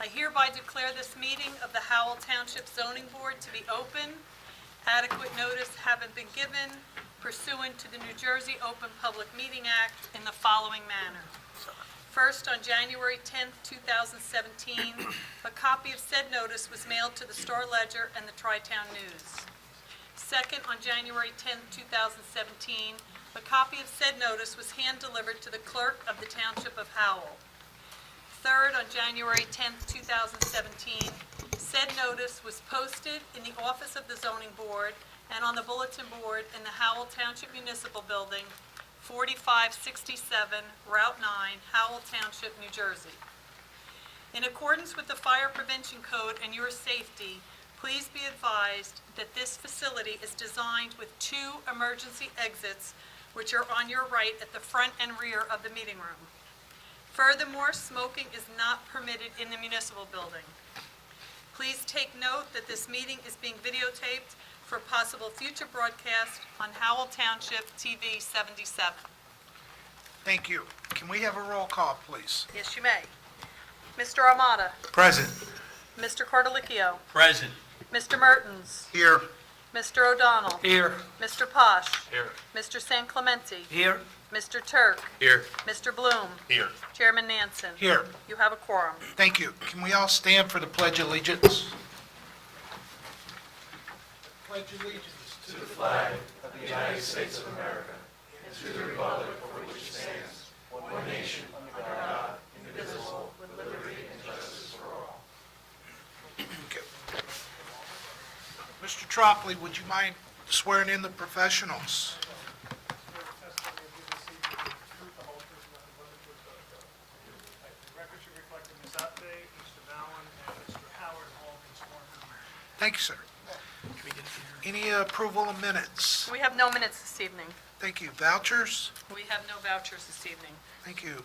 I hereby declare this meeting of the Howell Township Zoning Board to be open. Adequate notice having been given pursuant to the New Jersey Open Public Meeting Act in the following manner. First, on January 10th, 2017, a copy of said notice was mailed to the Star Ledger and the Tri-Town News. Second, on January 10th, 2017, a copy of said notice was hand-delivered to the clerk of the Township of Howell. Third, on January 10th, 2017, said notice was posted in the office of the Zoning Board and on the bulletin board in the Howell Township Municipal Building, 4567 Route 9, Howell Township, New Jersey. In accordance with the Fire Prevention Code and your safety, please be advised that this facility is designed with 2 emergency exits, which are on your right at the front and rear of the meeting room. Furthermore, smoking is not permitted in the municipal building. Please take note that this meeting is being videotaped for possible future broadcast on Howell Township TV 77. Thank you. Can we have a roll call, please? Yes, you may. Mr. Armada, Present. Mr. Cordelicchio, Present. Mr. Mertens, Here. Mr. O'Donnell, Here. Mr. Posh, Here. Mr. San Clemente, Here. Mr. Turk, Here. Mr. Bloom, Here. Chairman Nansen. Here. You have a quorum. Thank you. Can we all stand for the Pledge of Allegiance? Pledge allegiance to the flag of the United States of America and to the republic for which it stands, one nation, under God, indivisible, with liberty and justice for all. Okay. Mr. Tropoli, would you mind swearing in the professionals? Thank you, sir. Any approval of minutes? We have no minutes this evening. Thank you. Vouchers? We have no vouchers this evening. Thank you.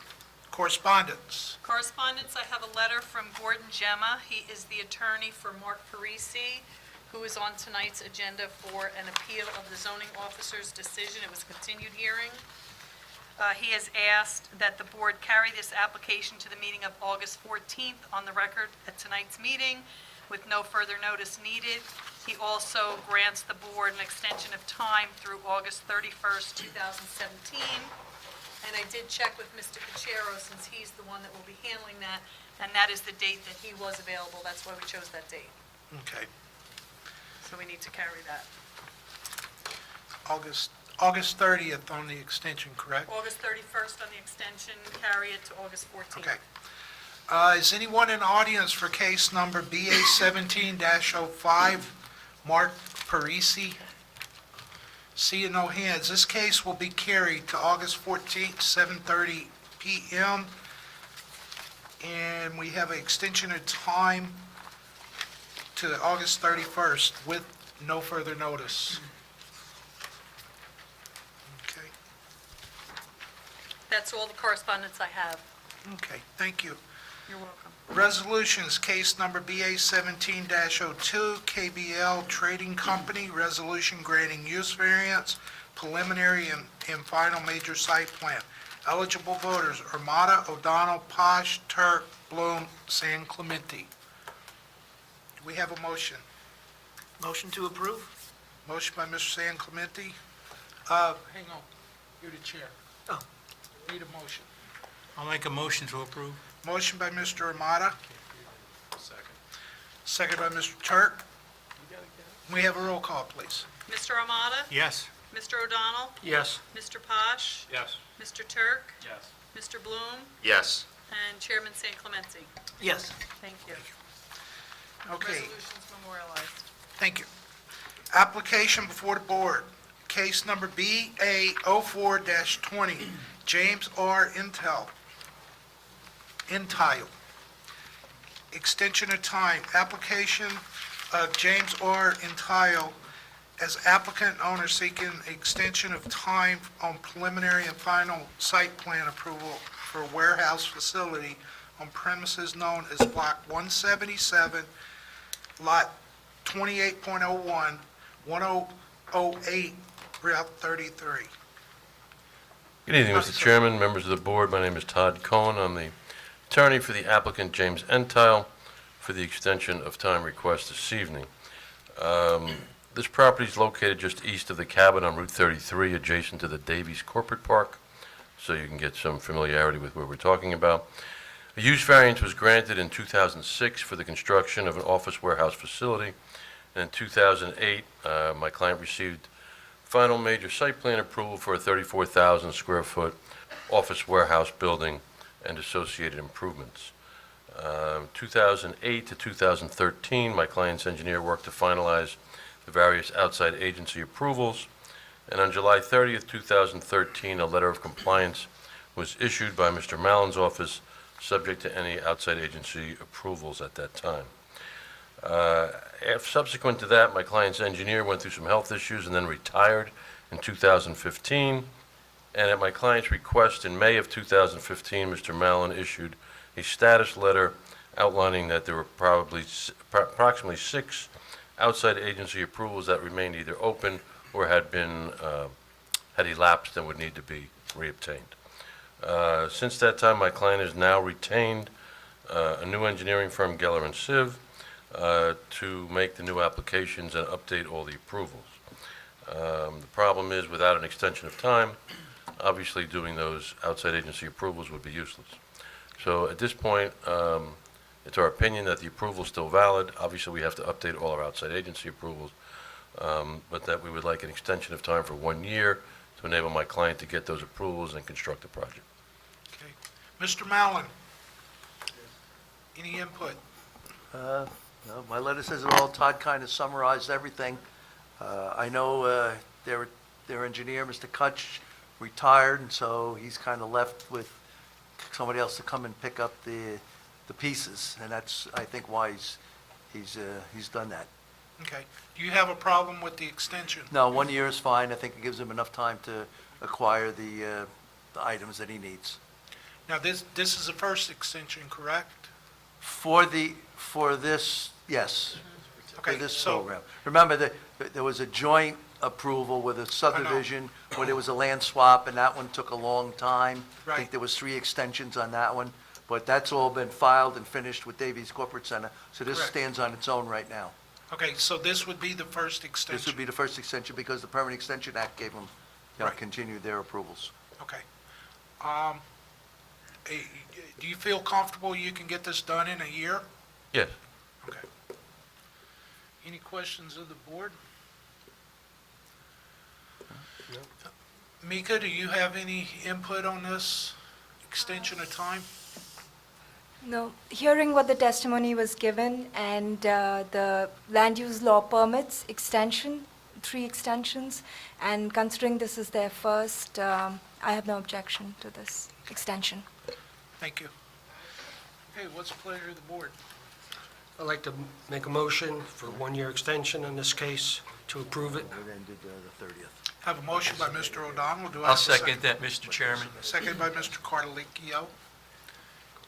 Correspondence? Correspondence, I have a letter from Gordon Gemma. He is the attorney for Mark Parisi, who is on tonight's agenda for an appeal of the zoning officer's decision. It was a continued hearing. He has asked that the board carry this application to the meeting of August 14th on the record at tonight's meeting with no further notice needed. He also grants the board an extension of time through August 31st, 2017. And I did check with Mr. Cachero, since he's the one that will be handling that, and that is the date that he was available. That's why we chose that date. Okay. So we need to carry that. August 30th on the extension, correct? August 31st on the extension, carry it to August 14th. Okay. Is anyone in the audience for case number BA 17-05, Mark Parisi? Seeing no hands, this case will be carried to August 14th, 7:30 p.m. And we have an extension of time to August 31st with no further notice. Okay. That's all the correspondence I have. Okay, thank you. You're welcome. Resolutions, case number BA 17-02, KBL Trading Company, resolution granting use variance, preliminary and final major site plan. Eligible voters, Armada, O'Donnell, Posh, Turk, Bloom, San Clemente. Do we have a motion? Motion to approve? Motion by Mr. San Clemente. Hang on, you're the chair. Oh. Need a motion. I'll make a motion to approve. Motion by Mr. Armada. Second. Second by Mr. Turk. We have a roll call, please. Mr. Armada? Yes. Mr. O'Donnell? Yes. Mr. Posh? Yes. Mr. Turk? Yes. Mr. Bloom? Yes. And Chairman San Clemente. Yes. Thank you. Okay. Resolutions memorialized. Thank you. Application before the board, case number BA 04-20, James R. Entile. Extension of time, application of James R. Entile as applicant and owner seeking extension of time on preliminary and final site plan approval for a warehouse facility on premises known as Block 177, Lot 28.01, 1008, Route 33. Good evening, Mr. Chairman, members of the board. My name is Todd Cohen. I'm the attorney for the applicant, James Entile. for the extension of time request this evening. This property is located just east of the cabin on Route 33, adjacent to the Davies Corporate Park, so you can get some familiarity with what we're talking about. A use variance was granted in 2006 for the construction of an office warehouse facility. And in 2008, my client received final major site plan approval for a 34,000 square foot office warehouse building and associated improvements. 2008 to 2013, my client's engineer worked to finalize the various outside agency approvals, and on July 30th, 2013, a letter of compliance was issued by Mr. Mallon's office, subject to any outside agency approvals at that time. Subsequent to that, my client's engineer went through some health issues and then retired in 2015, and at my client's request in May of 2015, Mr. Mallon issued a status letter outlining that there were approximately 6 outside agency approvals that remained either open or had elapsed and would need to be reobtained. Since that time, my client has now retained a new engineering firm, Geller & Siv, to make the new applications and update all the approvals. The problem is, without an extension of time, obviously doing those outside agency approvals would be useless. So at this point, it's our opinion that the approval is still valid. Obviously, we have to update all our outside agency approvals, but that we would like an extension of time for 1 year to enable my client to get those approvals and construct the project. Okay. Mr. Mallon? Any input? No, my letter says it all. Todd kind of summarized everything. I know their engineer, Mr. Kutch, retired, and so he's kind of left with somebody else to come and pick up the pieces, and that's, I think, why he's done that. Okay. Do you have a problem with the extension? No, 1 year is fine. I think it gives him enough time to acquire the items that he needs. Now, this is the first extension, correct? For this, yes. For Okay, this so- program. Remember that there was a joint approval with a subdivision where there was a land swap, and that one took a long time. I Right. think there was 3 extensions on that one, but that's all been filed and finished with Davies Corporate Center, so this Correct. stands on its own right now. Okay, so this would be the first extension? This would be the first extension because the Permanent Extension Act gave them, Right. continued their approvals. Okay. Do you feel comfortable you can get this done in a year? Yes. Okay. Any questions of the board? Mika, do you have any input on this extension of time? No, hearing what the testimony was given and the land use law permits extension, 3 extensions, and considering this is their first, I have no objection to this extension. Thank you. Okay, what's the pleasure of the board? I'd like to make a motion for 1-year extension in this case to approve it. It ended the 30th. Have a motion by Mr. O'Donnell. Do I I'll have a second? second that, Mr. Chairman. Second by Mr. Cardelicchio.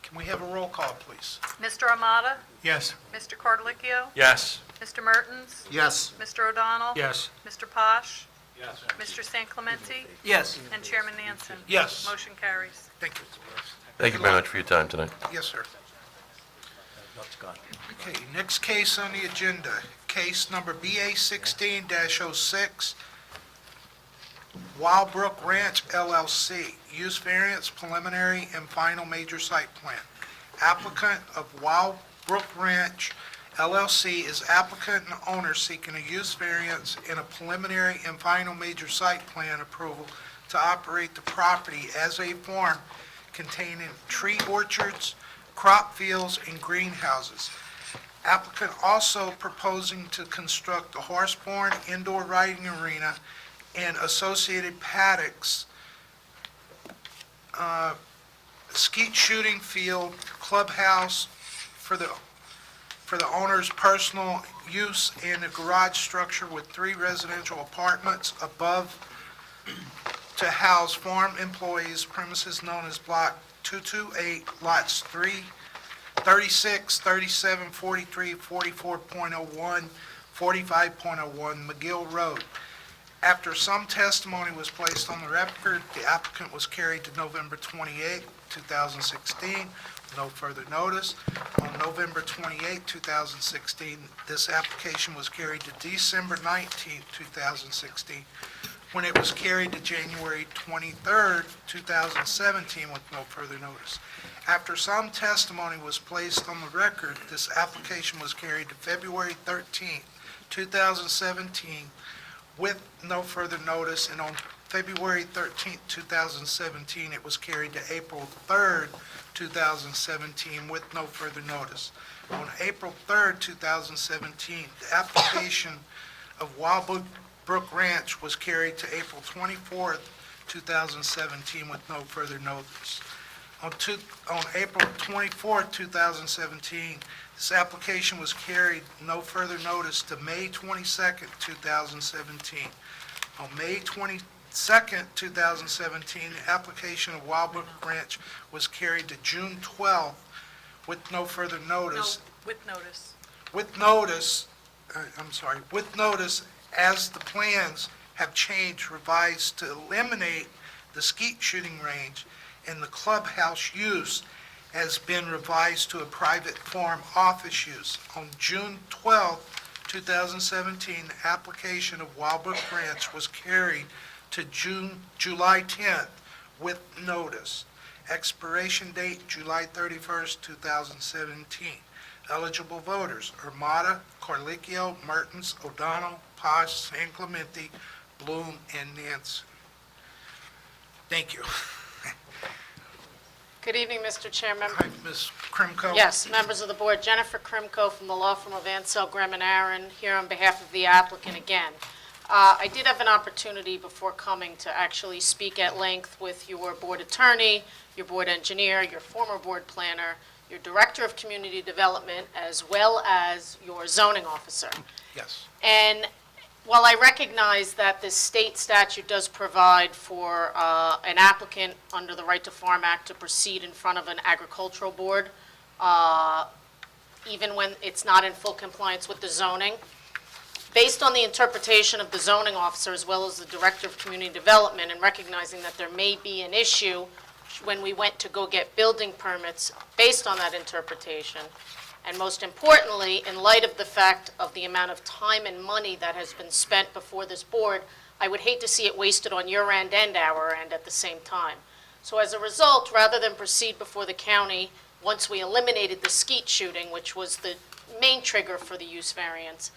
Can we have a roll call, please? Mr. Amata? Yes. Mr. Cardelicchio? Yes. Mr. Mertens? Yes. Mr. O'Donnell? Yes. Mr. Posh? Yes. Mr. St. Clementi? Yes. And Chairman Nansen? Yes. Motion carries. Thank you. Thank you very much for your time tonight. Yes, sir. That's gone. Okay, next case on the agenda, case number BA 16-06, Wildbrook Ranch LLC, use variance, preliminary and final major site plan. Applicant of Wildbrook Ranch LLC is applicant and owner seeking a use variance and a preliminary and final major site plan approval to operate the property as a farm containing tree orchards, crop fields, and greenhouses. Applicant also proposing to construct a horse-borne indoor riding arena and associated paddocks, skeet shooting field, clubhouse for the owner's personal use, and a garage structure with 3 residential apartments above to house farm employees, premises known as Block 228, lots 36, 37, 43, 44.01, 45.01 McGill Road. After some testimony was placed on the record, the applicant was carried to November 28, 2016, no further notice. On November 28, 2016, this application was carried to December 19, 2016, when it was carried to January 23, 2017, with no further notice. After some testimony was placed on the record, this application was carried to February 13, 2017, with no further notice, and on February 13, 2017, it was carried to April 3, 2017, with no further notice. On April 3, 2017, the application of Wildwood Brook Ranch was carried to April 24, 2017, with no further notice. On April 24, 2017, this application was carried, no further notice, to May 22, 2017. On May 22, 2017, the application of Wildwood Ranch was carried to June 12, with no further No, notice. with notice. With notice, with notice, as the plans have changed, revised to eliminate the skeet shooting range, and the clubhouse use has been revised to a private farm office use. On June 12, 2017, the application of Wildwood Ranch was carried to July 10th with notice. Expiration date, July 31st, 2017. Eligible voters, Armada, Carlicchio, Mertens, O'Donnell, Posh, San Clemente, Bloom, and Nance. Thank you. Good evening, Mr. Chairman. Hi, Ms. Krimko. Yes, members of the board, Jennifer Krimko from the law firm of Ansel, Graham and Aaron, here on behalf of the applicant again. I did have an opportunity before coming to actually speak at length with your board attorney, your board engineer, your former board planner, your director of community development, as well as your zoning officer. Yes. And while I recognize that the state statute does provide for an applicant under the Right to Farm Act to proceed in front of an agricultural board, even when it's not in full compliance with the zoning, based on the interpretation of the zoning officer as well as the director of community development, and recognizing that there may be an issue when we went to go get building permits based on that interpretation, and most importantly, in light of the fact of the amount of time and money that has been spent before this board, I would hate to see it wasted on your end and our end at the same time. So as a result, rather than proceed before the county, once we eliminated the skeet shooting, which was the main trigger for the use variance,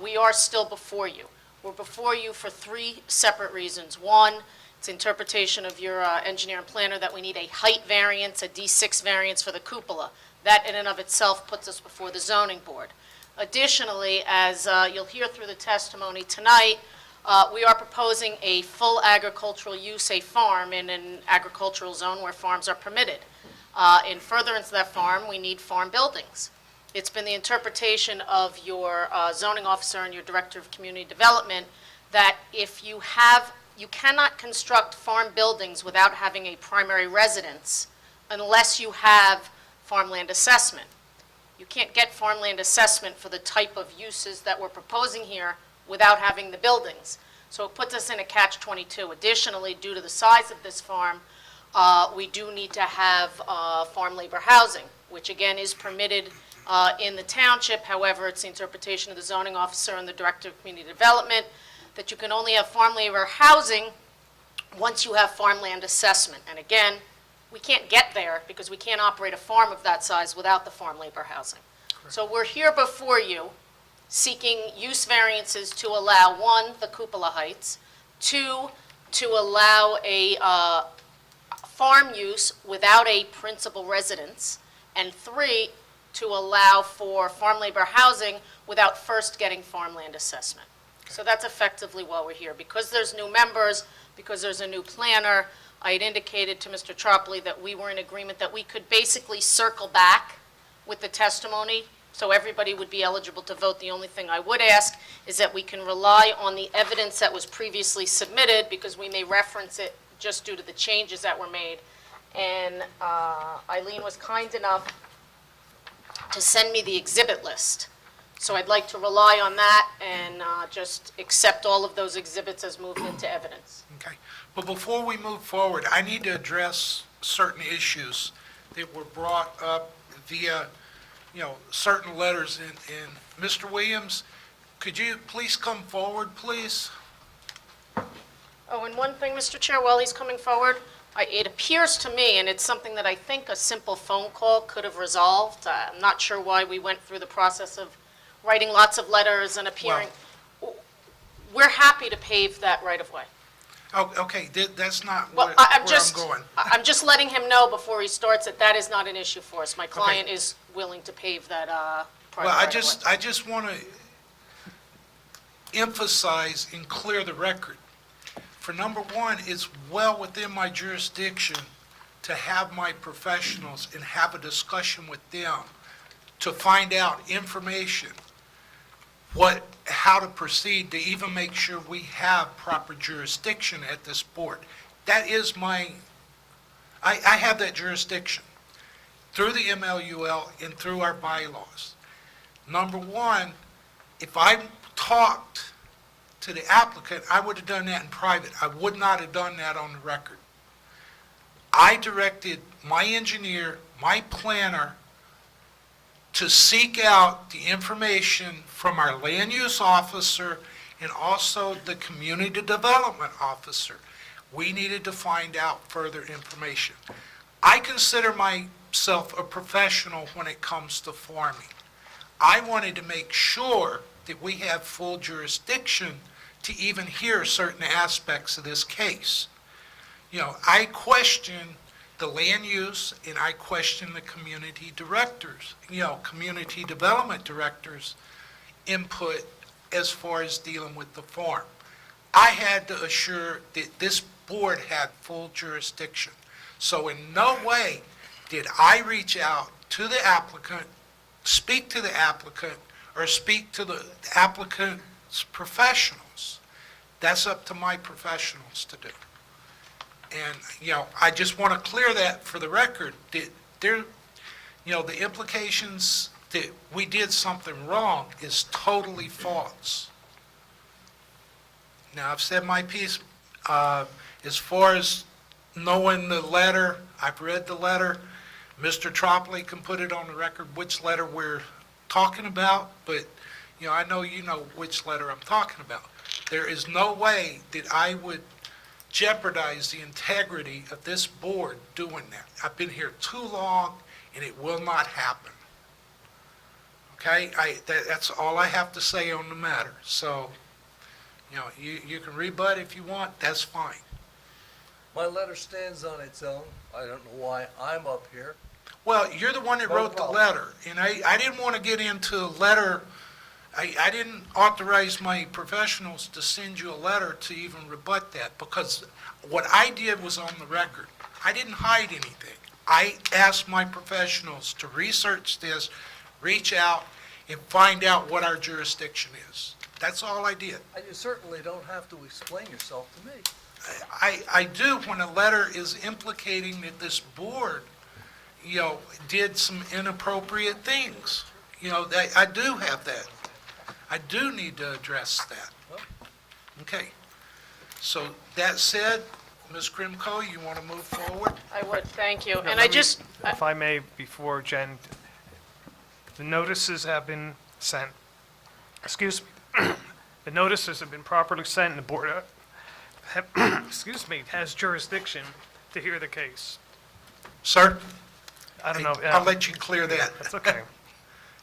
we are still before you. We're before you for three separate reasons. One, it's interpretation of your engineer and planner that we need a height variance, a D6 variance for the cupola. That in and of itself puts us before the zoning board. Additionally, as you'll hear through the testimony tonight, we are proposing a full agricultural use, a farm in an agricultural zone where farms are permitted. In furtherance of that farm, we need farm buildings. It's been the interpretation of your zoning officer and your director of community development that if you cannot construct farm buildings without having a primary residence unless you have farmland assessment. You can't get farmland assessment for the type of uses that we're proposing here without having the buildings. So it puts us in a catch-22. Additionally, due to the size of this farm, we do need to have farm labor housing, which again is permitted in the township. However, it's the interpretation of the zoning officer and the director of community development that you can only have farm labor housing once you have farmland assessment. And again, we can't get there because we can't operate a farm of that size without the farm labor housing. Correct. So we're here before you seeking use variances to allow, one, the cupola heights, two, to allow a farm use without a principal residence, and three, to allow for farm labor housing without first getting farmland assessment. Okay. So that's effectively why we're here. Because there's new members, because there's a new planner, I had indicated to Mr. Tropoli that we were in agreement that we could basically circle back with the testimony so everybody would be eligible to vote. The only thing I would ask is that we can rely on the evidence that was previously submitted because we may reference it just due to the changes that were made. And Eileen was kind enough to send me the exhibit list. So I'd like to rely on that and just accept all of those exhibits as moved into evidence. Okay. But before we move forward, I need to address certain issues that were brought up via, certain letters. And Mr. Williams, could you please come forward, please? Oh, and one thing, Mr. Chair, while he's coming forward, it appears to me, and it's something that I think a simple phone call could have resolved. I'm not sure why we went through the process of writing lots of letters and appearing. We're happy to pave that right-of-way. Oh, okay, that's not Well, where I'm I'm just, going. I'm just letting him know before he starts that that is not an issue for us. My client is willing to pave that part Well, of the I right-of-way. just want to emphasize and clear the record. For number one, it's well within my jurisdiction to have my professionals and have a discussion with them to find out information, how to proceed, to even make sure we have proper jurisdiction at this board. That is I have that jurisdiction through the MLUL and through our bylaws. Number one, if I talked to the applicant, I would have done that in private. I would not have done that on the record. I directed my engineer, my planner, to seek out the information from our land use officer and also the community development officer. We needed to find out further information. I consider myself a professional when it comes to farming. I wanted to make sure that we have full jurisdiction to even hear certain aspects of this case. I question the land use and I question the community directors, community development directors' input as far as dealing with the farm. I had to assure that this board had full jurisdiction. So in no way did I reach out to the applicant, speak to the applicant, or speak to the applicant's professionals. That's up to my professionals to do. And, I just want to clear that for the record, that the implications that we did something wrong is totally false. Now, I've said my piece. As far as knowing the letter, I've read the letter. Mr. Tropley can put it on the record which letter we're talking about, but, I know you know which letter I'm talking about. There is no way that I would jeopardize the integrity of this board doing that. I've been here too long, and it will not happen. Okay? That's all I have to say on the matter. So, you can rebut if you want, that's fine. My letter stands on its own. I don't know why I'm up here. Well, you're the one that No wrote the problem. letter, and I didn't want to get into a letter. I didn't authorize my professionals to send you a letter to even rebut that, because what I did was on the record. I didn't hide anything. I asked my professionals to research this, reach out, and find out what our jurisdiction is. That's all I did. And you certainly don't have to explain yourself to me. I do when a letter is implicating that this board, did some inappropriate things. I do have that. I do need to address that. Okay. So that said, Ms. Grimko, you want to move forward? I would, thank you. No, And let I me- just, If I may, before Jen, the notices have been sent. Excuse me. The notices have been properly sent, and the board, excuse me, has jurisdiction to hear the case. Sir? I don't know. I'll let you clear that. That's okay.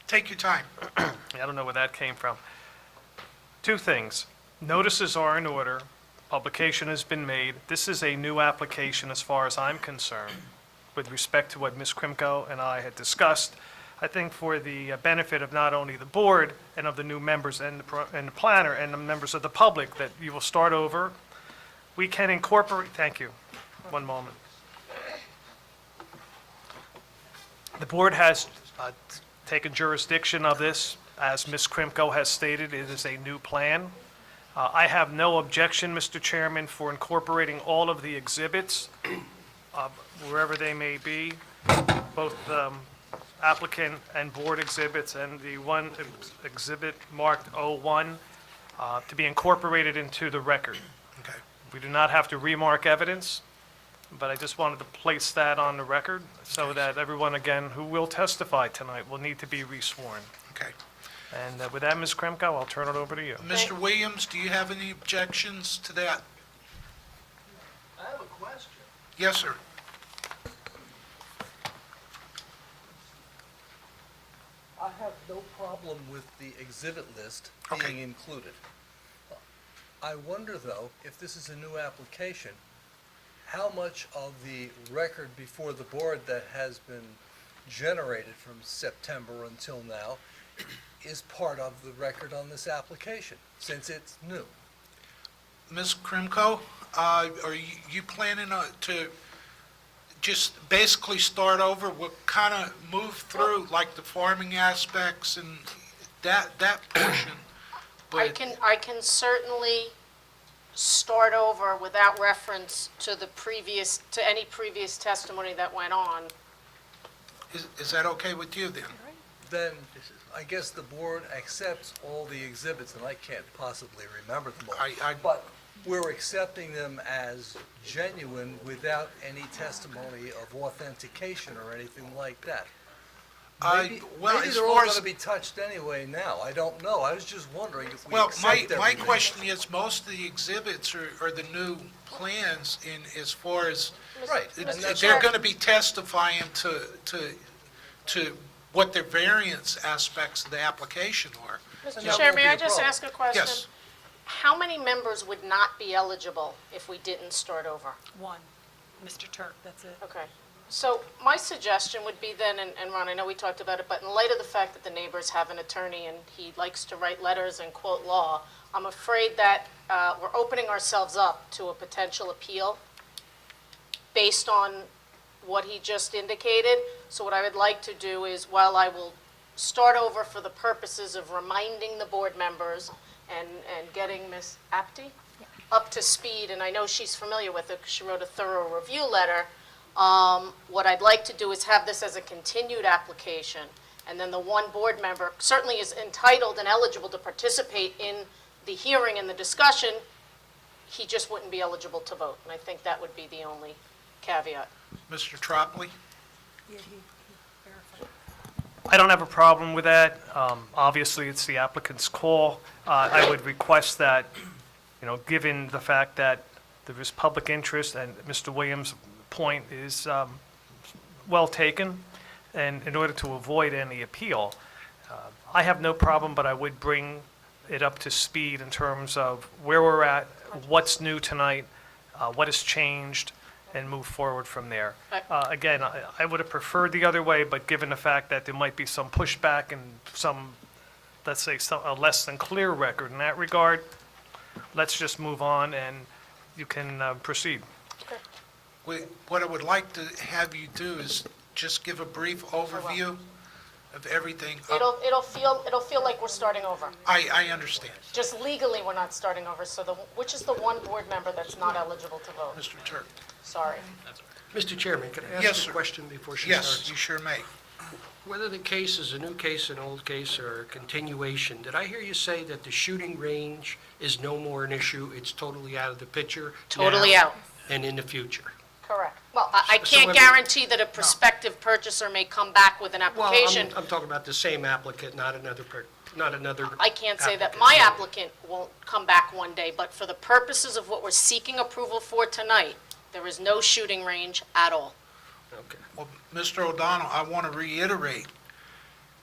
Take your time. I don't know where that came from. Two things. Notices are in order. Publication has been made. This is a new application as far as I'm concerned, with respect to what Ms. Krimko and I had discussed. I think for the benefit of not only the board and of the new members and the planner and the members of the public, that you will start over. We can incorporate, thank you. One moment. The board has taken jurisdiction of this. As Ms. Krimko has stated, it is a new plan. I have no objection, Mr. Chairman, for incorporating all of the exhibits, wherever they may be, both applicant and board exhibits, and the one exhibit marked 01, to be incorporated into the record. Okay. We do not have to remark evidence. but I just wanted to place that on the record so that everyone, again, who will testify tonight will need to be resworn. Okay. And with that, Ms. Kremko, I'll turn it over to you. Mr. Williams, do you have any objections to that? I have a question. Yes, sir. I have no problem with the exhibit list Okay. being included. I wonder, though, if this is a new application, how much of the record before the board that has been generated from September until now is part of the record on this application, since it's new? Ms. Krimko, are you planning to just basically start over? We'll kind of move through, like, the farming aspects and that portion, I but can certainly start over without reference to to any previous testimony that went on. is that okay with you then? Then I guess the board accepts all the exhibits, and I can't possibly remember them all. But we're accepting them as genuine without any testimony of authentication or anything like that. Maybe as they're all far going as- to be touched anyway now. I don't know. I was just wondering if we Well, accept my everything. question is, most of the exhibits are the new plans in, as far as, Right. and that's they're all. going to be testifying to what their variance aspects of the application are. And Mr. that Chair, won't may be I a just problem. ask a question? Yes. How many members would not be eligible if we didn't start over? One. Mr. Turk, that's it. Okay. So my suggestion would be then, and Ron, I know we talked about it, but in light of the fact that the neighbors have an attorney and he likes to write letters and quote law, I'm afraid that we're opening ourselves up to a potential appeal based on what he just indicated. So what I would like to do is, while I will start over for the purposes of reminding the board members and getting Ms. Apty up to speed, and I know she's familiar with it because she wrote a thorough review letter, what I'd like to do is have this as a continued application, and then the one board member certainly is entitled and eligible to participate in the hearing and the discussion, he just wouldn't be eligible to vote, and I think that would be the only caveat. Mr. Tropley? I don't have a problem with that. Obviously, it's the applicant's call. I would request that, given the fact that there is public interest, and Mr. Williams' point is well taken, and in order to avoid any appeal, I have no problem, but I would bring it up to speed in terms of where we're at, what's new tonight, what has changed, and move forward from there. Again, I would have preferred the other way, but given the fact that there might be some pushback and some, let's say, a less than clear record in that regard, let's just move on and you can proceed. What I would like to have you do is just give a brief overview of everything. It'll feel like we're starting over. I understand, Just legally, we're not starting over, so which is the one board member that's not eligible to vote? Mr. Turk. Sorry. Mr. Chairman, can I Yes, ask sir. a question before she Yes, starts? you sure may. Whether the case is a new case, an old case, or a continuation, did I hear you say that the shooting range is no more an issue? It's totally out of the picture? Totally now out. And in the future? Correct. Well, I So can't every- guarantee that a prospective purchaser may come back with an Well, application. I'm talking about the same applicant, not another. I can't say that applicant. my applicant won't come back one day, but for the purposes of what we're seeking approval for tonight, there is no shooting range at all. Okay. Well, Mr. O'Donnell, I want to reiterate,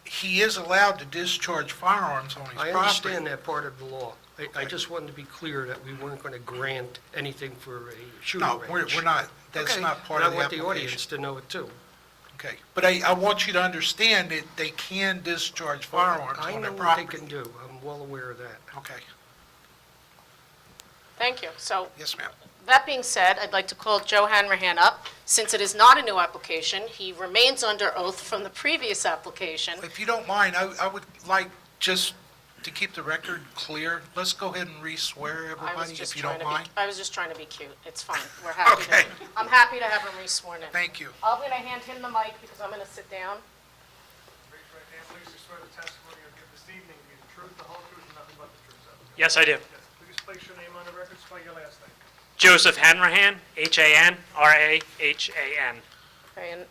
he is allowed to discharge firearms on his I property. understand that part of the law. I just wanted to be clear that we weren't going to grant anything for a shooting No, range. we're not, that's Okay. not part And of the I want the application. audience to know it too. Okay, but I want you to understand that they can discharge firearms I on know their what they property. can do. I'm well aware of that. Okay, Thank you. So yes, ma'am. that being said, I'd like to call Joe Hanrahan up. Since it is not a new application, he remains under oath from the previous application. If you don't mind, I would like just to keep the record clear, let's go ahead and re-swear I was everybody, just if you trying don't to mind. be, I was just trying to be cute. It's fine. We're happy to, Okay. I'm happy to have him re-sworn in. Thank you. I'm going to hand him the mic because I'm going to sit down. Raise your right hand, please swear the testimony you'll give this evening to be the truth, the whole truth, and nothing but the truth. Yes, I do. Please place your name on the record, spell your last name. Joseph Hanrahan, Hanrahan. Okay, and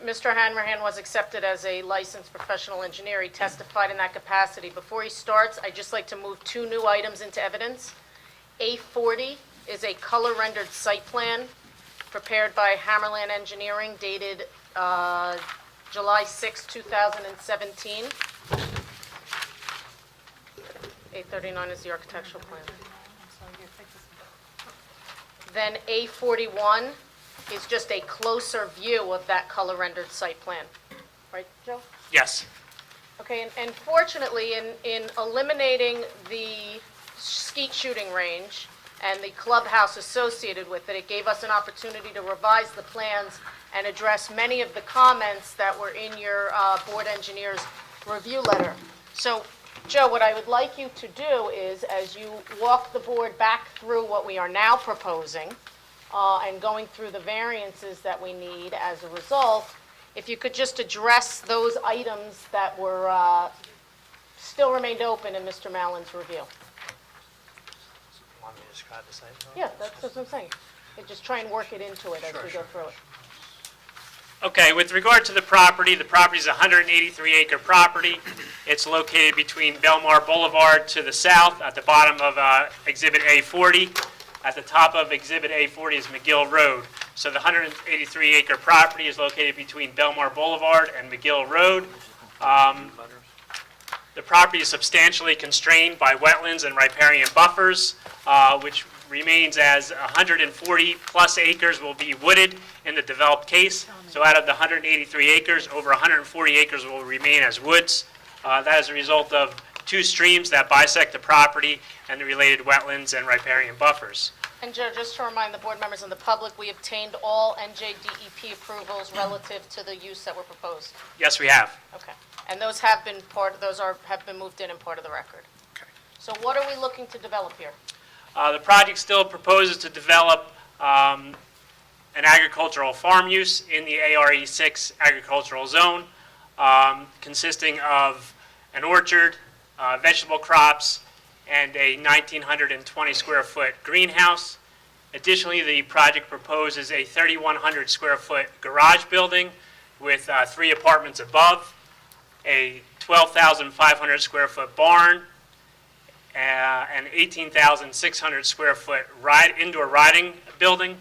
Mr. Hanrahan was accepted as a licensed professional engineer. He testified in that capacity. Before he starts, I'd just like to move 2 new items into evidence. A40 is a color rendered site plan prepared by Hammerland Engineering dated July 6, 2017. A39 is the architectural plan. Then A41 is just a closer view of that color rendered site plan. Right, Joe? Yes. Okay, and fortunately, in eliminating the skeet shooting range and the clubhouse associated with it, it gave us an opportunity to revise the plans and address many of the comments that were in your board engineer's review letter. So, Joe, what I would like you to do is, as you walk the board back through what we are now proposing, and going through the variances that we need as a result, if you could just address those items that were, still remained open in Mr. Mallon's review. Want me to describe the site? Yeah, that's what I'm saying. And just try and work it into it as we go through it. Okay, with regard to the property is a 183-acre property. It's located between Belmar Boulevard to the south, at the bottom of Exhibit A40. At the top of Exhibit A40 is McGill Road. So the 183-acre property is located between Belmar Boulevard and McGill Road. The property is substantially constrained by wetlands and riparian buffers, which remains as 140-plus acres will be wooded in the developed case. So out of the 183 acres, over 140 acres will remain as woods. That is a result of 2 streams that bisect the property and the related wetlands and riparian buffers. And Joe, just to remind the board members and the public, we obtained all NJDEP approvals relative to the use that were proposed. Yes, we have. Okay. And those have been have been moved in and part of the record. Okay. So what are we looking to develop here? The project still proposes to develop an agricultural farm use in the ARE6 agricultural zone, consisting of an orchard, vegetable crops, and a 1,920 square foot greenhouse. Additionally, the project proposes a 3,100 square foot garage building with 3 apartments above, a 12,500 square foot barn, an 18,600 square foot indoor riding building,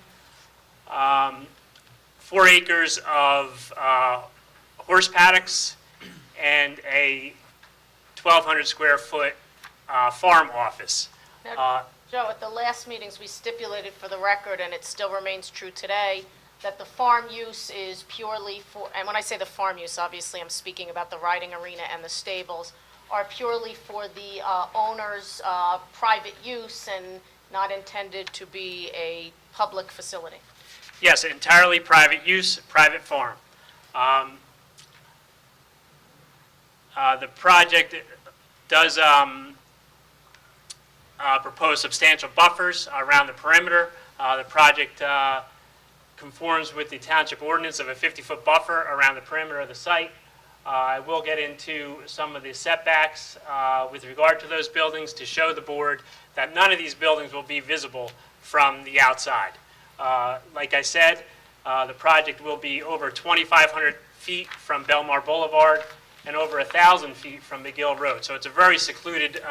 4 acres of horse paddocks, and a 1,200 square foot farm office. Now, Joe, at the last meetings, we stipulated for the record, and it still remains true today, that the farm use is purely for, and when I say the farm use, obviously I'm speaking about the riding arena and the stables, are purely for the owner's private use and not intended to be a public facility. Yes, entirely private use, private farm. The project does propose substantial buffers around the perimeter. The project conforms with the township ordinance of a 50-foot buffer around the perimeter of the site. I will get into some of the setbacks with regard to those buildings to show the board that none of these buildings will be visible from the outside. Like I said, the project will be over 2,500 feet from Belmar Boulevard and over 1,000 feet from McGill Road. So it's a very secluded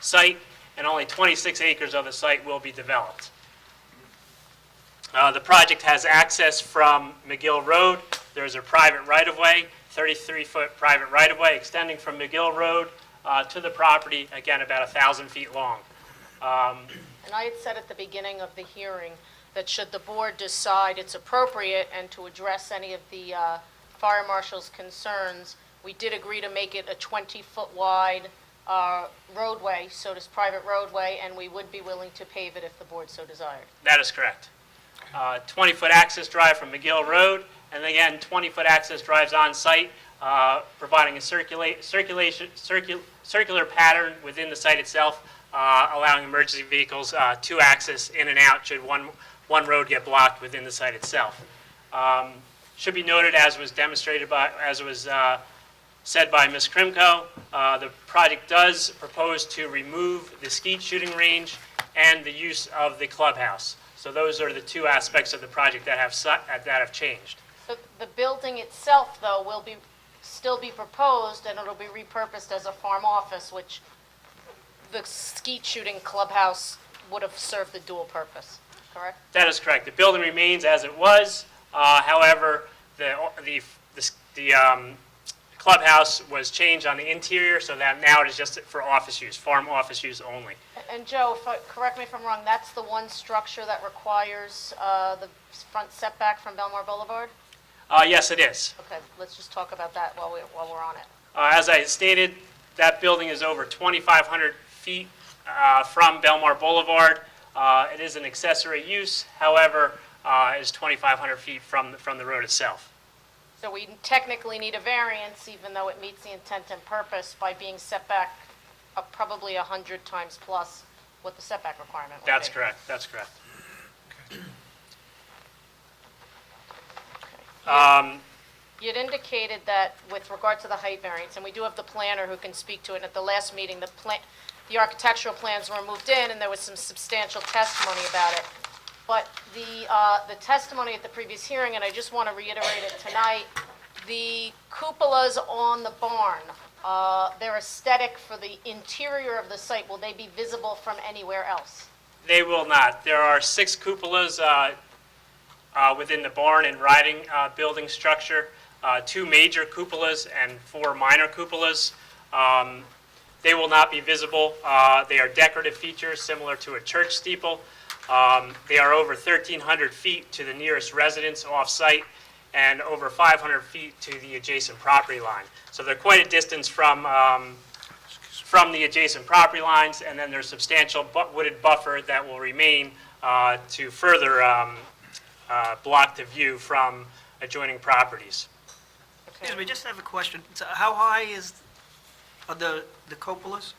site, and only 26 acres of the site will be developed. The project has access from McGill Road. There's a private right-of-way, 33-foot private right-of-way extending from McGill Road to the property, again, about 1,000 feet long. And I had said at the beginning of the hearing that should the board decide it's appropriate and to address any of the fire marshal's concerns, we did agree to make it a 20-foot wide roadway, so this private roadway, and we would be willing to pave it if the board so desired. That is correct. 20-foot access drive from McGill Road, and again, 20-foot access drives on site, providing a circular pattern within the site itself, allowing emergency vehicles to access in and out should one road get blocked within the site itself. Should be noted, as was demonstrated by, as was said by Ms. Krimko, the project does propose to remove the skeet shooting range and the use of the clubhouse. So those are the two aspects of the project that have changed. The building itself, though, will still be proposed, and it'll be repurposed as a farm office, which the skeet shooting clubhouse would have served the dual purpose, correct? That is correct. The building remains as it was. However, the clubhouse was changed on the interior, so that now it is just for office use, farm office use only. And Joe, correct me if I'm wrong, that's the one structure that requires the front setback from Belmar Boulevard? Yes, it is. Okay, let's just talk about that while we're on it. As I stated, that building is over 2,500 feet from Belmar Boulevard. It is an accessory use, however, it is 2,500 feet from the road itself. So we technically need a variance, even though it meets the intent and purpose by being set back probably 100 times plus what the setback requirement would be. That's correct, that's correct. You'd indicated that with regard to the height variance, and we do have the planner who can speak to it, at the last meeting, the architectural plans were moved in, and there was some substantial testimony about it. But the testimony at the previous hearing, and I just want to reiterate it tonight, the cupolas on the barn, their aesthetic for the interior of the site, will they be visible from anywhere else? They will not. There are 6 cupolas within the barn and riding building structure, 2 major cupolas and 4 minor cupolas. They will not be visible. They are decorative features similar to a church steeple. They are over 1,300 feet to the nearest residence off-site and over 500 feet to the adjacent property line. So they're quite a distance from the adjacent property lines, and then there's substantial wooded buffer that will remain to further block the view from adjoining properties. Excuse me, just have a question. So how high are the cupolas?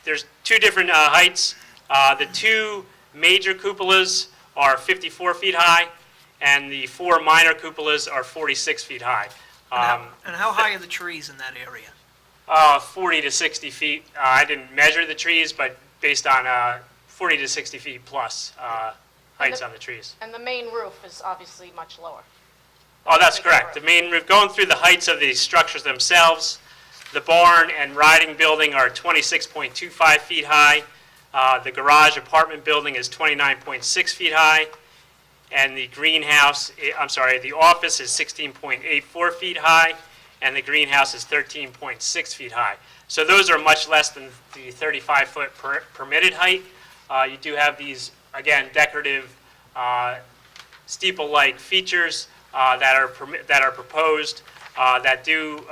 There's 2 different heights. The 2 major cupolas are 54 feet high, and the 4 minor cupolas are 46 feet high. And how high are the trees in that area? 40 to 60 feet. I didn't measure the trees, but based on 40 to 60 feet plus heights on the trees. And the main roof is obviously much lower. Oh, that's correct. The main roof, going through the heights of the structures themselves, the barn and riding building are 26.25 feet high. The garage apartment building is 29.6 feet high. And the greenhouse, the office is 16.84 feet high, and the greenhouse is 13.6 feet high. So those are much less than the 35-foot permitted height. You do have these, again, decorative steeple-like features that are proposed that do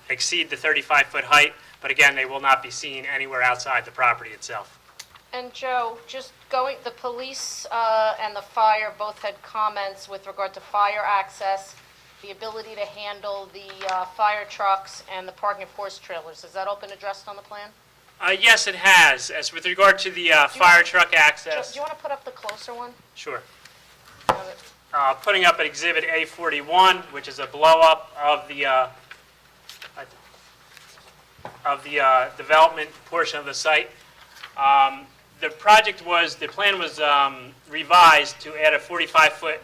exceed the 35-foot height, but again, they will not be seen anywhere outside the property itself. And Joe, the police and the fire both had comments with regard to fire access, the ability to handle the fire trucks and the parking of horse trailers. Has that all been addressed on the plan? Yes, it has. As with regard to the fire truck Joe, access. do you want to put up the closer one? Sure. Putting up at Exhibit A41, which is a blow-up of the development portion of the site. The plan was revised to add a 45-foot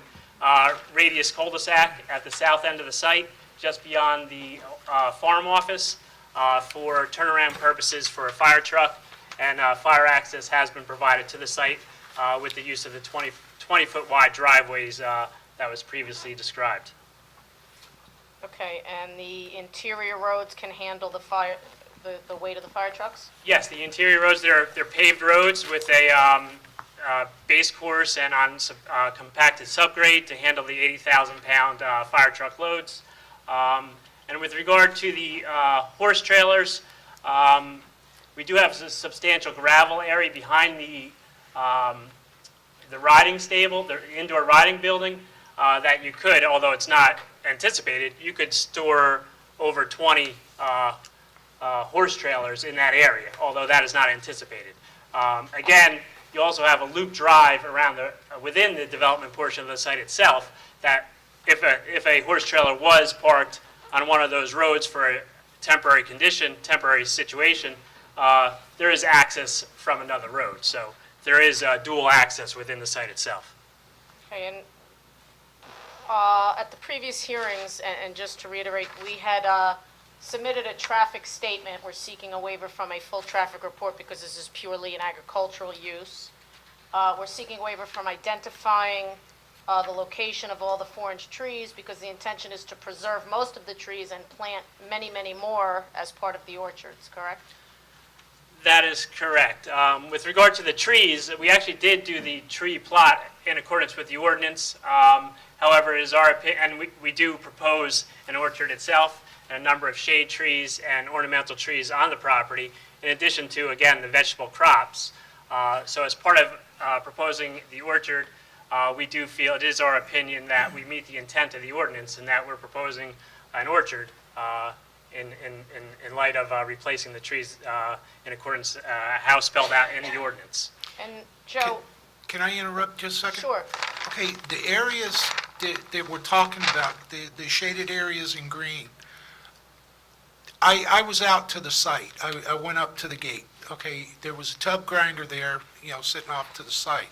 radius cul-de-sac at the south end of the site, just beyond the farm office, for turnaround purposes for a fire truck, and fire access has been provided to the site with the use of the 20-foot wide driveways that was previously described. Okay, and the interior roads can handle the fire, the weight of the fire trucks? Yes, the interior roads, they're paved roads with a base course and on compacted subgrade to handle the 80,000-pound fire truck loads. And with regard to the horse trailers, we do have a substantial gravel area behind the riding stable, the indoor riding building, that you could, although it's not anticipated, you could store over 20 horse trailers in that area, although that is not anticipated. Again, you also have a loop drive around within the development portion of the site itself, that if a horse trailer was parked on one of those roads for a temporary situation, there is access from another road. So there is dual access within the site itself. Okay, and at the previous hearings, and just to reiterate, we had submitted a traffic statement. We're seeking a waiver from a full traffic report because this is purely an agricultural use. We're seeking waiver from identifying the location of all the 4-inch trees because the intention is to preserve most of the trees and plant many, many more as part of the orchards, correct? That is correct. With regard to the trees, we actually did do the tree plot in accordance with the ordinance. However, it is our opinion, and we do propose an orchard itself and a number of shade trees and ornamental trees on the property, in addition to, again, the vegetable crops. So as part of proposing the orchard, we do feel, it is our opinion that we meet the intent of the ordinance and that we're proposing an orchard in light of replacing the trees in accordance, how spelled out in the ordinance. And Joe, Can I interrupt just a second? sure. Okay, the areas that we're talking about, the shaded areas in green, I was out to the site. I went up to the gate. Okay, there was a tub grinder there, sitting off to the site.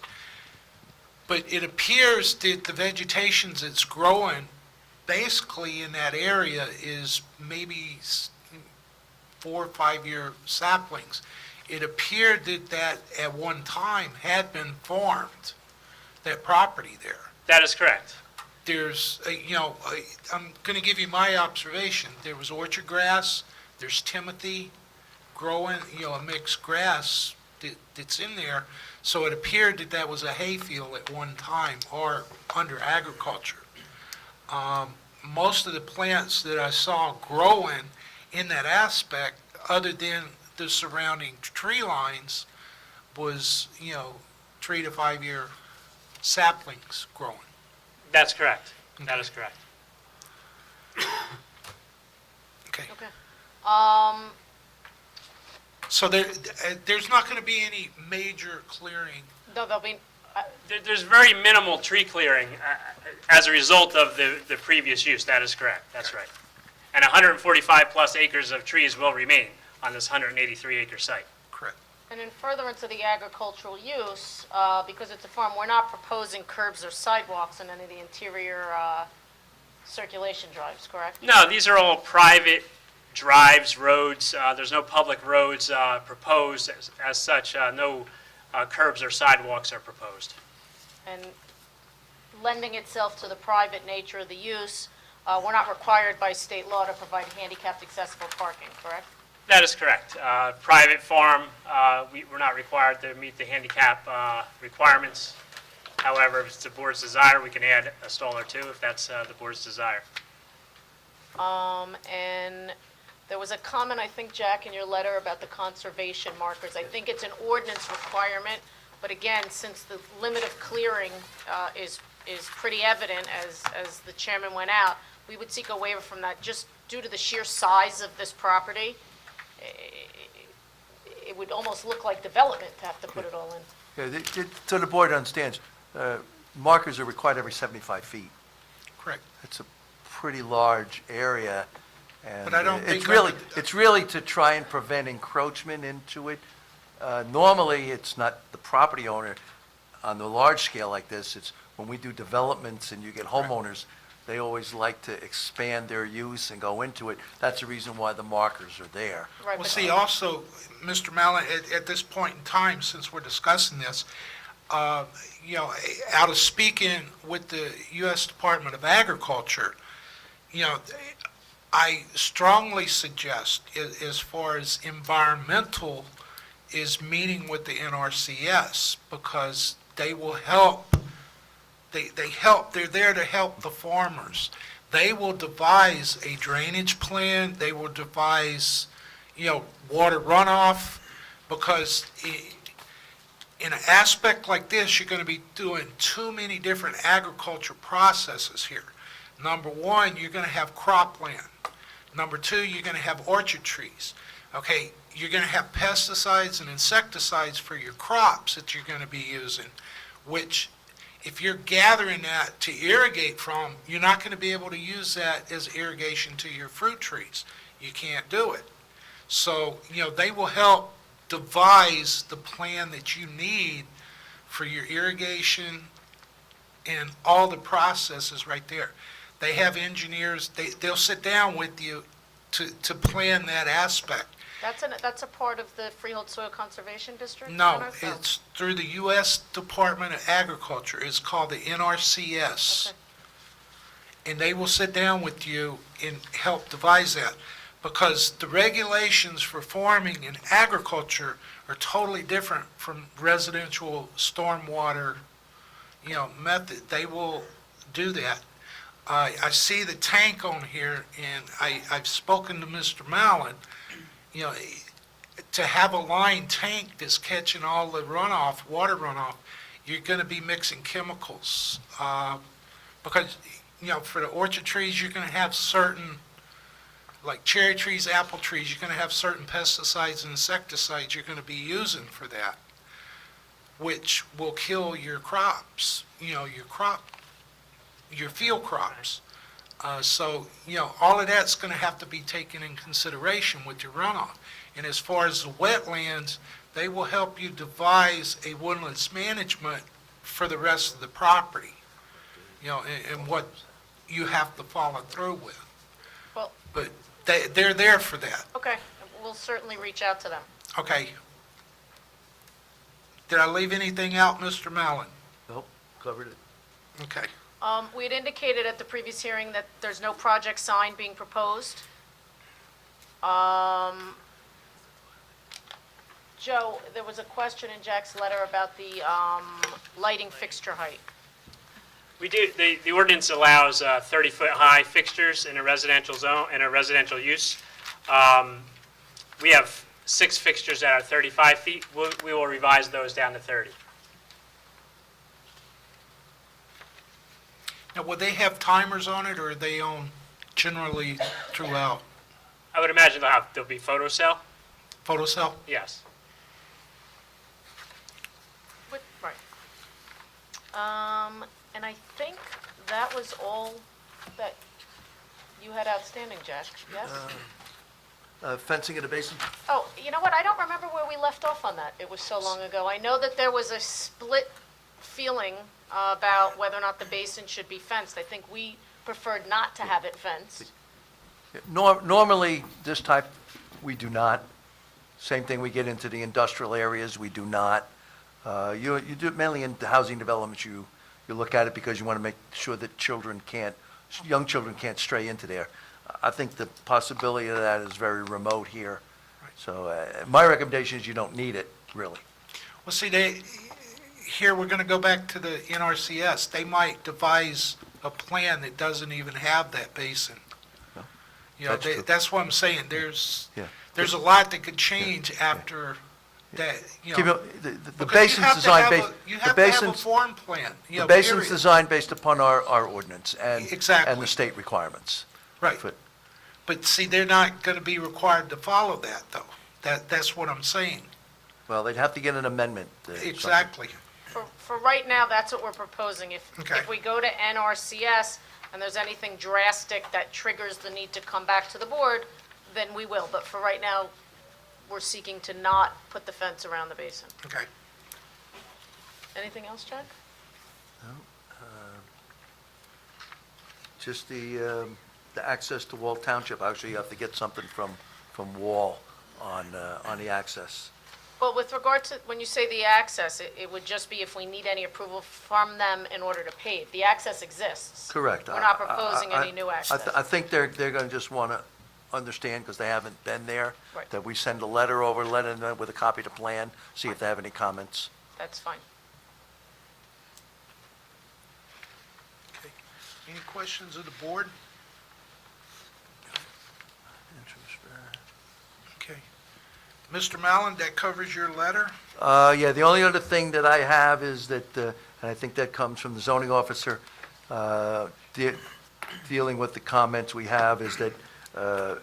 But it appears that the vegetation that's growing basically in that area is maybe 4 or 5 year saplings. It appeared that at one time had been farmed, that property there. That is correct. There's, I'm going to give you my observation. There was orchard grass, there's timothy growing, a mixed grass that's in there. So it appeared that was a hayfield at one time or under agriculture. Most of the plants that I saw growing in that aspect, other than the surrounding tree lines, was, 3 to 5 year saplings growing. That's correct. That is correct. Okay. Okay. So there's not going to be any major clearing. No, there'll be, There's very minimal tree clearing as a result of the previous use. That is correct. That's right. And 145 plus acres of trees will remain on this 183 acre site. Correct. and in furtherance of the agricultural use, because it's a farm, we're not proposing curbs or sidewalks in any of the interior circulation drives, correct? No, these are all private drives, roads. There's no public roads proposed as such. No curbs or sidewalks are proposed. And lending itself to the private nature of the use, we're not required by state law to provide handicapped accessible parking, correct? That is correct. Private farm, we're not required to meet the handicap requirements. However, if it's the board's desire, we can add a stall or two if that's the board's desire. And there was a comment, I think, Jack, in your letter about the conservation markers. I think it's an ordinance requirement, but again, since the limit of clearing is pretty evident, as the chairman went out, we would seek a waiver from that just due to the sheer size of this property. It would almost look like development to have to put it all in. Yeah, so the board understands, markers are required every 75 feet. Correct. It's a pretty large area, and But I don't think it's really to try and prevent encroachment into it. Normally, it's not the property owner on the large scale like this. It's when we do developments and you get homeowners, they always like to expand their use and go into it. That's the reason why the markers are there. Right, Well, but- see, also, Mr. Mallon, at this point in time, since we're discussing this, out of speaking with the U.S. Department of Agriculture, I strongly suggest, as far as environmental, is meeting with the NRCS, because they will help. They help, they're there to help the farmers. They will devise a drainage plan, they will devise, water runoff, because in an aspect like this, you're gonna be doing too many different agriculture processes here. Number one, you're gonna have cropland. Number two, you're gonna have orchard trees. Okay, you're gonna have pesticides and insecticides for your crops that you're gonna be using, which if you're gathering that to irrigate from, you're not going to be able to use that as irrigation to your fruit trees. You can't do it. So, they will help devise the plan that you need for your irrigation and all the processes right there. They have engineers, they'll sit down with you to plan that aspect. That's a part of the Freehold Soil Conservation District? No, Center? Oh, it's through the U.S. Department of Agriculture. It's called the NRCS. okay. And they will sit down with you and help devise that. Because the regulations for farming and agriculture are totally different from residential stormwater, method. They will do that. I see the tank on here, and I've spoken to Mr. Mallon. To have a lined tank that's catching all the runoff, water runoff, you're going to be mixing chemicals. Because, for the orchard trees, you're going to have certain, like cherry trees, apple trees, you're going to have certain pesticides and insecticides you're going to be using for that, which will kill your crops, your field crops. So, all of that's going to have to be taken in consideration with your runoff. And as far as the wetlands, they will help you devise a woodlands management for the rest of the property, and what you have to follow through with. Well, But they're there for that. okay, we'll certainly reach out to them. Okay. Did I leave anything out, Mr. Mallon? Nope, covered it. Okay. We had indicated at the previous hearing that there's no project sign being proposed. Joe, there was a question in Jack's letter about the lighting fixture height. We do, the ordinance allows 30-foot-high fixtures in a residential zone, in a residential use. We have 6 fixtures that are 35 feet. We will revise those down to 30. Now, will they have timers on it, or are they on generally throughout? I would imagine there'll be photocell, Photocell? yes. Right. And I think that was all that you had outstanding, Jack, yes? Fencing in the basin? Oh, you know what, I don't remember where we left off on that. It was so long ago. I know that there was a split feeling about whether or not the basin should be fenced. I think we preferred not to have it fenced. Normally, this type, we do not. Same thing, we get into the industrial areas, we do not. You do it mainly in the housing developments, you look at it because you want to make sure that young children can't stray into there. I think the possibility of that is very remote here. So my recommendation is you don't need it, really. Well, see, here we're going to go back to the NRCS. They might devise a plan that doesn't even have that basin. That's true. That's what I'm saying. There's Yeah. a lot that could change after that, Keep it- The Because basin's designed based, you the have to have a basin's, form plan, the basin's period. designed based upon our ordinance and Exactly. the state requirements. Right. But see, they're not going to be required to follow that, though. That's what I'm saying. Well, they'd have to get an amendment. Something. Exactly. For right now, that's what we're proposing. Okay. If we go to NRCS and there's anything drastic that triggers the need to come back to the board, then we will. But for right now, we're seeking to not put the fence around the basin. Okay. Anything else, Jack? Just the access to Wall Township. Actually, you have to get something from Wall on the access. Well, with regard to, when you say the access, it would just be if we need any approval from them in order to pave. The access exists. Correct. We're not proposing any new access. I think they're going to just want to understand, because they haven't been there, Right. that we send a letter over, letting them with a copy of the plan, see if they have any comments. That's fine. Okay. Any questions of the board? Okay. Mr. Mallon, that covers your letter? Yeah, the only other thing that I have is that, and I think that comes from the zoning officer, dealing with the comments we have, is that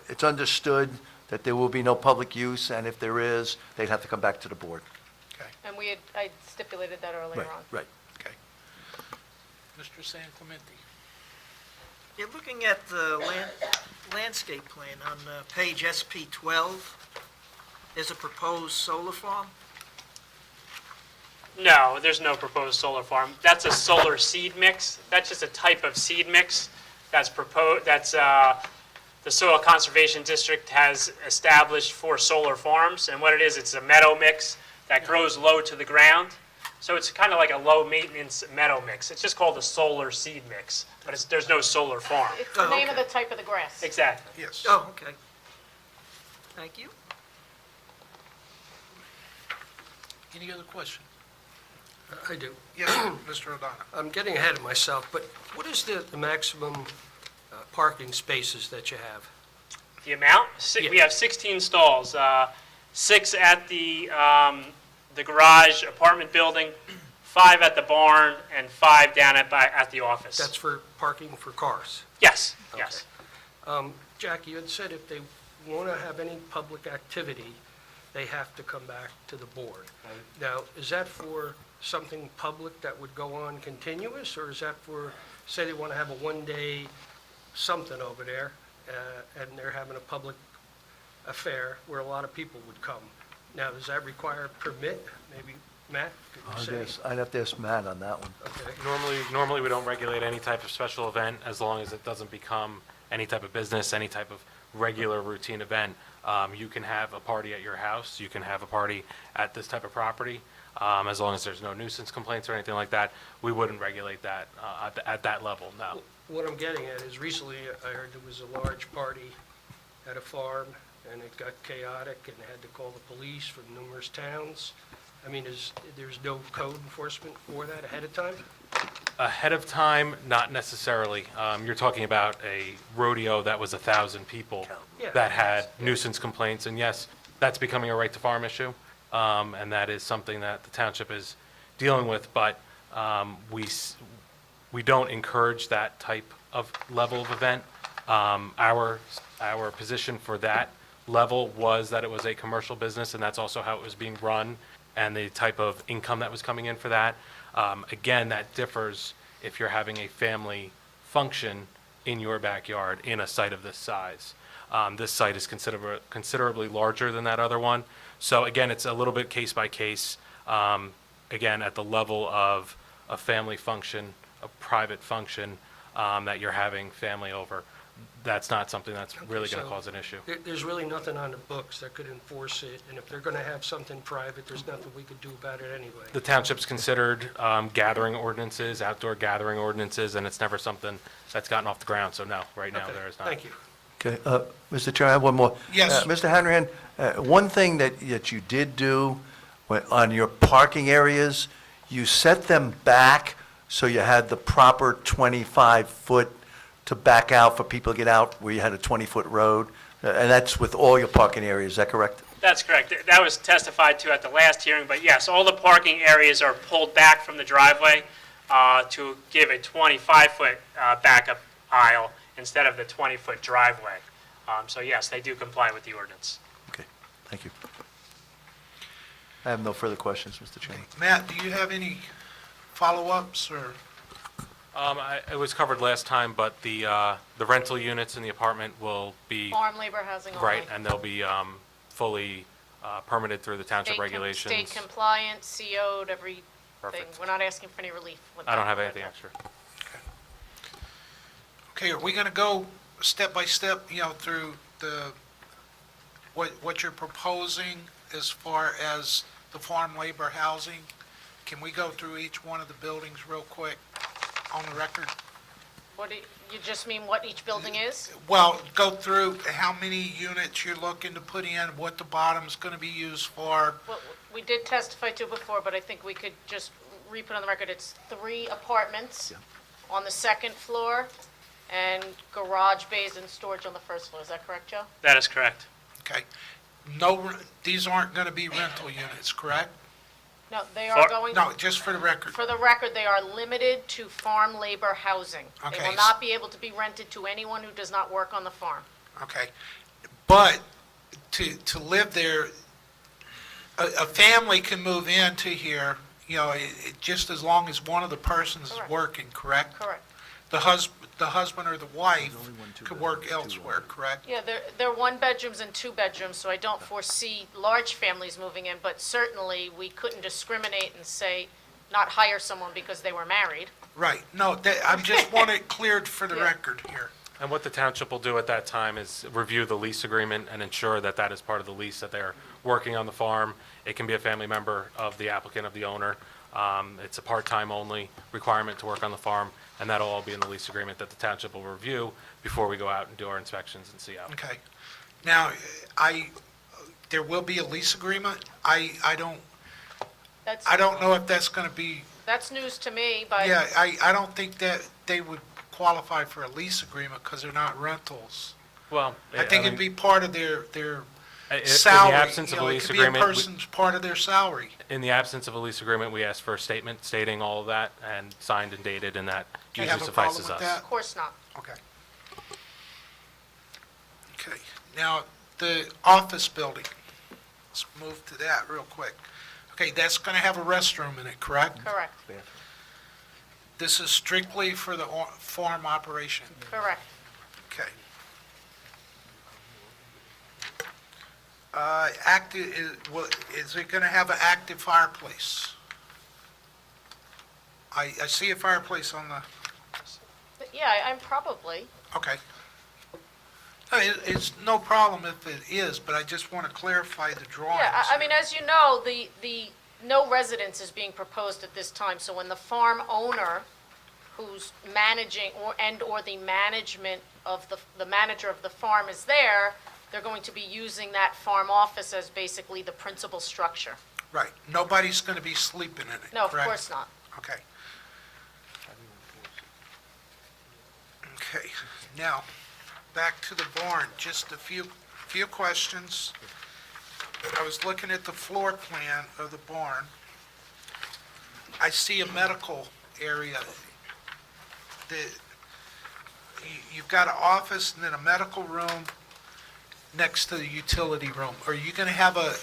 it's understood that there will be no public use, and if there is, they'd have to come back to the board. And I stipulated that earlier on. Right. Okay. Mr. San Clemente? You're looking at the landscape plan on page SP 12. There's a proposed solar farm. No, there's no proposed solar farm. That's a solar seed mix. That's just a type of seed mix that's proposed, the Soil Conservation District has established for solar farms. And what it is, it's a meadow mix that grows low to the ground. So it's kind of like a low-maintenance meadow mix. It's just called a solar seed mix, but there's no solar farm. It's the name of the type of the grass. Exactly. Yes. Oh, okay. Thank you. Any other question? I do. Yes, Mr. O'Donnell. I'm getting ahead of myself, but what is the maximum parking spaces that you have? The amount? Yeah. We have 16 stalls, 6 at the garage apartment building, 5 at the barn, and 5 down at the office. That's for parking for cars? Yes, yes. Jackie, you had said if they want to have any public activity, they have to come back to the board. Now, is that for something public that would go on continuous, or is that for, say they want to have a one-day something over there, and they're having a public affair where a lot of people would come? Now, does that require a permit? Maybe, Matt, could you say? I'd have to ask Matt on that one. Okay. Normally, we don't regulate any type of special event as long as it doesn't become any type of business, any type of regular routine event. You can have a party at your house, you can have a party at this type of property, as long as there's no nuisance complaints or anything like that. We wouldn't regulate that at that level, no. What I'm getting at is recently I heard there was a large party at a farm and it got chaotic and they had to call the police from numerous towns. I mean, there's no code enforcement for that ahead of time? Ahead of time, not necessarily. You're talking about a rodeo that was 1,000 people Yeah. that had nuisance complaints, and yes, that's becoming a right to farm issue, and that is something that the township is dealing with, but we don't encourage that type of level of event. Our position for that level was that it was a commercial business, and that's also how it was being run, and the type of income that was coming in for that. Again, that differs if you're having a family function in your backyard in a site of this size. This site is considerably larger than that other one. So again, it's a little bit case by case. Again, at the level of a family function, a private function that you're having family over, that's not something that's really going to so cause an issue. There's really nothing on the books that could enforce it, and if they're going to have something private, there's nothing we could do about it anyway. The township's considered gathering ordinances, outdoor gathering ordinances, and it's never something that's gotten off the ground, so no, right now Okay, there is not. Thank you. Okay, Mr. Chair, I have one more. Yes. Mr. Hanrahan, one thing that you did do on your parking areas, you set them back so you had the proper 25-foot to back out for people to get out where you had a 20-foot road, and that's with all your parking areas, is that correct? That's correct. That was testified to at the last hearing, but yes, all the parking areas are pulled back from the driveway to give a 25-foot backup aisle instead of the 20-foot driveway. So yes, they do comply with the ordinance. Okay, thank you. I have no further questions, Mr. Chairman. Matt, do you have any follow-ups, or? It was covered last time, but the rental units in the apartment will be, Farm labor housing only. right, and they'll be fully permitted through the township regulations. State compliant, CO'd, everything. Perfect. We're not asking for any relief. with I don't that. have anything extra. Okay, are we going to go step by step, through what you're proposing as far as the farm labor housing? Can we go through each one of the buildings real quick on the record? What do you just mean what each building is? Well, go through how many units you're looking to put in, what the bottom's going to be used for. Well, we did testify to before, but I think we could just re-put on the record, it's 3 apartments on the second floor and garage bays and storage on the first floor. Is that correct, Joe? That is correct. Okay. These aren't going to be rental units, correct? No, they are going, No, just for the record. for the record, they are limited to farm labor housing. They Okay. will not be able to be rented to anyone who does not work on the farm. Okay. But to live there, a family can move into here, just as long as one of the persons is Correct. working, correct? Correct. The the husband or the wife could work elsewhere, correct? Yeah, they're one bedrooms and two bedrooms, so I don't foresee large families moving in, but certainly we couldn't discriminate and say, not hire someone because they were married. Right, no, I just want it cleared for the Yeah. record here. And what the township will do at that time is review the lease agreement and ensure that that is part of the lease, that they're working on the farm. It can be a family member of the applicant, of the owner. It's a part-time only requirement to work on the farm, and that'll all be in the lease agreement that the township will review before we go out and do our inspections and see out. Okay. Now, there will be a lease agreement. I don't know if that's going to be, That's news to me, but. yeah, I don't think that they would qualify for a lease agreement because they're not rentals. Well, I think it'd be part of their in salary. the absence You of a know, it lease could be a agreement, person's part of their salary. in the absence of a lease agreement, we ask for a statement stating all of that and signed and dated, and that Do you usually have a problem suffices with us. that? Of course not. Okay. Okay, now, the office building, let's move to that real quick. Okay, that's going to have a restroom in it, correct? Correct, This is strictly for the farm operation? correct. Okay. Is it going to have an active fireplace? I see a fireplace on the, But yeah, I'm probably. okay. No, it's no problem if it is, but I just want to clarify the drawings. Yeah, I mean, as you know, the no residence is being proposed at this time, so when the farm owner who's managing, or the management of the manager of the farm is there, they're going to be using that farm office as basically the principal structure. Right, nobody's going to be sleeping in it, No, of correct? course not. Okay. Okay, now, back to the barn, just a few questions. I was looking at the floor plan of the barn. I see a medical area. You've got an office and then a medical room next to the utility room. Are you going to have a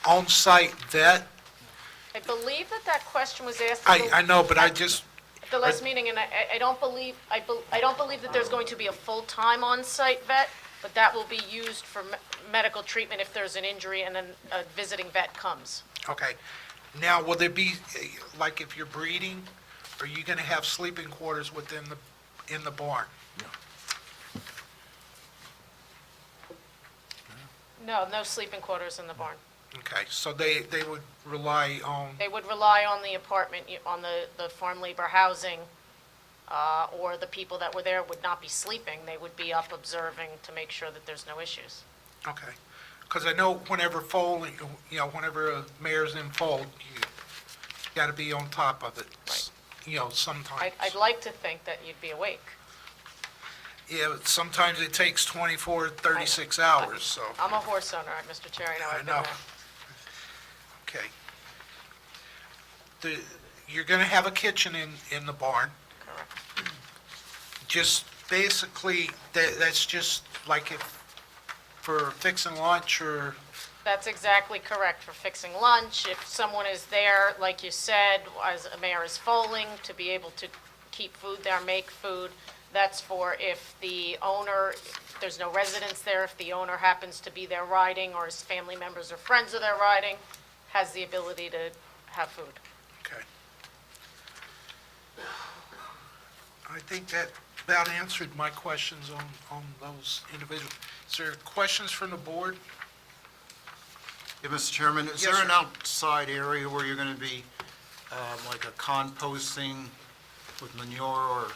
on-site vet? I believe that question was asked. I know, but I just, At the last meeting, and I don't believe that there's going to be a full-time on-site vet, but that will be used for medical treatment if there's an injury and then a visiting vet comes. okay. Now, will there be, like if you're breeding, are you going to have sleeping quarters in the barn? No, no sleeping quarters in the barn. Okay, so they would rely on, They would rely on the apartment, on the farm labor housing, or the people that were there would not be sleeping. They would be up observing to make sure that there's no issues. okay. Because I know whenever foaling, whenever a mare's in foal, you got to be on top of it, sometimes. I'd like to think that you'd be awake. Yeah, but sometimes it takes 24, 36 hours, so, I'm a horse owner, Mr. Chair, I know I I've been know. there. Okay. You're going to have a kitchen in the barn. Correct. Just basically, that's just like for fixing lunch or, That's exactly correct, for fixing lunch. If someone is there, like you said, as a mayor is foaling, to be able to keep food there, make food. That's for if the owner, if there's no residence there, if the owner happens to be there riding, or his family members or friends are there riding, has the ability to have food. okay. I think that about answered my questions on those individuals. Is there questions from the board? Yeah, Mr. Chairman, is Yes, there an sir. outside area where you're going to be, like a composting with manure or?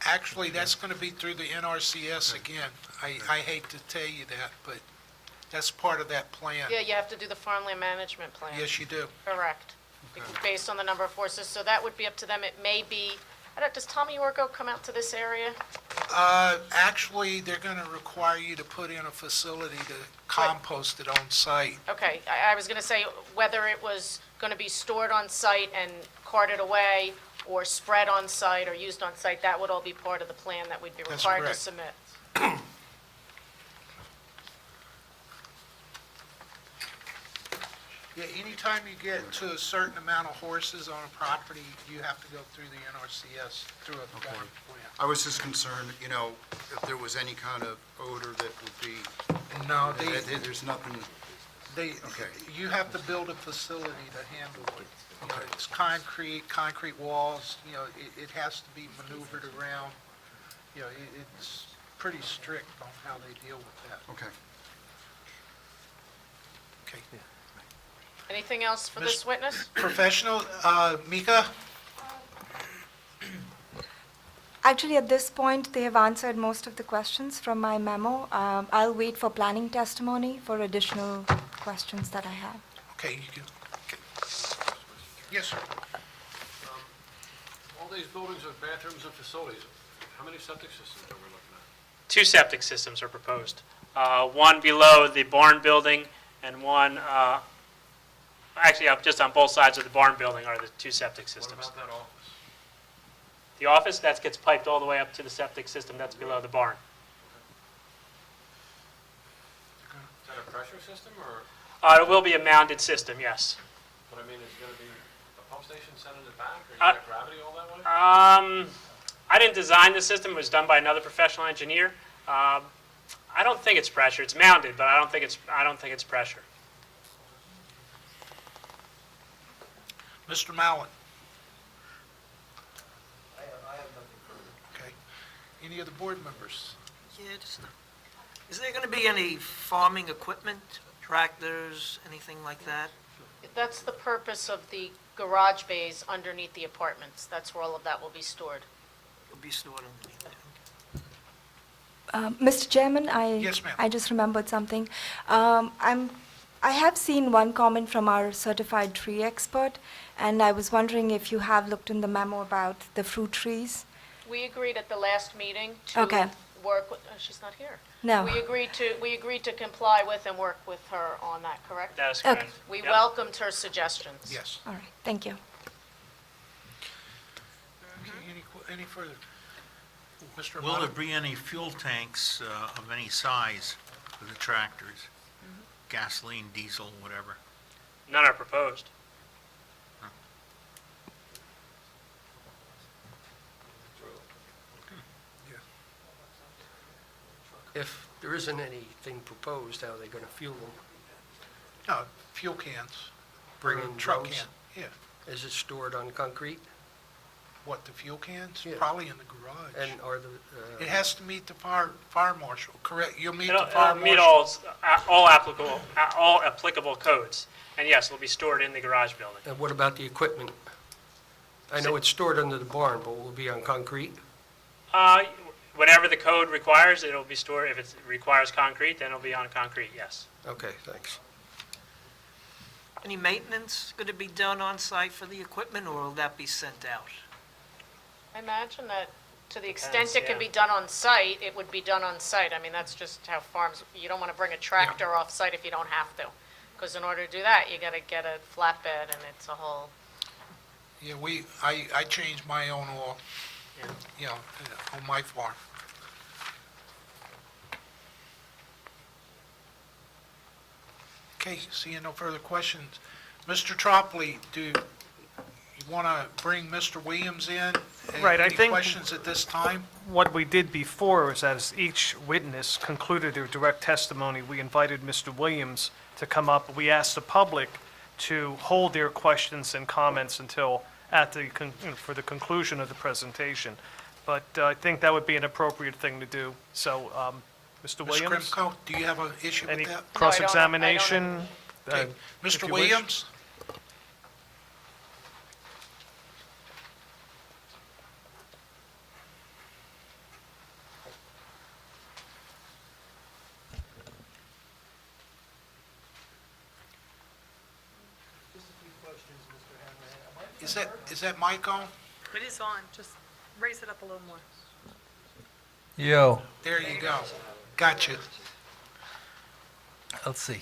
Actually, that's going to be through the NRCS again. I hate to tell you that, but that's part of that plan. Yeah, you have to do the farmland management plan. Yes, you do. Correct. Based on the number of horses, so that would be up to them. It may be, does Tommy Yorgo come out to this area? Actually, they're going to require you to put in a facility to compost it on site. Okay, I was going to say whether it was going to be stored on site and carted away, or spread on site or used on site, that would all be part of the plan that we'd be That's required to correct. submit. Yeah, anytime you get to a certain amount of horses on a property, you have to go through the NRCS through a Okay. farm plan. I was just concerned, if there was any kind of odor that would be, No, there's nothing, they, Okay. you have to build a facility to handle it. You know, Okay. it's concrete walls, it has to be maneuvered around. It's pretty strict on how they deal with that. okay. Okay. Anything else for this witness? Professional, Mika? Actually, at this point, they have answered most of the questions from my memo. I'll wait for planning testimony for additional questions that I have. Okay, you can, okay. Yes, sir. All these buildings have bathrooms and facilities. How many septic systems are we looking at? 2 septic systems are proposed. One below the barn building and one, actually, just on both sides of the barn building are the 2 septic What systems. about that office? The office, that gets piped all the way up to the septic system that's below the barn. Is that a pressure system or, It will be a mounded system, yes. but I mean, is it going to be a pump station sent in the back or you got gravity all that way? I didn't design the system, it was done by another professional engineer. I don't think it's pressure, it's mounted, but I don't think it's pressure. Mr. Mallon? I have nothing further. Okay. Any other board members? Yeah, is there going to be any farming equipment, tractors, anything like that? That's the purpose of the garage bays underneath the apartments. That's where all of that will be stored. Will be stored underneath there? Mr. Chairman, Yes, ma'am. I just remembered something. I have seen one comment from our certified tree expert, and I was wondering if you have looked in the memo about the fruit trees. We agreed at the last meeting to Okay. work with, she's not here. No. We agreed to comply with and work with her on that, correct? That is Okay. correct. We Yep. welcomed her suggestions. Yes. All right, thank you. Okay, any further? Mr. Will there Amato? be any fuel tanks of any size for the tractors? Gasoline, diesel, whatever? None are proposed. If there isn't anything proposed, how are they going to fuel them? No, fuel cans. Bring Or in truck drums? can, yeah. Is it stored on concrete? What, the fuel cans? Yeah. Probably in the garage. And are It has to meet the fire marshal, correct? You'll meet It'll the fire it'll meet marshal. all applicable codes. And yes, it'll be stored in the garage building. and what about the equipment? I know it's stored under the barn, but will it be on concrete? Whatever the code requires, it'll be stored. If it requires concrete, then it'll be on concrete, yes. Okay, thanks. Any maintenance going to be done on site for the equipment, or will that be sent out? I imagine that to the extent Depends, it can yeah. be done on site, it would be done on site. I mean, that's just how farms, you don't want to bring a tractor off site if you don't have to. Because in order to do that, you got to get a flatbed and it's a whole, Yeah, I changed my own oil, on my farm. Okay, seeing no further questions. Mr. Tropoli, do you want to bring Mr. Williams in? Right, I Any think- questions at this time? What we did before is as each witness concluded their direct testimony, we invited Mr. Williams to come up. We asked the public to hold their questions and comments until for the conclusion of the presentation. But I think that would be an appropriate thing to do. So, Mr. Ms. Williams? Krimko, do you have an issue with Any that? cross-examination? Okay, if Mr. you wish? Williams? Is that mic on? It is on, just raise it up a little more. Yo, There you go. Got you. let's see.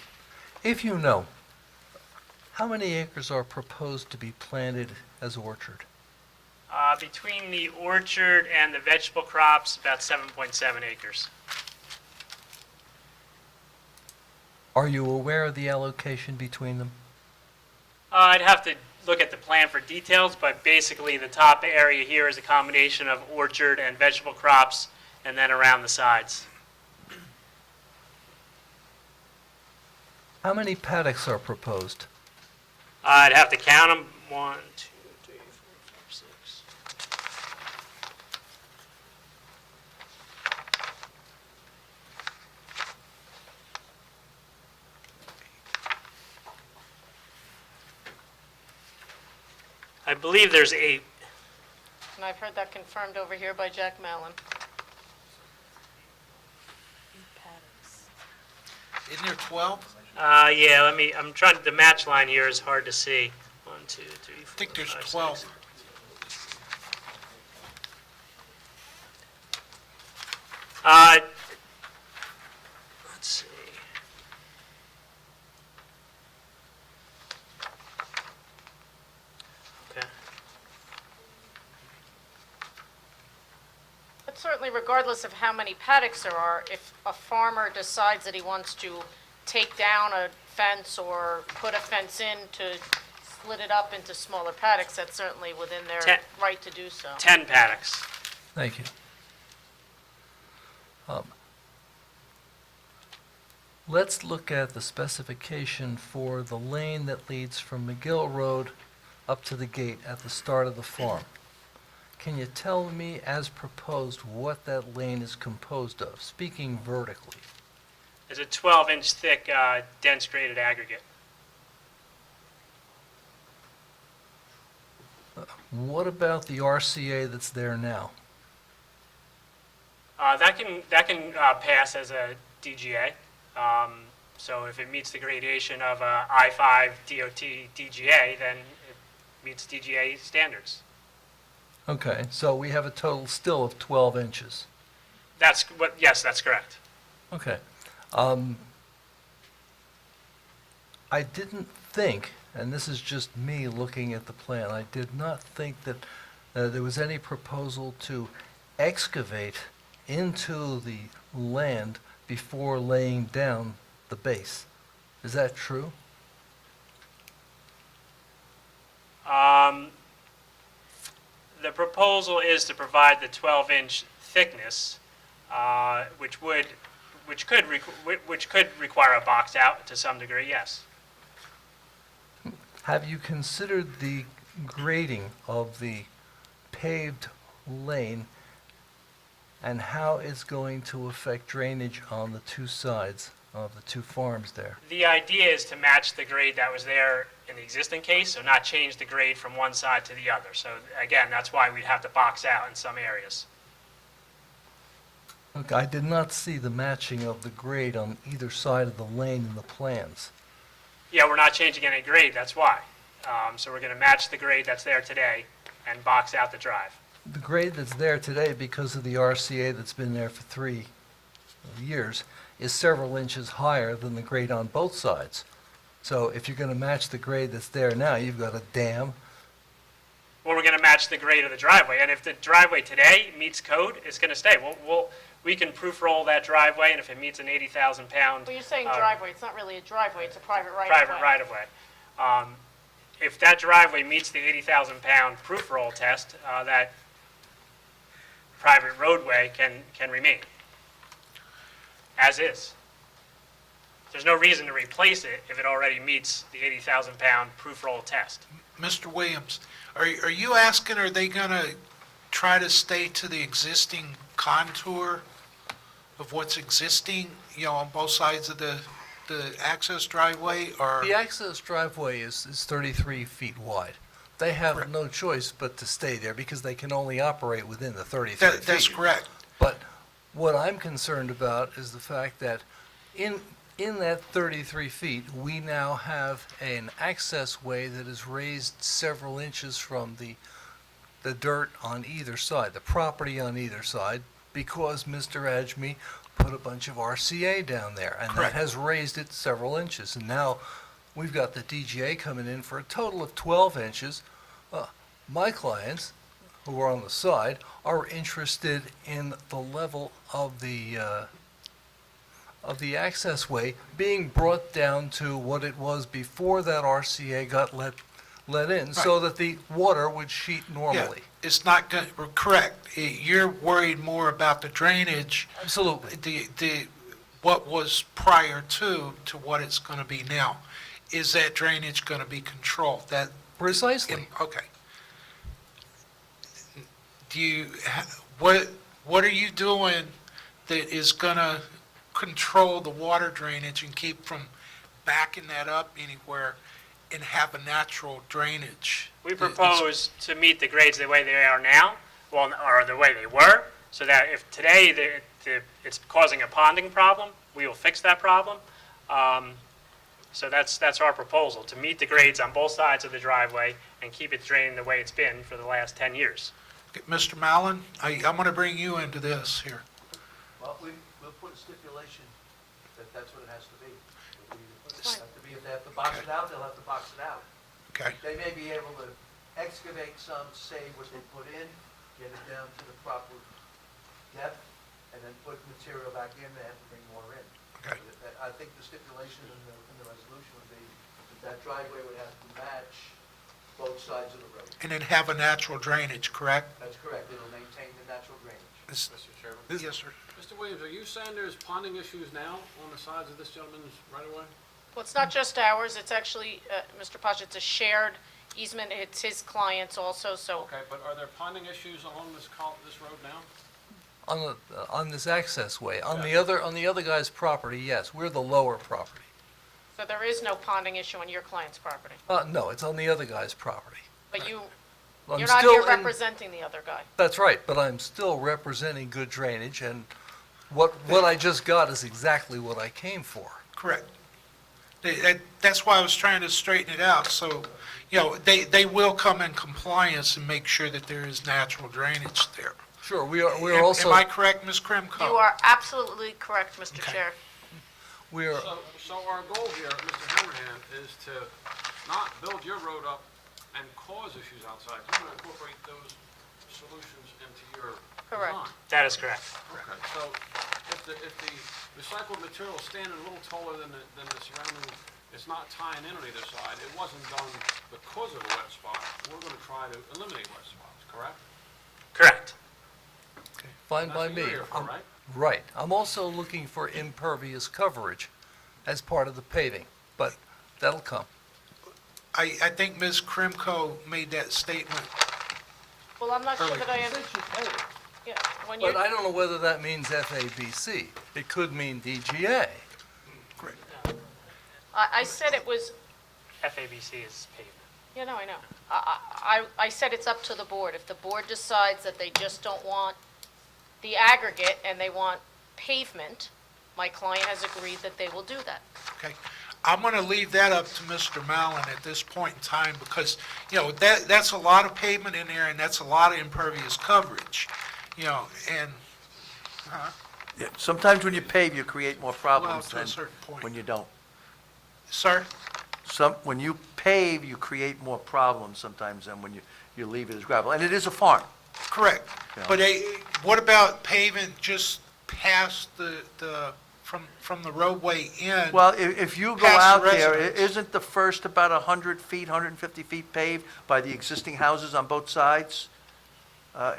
If you know, how many acres are proposed to be planted as orchard? Between the orchard and the vegetable crops, about 7.7 acres. Are you aware of the allocation between them? I'd have to look at the plan for details, but basically the top area here is a combination of orchard and vegetable crops, and then around the sides. How many paddocks are proposed? I'd have to count them. 1, 2, 3, 4, 5, 6. I believe there's 8. And I've heard that confirmed over here by Jack Mallon. Isn't there 12? Yeah, I'm trying, the match line here is hard to see. 1, 2, 3, 4, I think there's 5, 12. 6. Let's see. Okay. But certainly regardless of how many paddocks there are, if a farmer decides that he wants to take down a fence or put a fence in to split it up into smaller paddocks, that's certainly within their right to do so. 10 paddocks. Thank you. Let's look at the specification for the lane that leads from McGill Road up to the gate at the start of the farm. Can you tell me, as proposed, what that lane is composed of, speaking vertically? It's a 12-inch thick, dense graded aggregate. What about the RCA that's there now? That can pass as a DGA. So if it meets the gradation of a I-5 DOT DGA, then it meets DGA standards. Okay, so we have a total still of 12 inches. Yes, that's correct. Okay. I didn't think, and this is just me looking at the plan, I did not think that there was any proposal to excavate into the land before laying down the base. Is that true? The proposal is to provide the 12-inch thickness, which could require a box out to some degree, yes. Have you considered the grading of the paved lane and how it's going to affect drainage on the two sides of the two farms there? The idea is to match the grade that was there in the existing case, so not change the grade from one side to the other. So again, that's why we'd have to box out in some areas. Look, I did not see the matching of the grade on either side of the lane in the plans. Yeah, we're not changing any grade, that's why. So we're going to match the grade that's there today and box out the drive. The grade that's there today, because of the RCA that's been there for 3 years, is several inches higher than the grade on both sides. So if you're going to match the grade that's there now, you've got a dam. Well, we're going to match the grade of the driveway, and if the driveway today meets code, it's going to stay. We can proof roll that driveway, and if it meets an 80,000-pound... Well, you're saying driveway, it's not really a driveway, it's a private right-of-way. Private right-of-way. If that driveway meets the 80,000-pound proof roll test, that private roadway can remain, as is. There's no reason to replace it if it already meets the 80,000-pound proof roll test. Mr. Williams, are you asking, are they going to try to stay to the existing contour of what's existing, on both sides of the access driveway, or? The access driveway is 33 feet wide. They have no choice but to stay there because they can only operate within the 33 feet. That's correct. But what I'm concerned about is the fact that in that 33 feet, we now have an access way that is raised several inches from the dirt on either side, the property on either side, because Mr. Ajmi put a bunch of RCA down there, and that Correct. has raised it several inches. And now we've got the DGA coming in for a total of 12 inches. My clients, who are on the side, are interested in the level of the of the access way being brought down to what it was before that RCA got let in, so that the water would sheet Yeah, normally. it's not going, correct. You're worried more about the drainage, Absolutely. what was prior to what it's going to be now. Is that drainage going to be controlled? That, Precisely. okay. Do you, what are you doing that is going to control the water drainage and keep from backing that up anywhere and have a natural drainage? We propose to meet the grades the way they are now, well, or the way they were, so that if today it's causing a ponding problem, we will fix that problem. So that's our proposal, to meet the grades on both sides of the driveway and keep it draining the way it's been for the last 10 years. Okay, Mr. Mallon, I'm going to bring you into this here. Well, we'll put a stipulation that that's what it has to be. If they have to box it out, they'll have to box it out. Okay, They may be able to excavate some, save what they put in, get it down to the proper depth, and then put material back in, they have to bring more in. okay. I think the stipulation in the resolution would be that driveway would have to match both sides of the road. And then have a natural drainage, correct? That's correct, it'll maintain the natural drainage. Is- Mr. Chairman? Yes, sir. Mr. Williams, are you saying there's ponding issues now on the sides of this gentleman's right-of-way? Well, it's not just ours, it's actually, Mr. Pash, it's a shared easement, it's his clients also, so Okay, but are there ponding issues along this road now? On this access way. On the other guy's property, yes, we're the lower property. so there is no ponding issue on your client's property. No, it's on the other guy's property. But I'm you're not still here in- representing the other guy. That's right, but I'm still representing good drainage, and what I just got is exactly what I came for. Correct. That's why I was trying to straighten it out, so, they will come in compliance and make sure that there is natural drainage there. Sure, we're also, Am I correct, Ms. Krimko? You are absolutely correct, Mr. Okay. Chair. we're, So our goal here, Mr. Hammerhand, is to not build your road up and cause issues outside. You want to incorporate those solutions into your Correct. design. That is correct. Okay, so if the recycled material is standing a little taller than the surrounding, it's not tying in on either side, it wasn't done because of a wet spot, we're going to try to eliminate wet spots, correct? Correct. fine by That's me. what you're here for, right? Right. I'm also looking for impervious coverage as part of the paving, but that'll come. I think Ms. Krimko made that statement. Well, I'm not sure that I am, yeah, when you're, But I don't know whether that means FABC. It could mean DGA. Correct. I said it was, FABC is pavement. you know, I know. I said it's up to the board. If the board decides that they just don't want the aggregate and they want pavement, my client has agreed that they will do that. Okay. I'm going to leave that up to Mr. Mallon at this point in time because, that's a lot of pavement in there and that's a lot of impervious coverage, and, Yeah, sometimes when you pave, you create more problems to a than certain point. when you don't. Sir? When you pave, you create more problems sometimes than when you leave it as gravel. And it is a farm. Correct. Yeah. But what about paving just past from the roadway in? Well, if you go Past out the there, residence. isn't the first about 100 feet, 150 feet paved by the existing houses on both sides?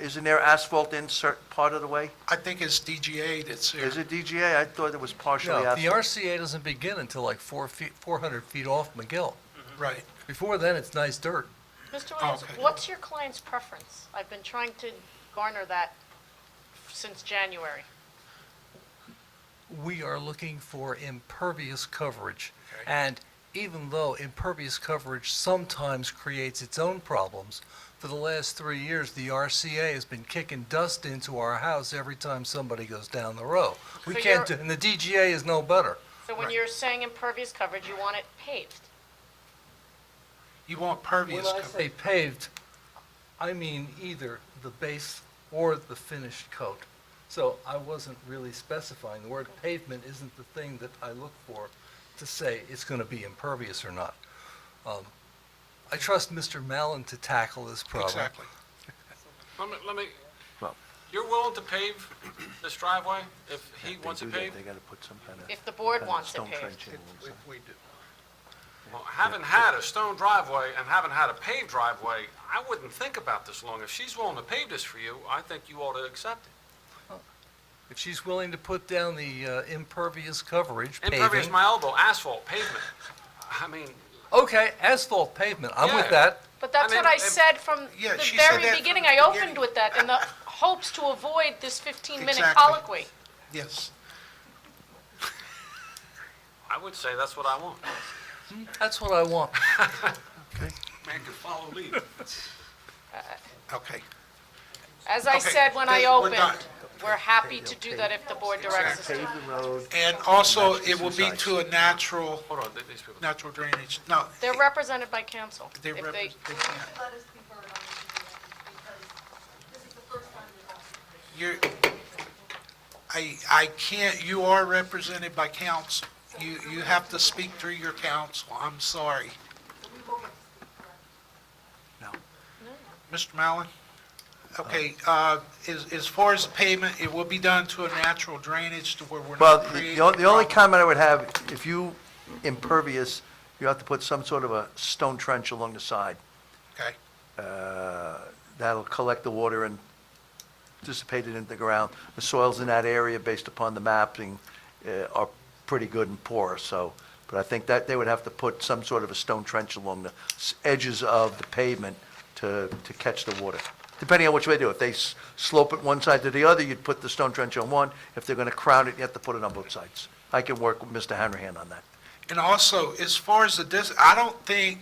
Isn't there asphalt in certain part of the way? I think it's DGA that's there. Is it DGA? I thought it was partially No, the asphalt. RCA doesn't begin until like 400 feet off McGill. Right. Before then, it's nice dirt. Mr. Williams, Okay. what's your client's preference? I've been trying to garner that since January. We are looking for impervious coverage. Okay. And even though impervious coverage sometimes creates its own problems, for the last 3 years, the RCA has been kicking dust into our house every time somebody goes down the road. We So can't do, you're- and the DGA is no better. So when you're saying impervious coverage, you want it paved? You want pervious When I coverage. say paved, I mean either the base or the finished coat. So I wasn't really specifying. The word pavement isn't the thing that I look for to say it's going to be impervious or not. I trust Mr. Mallon to tackle this problem. Exactly. Let me, Well- You're willing to pave this driveway if he If they wants do it that, paved? They gotta put some kind of. If the board kind of wants it stone paved. trench in alongside. We do. Well, having had a stone driveway and having had a paved driveway, I wouldn't think about this long. If she's willing to pave this for you, I think you ought to accept it. If she's willing to put down the impervious coverage, Impervious paving. my elbow, asphalt, pavement. I mean, Okay, asphalt pavement, I'm with Yeah. that. But that's I what mean, I if- said from Yeah, the she said very that from beginning. the I opened beginning. with that in the hopes to avoid this 15-minute Exactly. colloquy. Yes. I would say that's what I want. That's what I want. Man can follow lead. Okay. As I Okay, said when I then we're done. opened, we're happy to do that if the board directs us to. Pave the road. And also, it will be to a natural, Hold on, these people. natural drainage. No, They're represented by council. they If represent, they can't. You're, I can't, you are represented by council. You have to speak through your council. I'm sorry. No. Mr. Mallon? Okay, as far as the pavement, it will be done to a natural drainage to where we're Well, not creating. the only problem. comment I would have, if you impervious, you have to put some sort of a stone trench along the side. Okay, That'll collect the water and dissipate it into the ground. The soils in that area, based upon the mapping, are pretty good and porous, so, but I think that they would have to put some sort of a stone trench along the edges of the pavement to catch the water, depending on which way they do it. If they slope it one side to the other, you'd put the stone trench on one. If they're going to crown it, you have to put it on both sides. I can work with Mr. Hanrahan on that. and also, as far as the I don't think,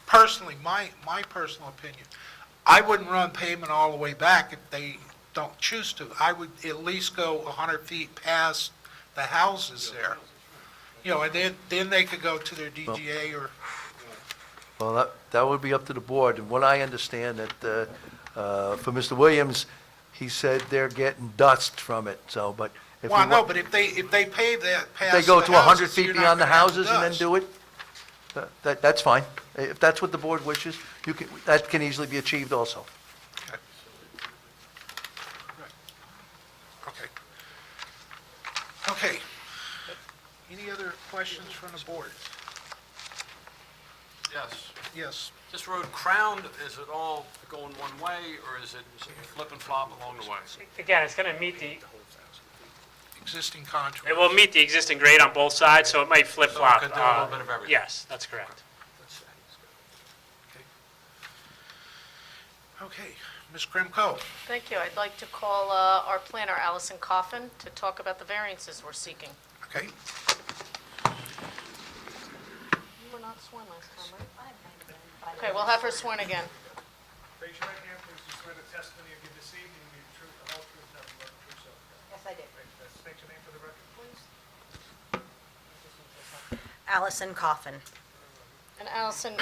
personally, my personal opinion, I wouldn't run pavement all the way back if they don't choose to. I would at least go 100 feet past the houses there. You know, and then they could go to their DGA or, Well, that would be up to the board. And what I understand that, for Mr. Williams, he said they're getting dust from it, so, but if well, we no, want- but if they pave that past they go the to 100 houses, feet you're not beyond the gonna have houses and then dust. do it, that's fine. If that's what the board wishes, that can easily be achieved also. Okay. Okay. Any other questions from the board? Yes. Yes. This road crowned, is it all going one way, or is it flip and flop along the way? Again, it's going to meet the, Existing contract. it will meet the existing grade on both sides, so it might flip-flop. So it could do a little bit of everything. Yes, that's correct. Okay. Ms. Krimko? Thank you. I'd like to call our planner, Allison Coffin, to talk about the variances we're seeking. Okay. You were not sworn last time, right? Okay, we'll have her sworn again. Raise your right hand, please. You swear the testimony you give this evening will be the truth, the whole truth, nothing but the truth, so help you Yes, I did. God. State your name for the record, please. Allison Coffin. And Allison,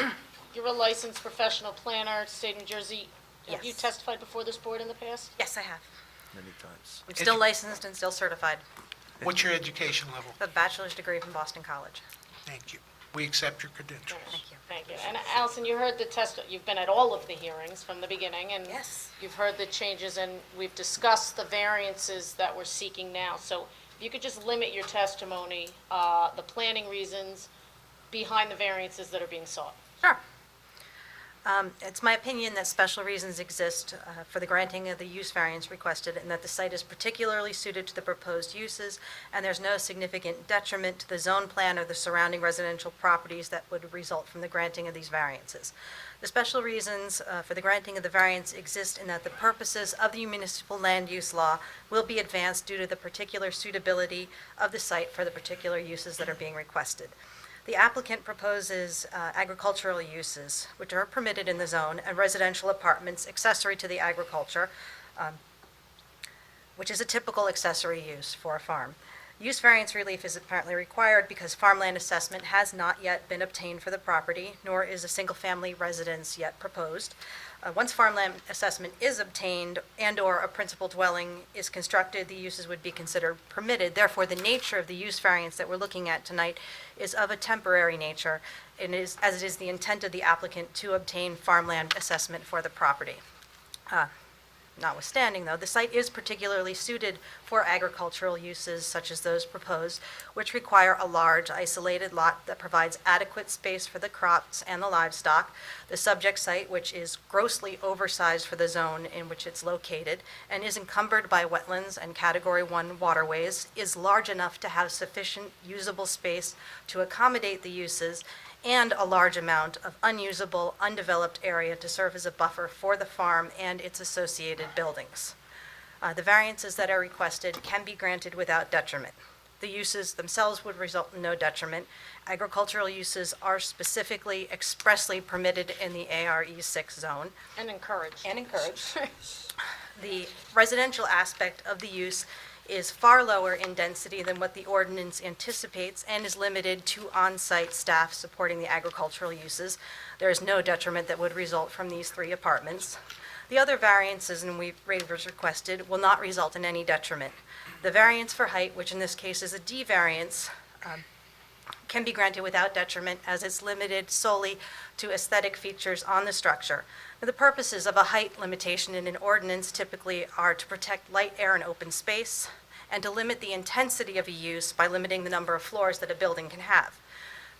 you're a licensed professional planner, state of New Jersey. Have you Yes. testified before this board in the past? Yes, I have. Many times. I'm still licensed and still certified. What's your education level? A bachelor's degree from Boston College. Thank you. We accept your credentials. Thank you. Thank you. And Allison, you heard the you've been at all of the hearings from the beginning, and Yes. you've heard the changes, and we've discussed the variances that we're seeking now. So if you could just limit your testimony, the planning reasons behind the variances that are being sought. Sure. It's my opinion that special reasons exist for the granting of the use variance requested, and that the site is particularly suited to the proposed uses, and there's no significant detriment to the zone plan or the surrounding residential properties that would result from the granting of these variances. The special reasons for the granting of the variance exist in that the purposes of the municipal land use law will be advanced due to the particular suitability of the site for the particular uses that are being requested. The applicant proposes agricultural uses, which are permitted in the zone, and residential apartments accessory to the agriculture, which is a typical accessory use for a farm. Use variance relief is apparently required because farmland assessment has not yet been obtained for the property, nor is a single-family residence yet proposed. Once farmland assessment is obtained and/or a principal dwelling is constructed, the uses would be considered permitted. Therefore, the nature of the use variance that we're looking at tonight is of a temporary nature, and is, as it is the intent of the applicant to obtain farmland assessment for the property. notwithstanding, though, the site is particularly suited for agricultural uses such as those proposed, which require a large isolated lot that provides adequate space for the crops and the livestock. The subject site, which is grossly oversized for the zone in which it's located and is encumbered by wetlands and Category 1 waterways, is large enough to have sufficient usable space to accommodate the uses and a large amount of unusable, undeveloped area to serve as a buffer for the farm and its associated buildings. The variances that are requested can be granted without detriment. The uses themselves would result in no detriment. Agricultural uses are specifically expressly permitted in the ARE6 zone. And encouraged. And encouraged. The residential aspect of the use is far lower in density than what the ordinance anticipates and is limited to on-site staff supporting the agricultural uses. There is no detriment that would result from these 3 apartments. The other variances and waivers requested will not result in any detriment. The variance for height, which in this case is a D variance, can be granted without detriment as it's limited solely to aesthetic features on the structure. Now, the purposes of a height limitation in an ordinance typically are to protect light, air, and open space, and to limit the intensity of a use by limiting the number of floors that a building can have.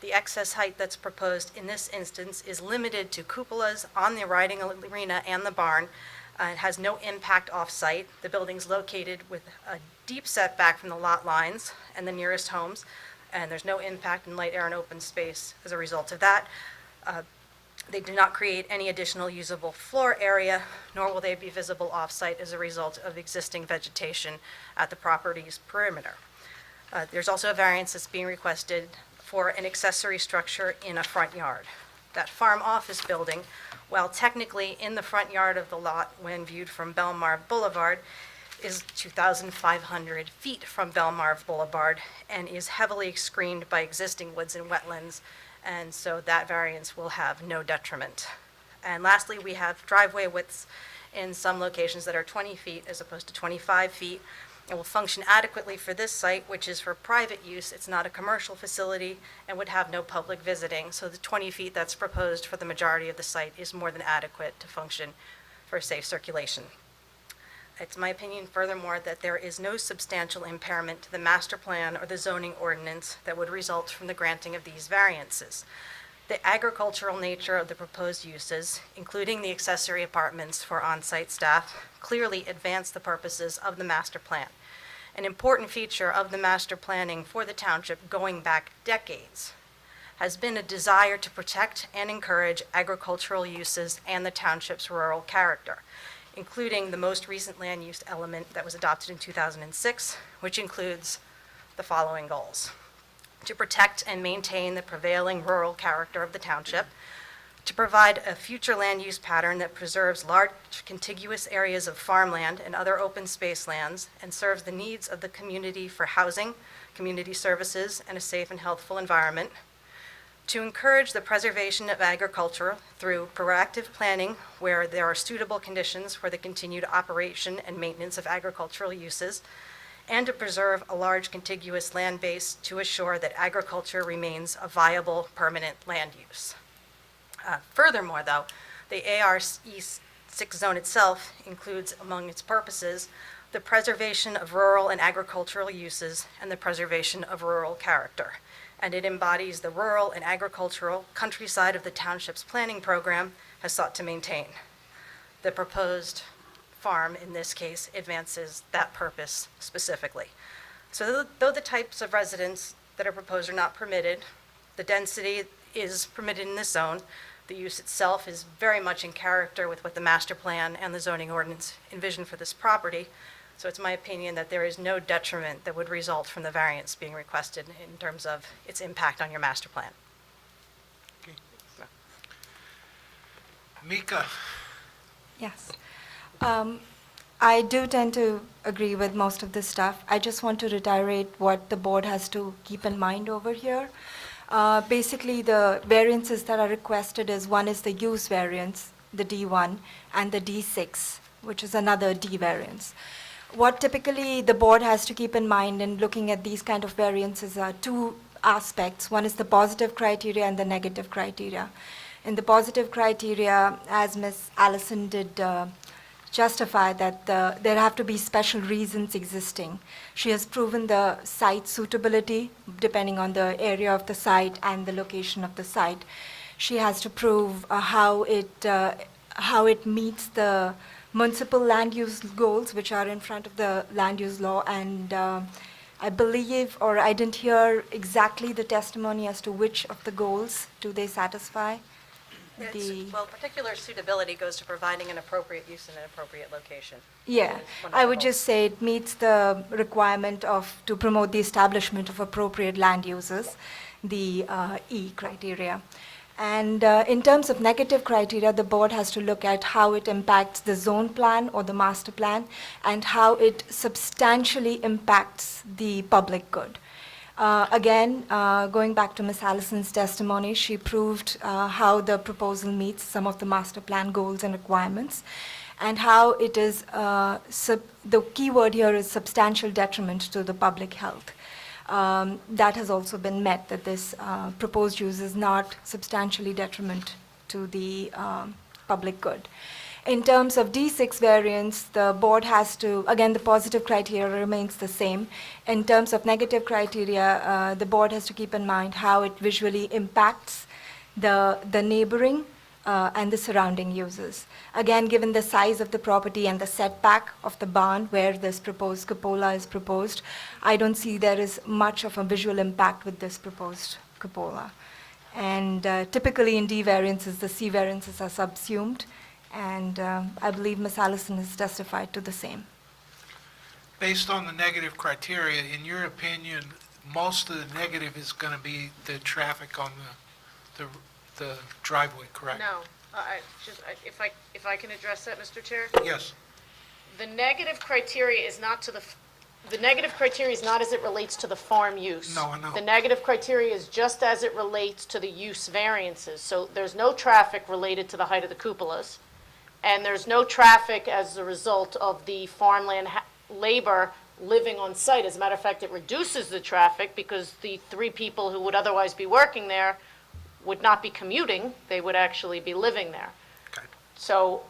The excess height that's proposed in this instance is limited to cupolas on the riding arena and the barn. It has no impact off-site. The building's located with a deep setback from the lot lines and the nearest homes, and there's no impact in light, air, and open space as a result of that. They do not create any additional usable floor area, nor will they be visible off-site as a result of existing vegetation at the property's perimeter. There's also a variance that's being requested for an accessory structure in a front yard. That farm office building, while technically in the front yard of the lot when viewed from Belmar Boulevard, is 2,500 feet from Belmar Boulevard and is heavily screened by existing woods and wetlands, and so that variance will have no detriment. And lastly, we have driveway widths in some locations that are 20 feet as opposed to 25 feet. It will function adequately for this site, which is for private use. It's not a commercial facility and would have no public visiting. So the 20 feet that's proposed for the majority of the site is more than adequate to function for safe circulation. It's my opinion, furthermore, that there is no substantial impairment to the master plan or the zoning ordinance that would result from the granting of these variances. The agricultural nature of the proposed uses, including the accessory apartments for on-site staff, clearly advance the purposes of the master plan. An important feature of the master planning for the township going back decades has been a desire to protect and encourage agricultural uses and the township's rural character, including the most recent land use element that was adopted in 2006, which includes the following goals: to protect and maintain the prevailing rural character of the township, to provide a future land use pattern that preserves large contiguous areas of farmland and other open space lands and serves the needs of the community for housing, community services, and a safe and healthful environment, to encourage the preservation of agriculture through proactive planning where there are suitable conditions for the continued operation and maintenance of agricultural uses, and to preserve a large contiguous land base to assure that agriculture remains a viable permanent land use. Furthermore, though, the ARE6 zone itself includes among its purposes the preservation of rural and agricultural uses and the preservation of rural character, and it embodies the rural and agricultural countryside of the township's planning program has sought to maintain. The proposed farm, in this case, advances that purpose specifically. So though the types of residents that are proposed are not permitted, the density is permitted in this zone. The use itself is very much in character with what the master plan and the zoning ordinance envision for this property. So it's my opinion that there is no detriment that would result from the variance being requested in terms of its impact on your master plan. Mika? Yes. I do tend to agree with most of this stuff. I just want to reiterate what the board has to keep in mind over here. Basically, the variances that are requested is one is the use variance, the D1, and the D6, which is another D variance. What typically the board has to keep in mind in looking at these kind of variances are two aspects. One is the positive criteria and the negative criteria. In the positive criteria, as Ms. Allison did justify that there have to be special reasons existing. She has proven the site suitability depending on the area of the site and the location of the site. She has to prove how it meets the municipal land use goals, which are in front of the land use law, and I believe, or I didn't hear exactly the testimony as to which of the goals do they satisfy. Well, particular suitability goes to providing an appropriate use in an appropriate location. Yeah, One of the I would goals. just say it meets the requirement to promote the establishment of appropriate land uses, the E criteria. And in terms of negative criteria, the board has to look at how it impacts the zone plan or the master plan and how it substantially impacts the public good. Again, going back to Ms. Allison's testimony, she proved how the proposal meets some of the master plan goals and requirements, and how it is, the key word here is substantial detriment to the public health. That has also been met, that this proposed use is not substantially detriment to the public good. In terms of D6 variance, the board has to, again, the positive criteria remains the same. In terms of negative criteria, the board has to keep in mind how it visually impacts the neighboring and the surrounding uses. Again, given the size of the property and the setback of the barn where this proposed cupola is proposed, I don't see there is much of a visual impact with this proposed cupola. And typically in D variances, the C variances are subsumed, and I believe Ms. Allison has testified to the same. Based on the negative criteria, in your opinion, most of the negative is going to be the traffic on the driveway, correct? No, if I can address that, Mr. Chair? Yes. The negative criteria is not the negative criteria is not as it relates to the farm use. No, I know. The negative criteria is just as it relates to the use variances. So there's no traffic related to the height of the cupolas, and there's no traffic as a result of the farmland labor living on site. As a matter of fact, it reduces the traffic because the 3 people who would otherwise be working there would not be commuting, they would actually be living there. Okay. So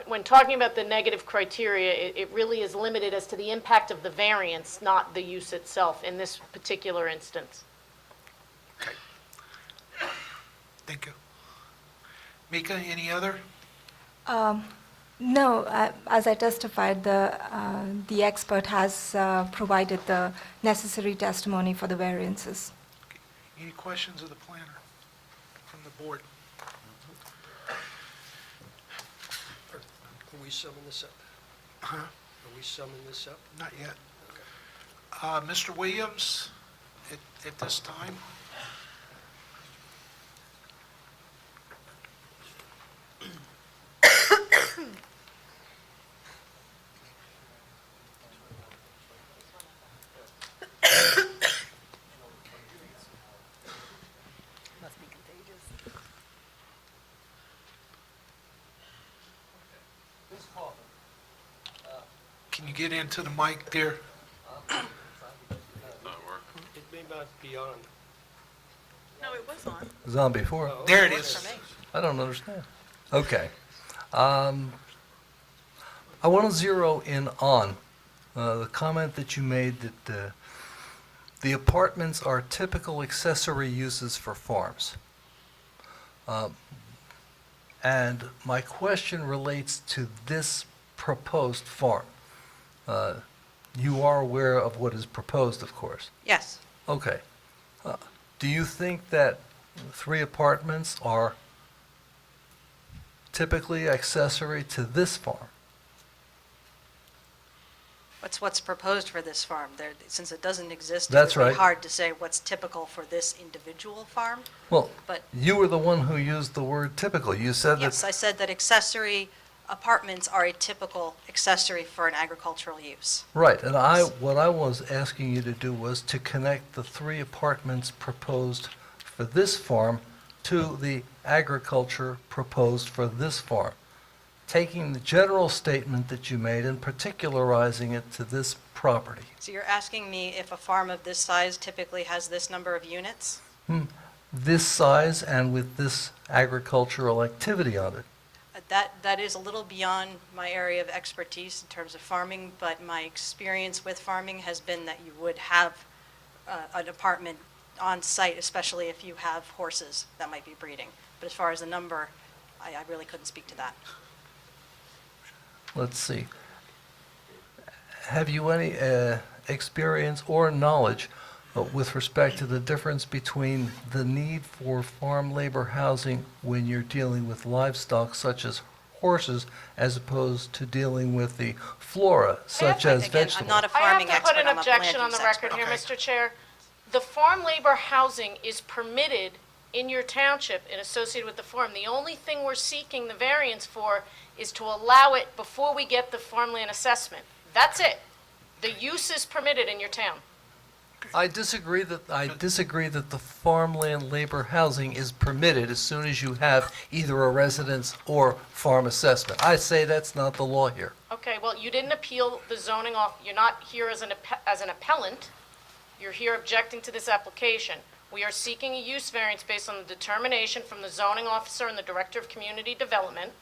when talking about the negative criteria, it really is limited as to the impact of the variance, not the use itself in this particular instance. Okay. Thank you. Mika, any other? No, as I testified, the expert has provided the necessary testimony for the variances. Any questions of the planner from the board? Are we summing this up? Huh? Are we summing this up? Not yet. Mr. Williams, at this time? Must be contagious. Can you get into the mic there? It may not be on. No, it was on. It was on before. There it is. I don't understand. Okay. I want to zero in on the comment that you made that the apartments are typical accessory uses for farms. And my question relates to this proposed farm. You are aware of what is proposed, of course. Yes. Okay. Do you think that 3 apartments are typically accessory to this farm? What's proposed for this farm? Since it doesn't exist, That's it would be right. hard to say what's typical for this individual farm. Well, But- you were the one who used the word typical. You said Yes, that, I said that accessory apartments are a typical accessory for an agricultural use. right, and what I was asking you to do was to connect the 3 apartments proposed for this farm to the agriculture proposed for this farm, taking the general statement that you made and particularizing it to this property. So you're asking me if a farm of this size typically has this number of units? This size and with this agricultural activity on it. that is a little beyond my area of expertise in terms of farming, but my experience with farming has been that you would have an apartment on site, especially if you have horses that might be breeding. But as far as the number, I really couldn't speak to that. Let's see. Have you any experience or knowledge with respect to the difference between the need for farm labor housing when you're dealing with livestock such as horses as opposed to dealing with the flora such as Again, vegetables? I'm not a farming expert, I I'm have a to put an land objection on the use record expert. here, Mr. Chair. The farm labor housing is permitted in your township and associated with the farm. The only thing we're seeking the variance for is to allow it before we get the farmland assessment. That's it. The use is permitted in your town. I disagree that the farmland labor housing is permitted as soon as you have either a residence or farm assessment. I say that's not the law here. Okay, well, you didn't appeal the zoning off, you're not here as an appellant. You're here objecting to this application. We are seeking a use variance based on the determination from the zoning officer and the director of community development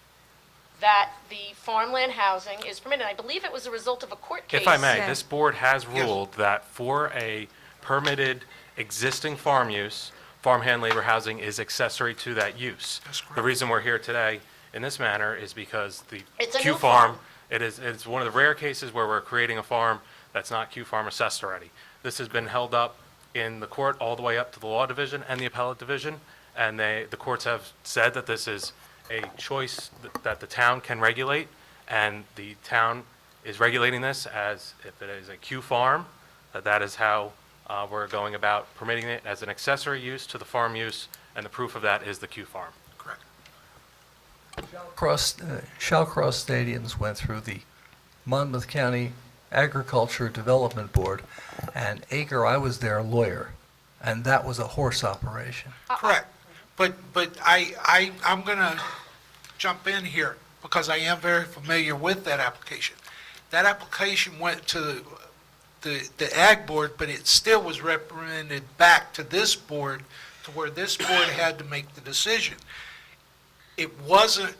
that the farmland housing is permitted. I believe it was a result of a court case. If I may, Yeah. this board has ruled that for a permitted existing farm use, farmhand labor housing is accessory to that use. That's correct. The reason we're here today in this manner is because the It's a Q new farm, farm. it's one of the rare cases where we're creating a farm that's not Q farm assessed already. This has been held up in the court all the way up to the law division and the appellate division, and the courts have said that this is a choice that the town can regulate, and the town is regulating this as if it is a Q farm, that is how we're going about permitting it as an accessory use to the farm use, and the proof of that is the Q farm. Correct. Shallcross Stadiums went through the Monmouth County Agriculture Development Board, and I was their lawyer, and that was a horse operation. Correct. But I'm going to jump in here because I am very familiar with that application. That application went to the Ag Board, but it still was recommended back to this board, to where this board had to make the decision. It wasn't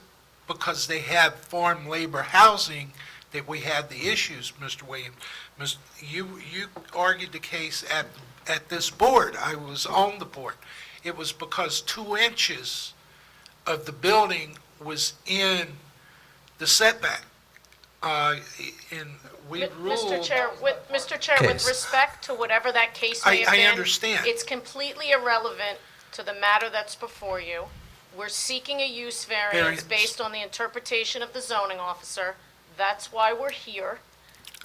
because they had farm labor housing that we had the issues, Mr. Williams. You argued the case at this board. I was on the board. It was because 2 inches of the building was in the setback. And we ruled... Mr. Chair, with Case. respect to whatever that case may have been. I understand. It's completely irrelevant to the matter that's before you. We're seeking a use variance Variance. based on the interpretation of the zoning officer. That's why we're here.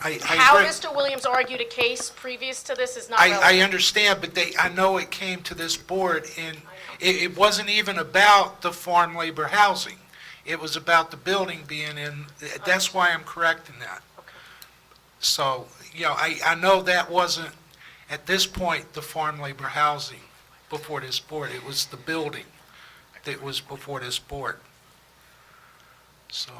I How agree. Mr. Williams argued a case previous to this is not relevant. I understand, but I know it came to this board, and it wasn't even about the farm labor housing. It was about the building being in, that's why I'm correcting that. So, I know that wasn't, at this point, the farm labor housing before this board. It was the building that was before this board. So,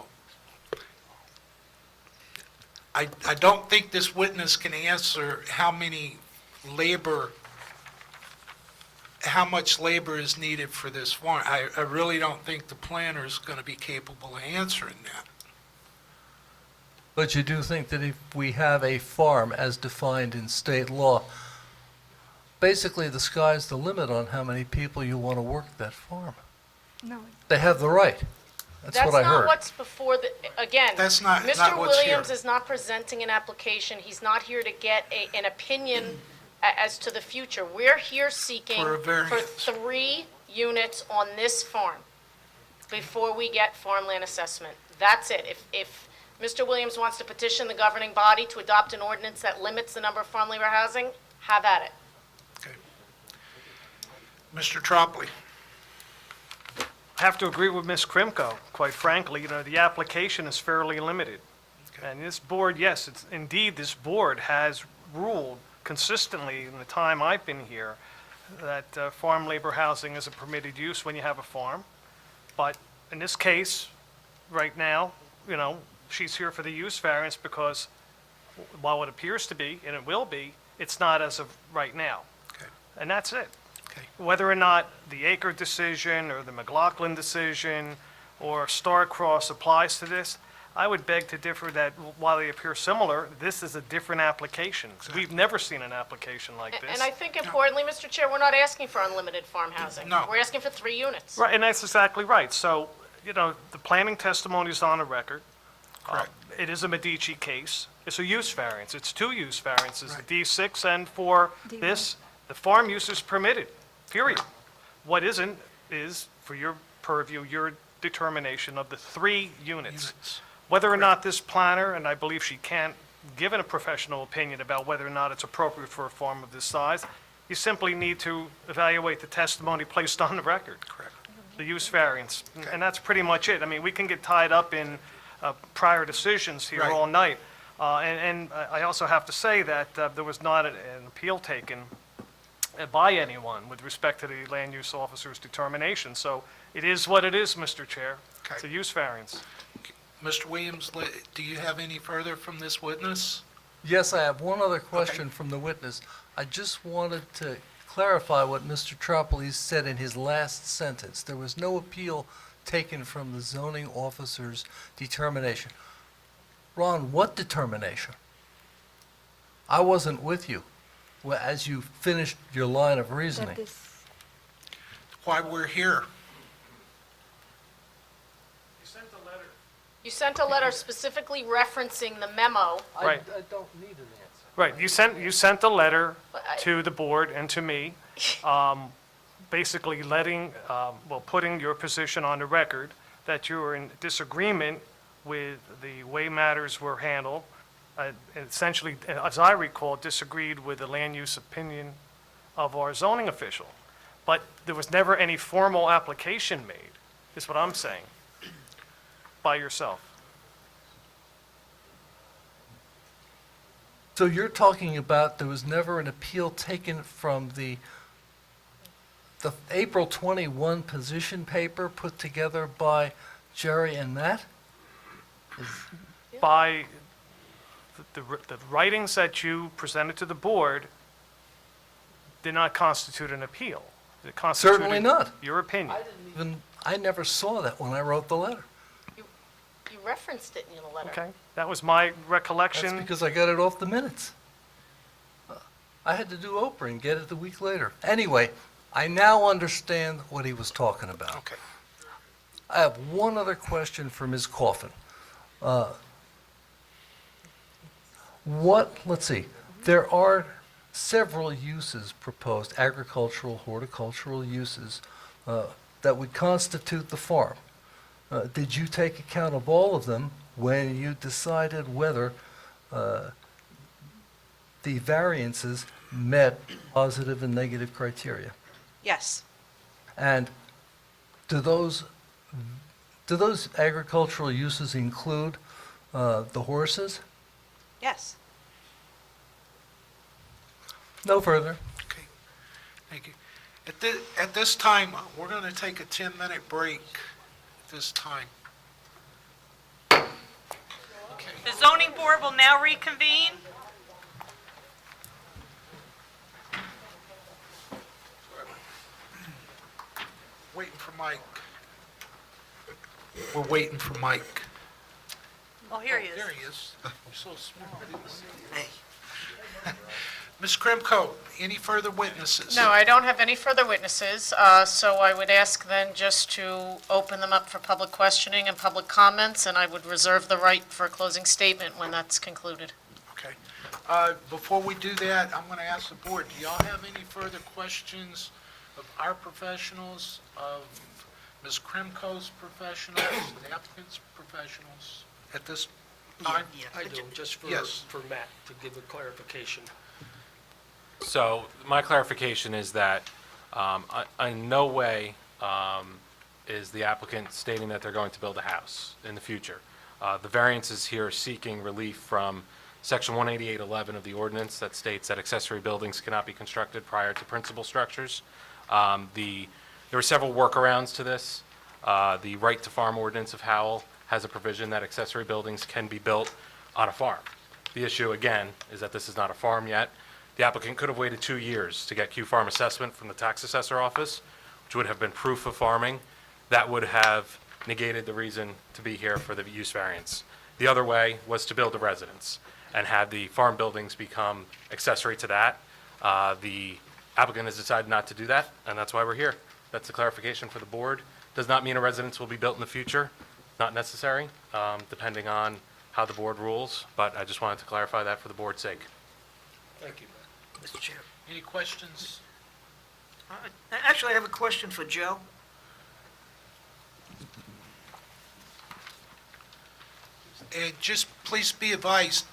I don't think this witness can answer how much labor is needed for this farm. I really don't think the planner is going to be capable of answering that. But you do think that if we have a farm as defined in state law, basically the sky's the limit on how many people you want to work that farm. No, They have the right. That's what I not heard. what's before the, again. That's not what's Mr. Williams here. is not presenting an application. He's not here to get an opinion as to the future. We're here seeking For a variance. 3 units on this farm before we get farmland assessment. That's it. If Mr. Williams wants to petition the governing body to adopt an ordinance that limits the number of farm labor housing, have at it. Okay. Mr. Tropoli? I have to agree with Ms. Krimko, quite frankly. The application is fairly limited. And this board, yes, indeed, this board has ruled consistently in the time I've been here that farm labor housing is a permitted use when you have a farm. But in this case, right now, she's here for the use variance because while it appears to be, and it will be, it's not as of right now. Okay. And that's it. Okay. Whether or not the Aker decision or the McLaughlin decision or Starcross applies to this, I would beg to differ that while they appear similar, this is a different application. We've never seen an application like this. And I think importantly, Mr. Chair, we're not asking for unlimited farm housing. No. We're asking for 3 units. Right, and that's exactly right. So, the planning testimony is on the record. Correct. It is a Medici case. It's a use variance. It's 2 use variances, Right. D6, and for this, the farm use is permitted, period. What isn't is, for your purview, your determination of the 3 units. Whether or not this planner, and I believe she can't give a professional opinion about whether or not it's appropriate for a farm of this size, you simply need to evaluate the testimony placed on the record. Correct. The use variance, and that's pretty much it. I mean, we can get tied up in prior decisions here Right. all night. And I also have to say that there was not an appeal taken by anyone with respect to the land use officer's determination. So it is what it is, Mr. Chair. It's a Okay. use variance. Mr. Williams, do you have any further from this witness? Yes, I have one other question from the witness. I just wanted to clarify what Mr. Tropoli said in his last sentence. There was no appeal taken from the zoning officer's determination. Ron, what determination? I wasn't with you as you finished your line of That reasoning. this, Why we're here? You sent a letter specifically referencing the memo. Right. I don't need an answer. Right, you sent a letter to the board and to me, basically putting your position on the record that you were in disagreement with the way matters were handled, and essentially, as I recall, disagreed with the land use opinion of our zoning official. But there was never any formal application made, is what I'm saying, by yourself. So you're talking about there was never an appeal taken from the April 21 position paper put together by Jerry and Matt? By the writings that you presented to the board did not constitute an appeal. It constituted Certainly not. your opinion. I never saw that when I wrote the letter. You referenced it in the letter. Okay, that was my That's recollection. because I got it off the minutes. I had to do Oprah and get it the week later. Anyway, I now understand what he was talking about. Okay. I have one other question for Ms. Coffin. Let's see, there are several uses proposed, agricultural, horticultural uses, that would constitute the farm. Did you take account of all of them when you decided whether the variances met positive and negative criteria? Yes. And do those agricultural uses include the horses? Yes. No further. Okay, thank you. At this time, we're going to take a 10-minute break at this time. Okay. The zoning board will now reconvene. Waiting for Mike. We're waiting for Mike. Oh, here he is. There he is. You're so small. Hey. Ms. Krimko, any further witnesses? No, I don't have any further witnesses, so I would ask then just to open them up for public questioning and public comments, and I would reserve the right for a closing statement when that's concluded. Okay. Before we do that, I'm going to ask the board, do y'all have any further questions of our professionals, of Ms. Krimko's professionals, the applicant's professionals at this time? I do, just Yes. for Matt, to give a clarification. So my clarification is that in no way is the applicant stating that they're going to build a house in the future. The variances here are seeking relief from Section 18811 of the ordinance that states that accessory buildings cannot be constructed prior to principal structures. There were several workarounds to this. The Right to Farm ordinance of Howell has a provision that accessory buildings can be built on a farm. The issue, again, is that this is not a farm yet. The applicant could have waited 2 years to get Q-Farm assessment from the tax assessor office, which would have been proof of farming. That would have negated the reason to be here for the use variance. The other way was to build a residence and have the farm buildings become accessory to that. The applicant has decided not to do that, and that's why we're here. That's the clarification for the board. Does not mean a residence will be built in the future, not necessary, depending on how the board rules, but I just wanted to clarify that for the board's sake. Thank you. Mr. Chair. Any questions? Actually, I have a question for Joe. And just please be advised,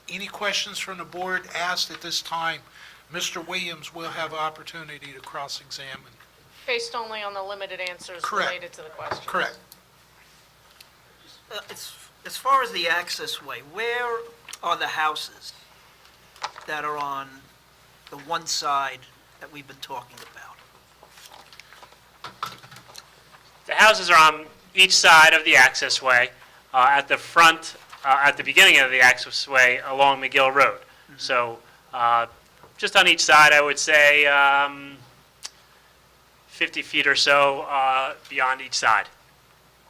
any questions from the board asked at this time, Mr. Williams will have opportunity to cross-examine. Based only on the limited answers Correct. related to the question. Correct. As far as the access way, where are the houses that are on the one side that we've been talking about? The houses are on each side of the accessway, at the front, at the beginning of the accessway along McGill Road. So just on each side, I would say 50 feet or so beyond each side.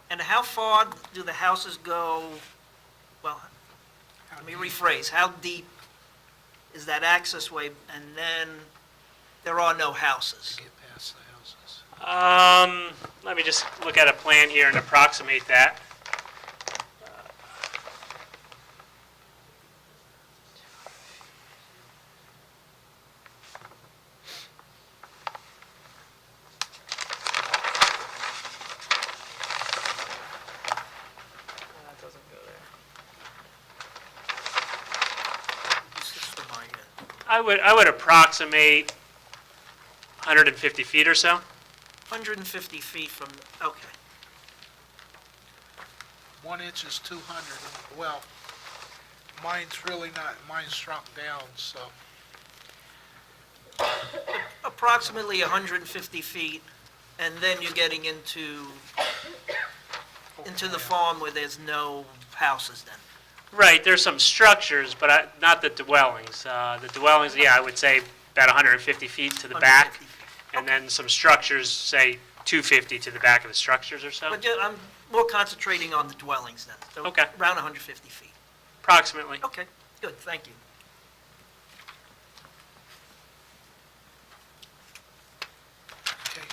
And how far do the houses go, well, let me rephrase, how deep is that access way, and then there are no houses? Get past the houses. Let me just look at a plan here and approximate that. That doesn't go there. This is for my, I would approximate 150 feet or so. 150 feet from, okay. 1 inch is 200. Well, mine's really not, mine's shrunk down, so. Approximately 150 feet, and then you're getting into the farm where there's no houses then? Right, there's some structures, but not the dwellings. The dwellings, yeah, I would say about 150 feet to the back, 150 feet. and then some structures, say 250 to the back of the structures or so, But I'm more concentrating on the dwellings then. So Okay. Around 150 feet. approximately. Okay, good, thank you. Okay.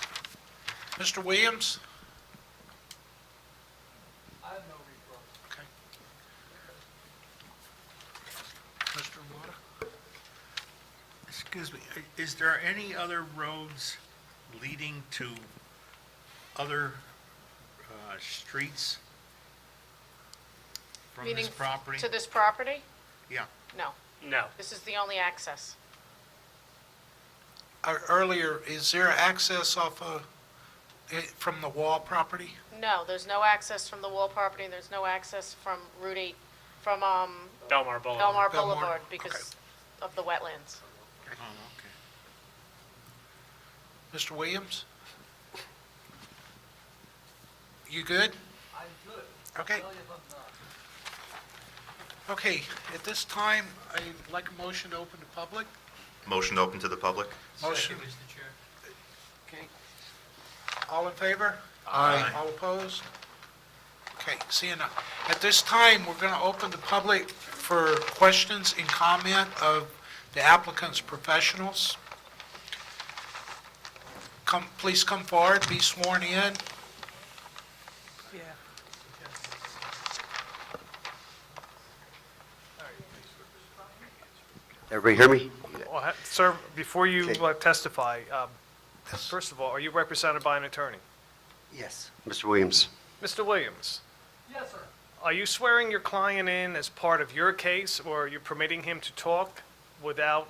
Mr. Williams? I have no rebuttal. Okay. Mr. Amata? Excuse me, is there any other roads leading to other streets from this Meaning property? To this property? Yeah. No. No. This is the only access. Earlier, is there access off from the wall property? No, there's no access from the Wall property, and there's no access from Route 8, from Belmar Boulevard. Belmar Belmar, Boulevard okay. because of the wetlands. Oh, okay. Mr. Williams? You good? I'm good. Okay. Tell you if I'm not. Okay, at this time, I'd like a motion to open to public. Motion open to the public? Motion. Second, Mr. Chair. Okay. All in favor? Aye. All opposed? Okay, seeing none. At this time, we're going to open the public for questions and comment of the applicant's professionals. Please come forward, be sworn in. Everybody hear me? Well, sir, before you Okay. testify, first of all, are you represented by an attorney? Yes. Mr. Williams? Mr. Williams, Yes, sir. are you swearing your client in as part of your case, or are you permitting him to talk without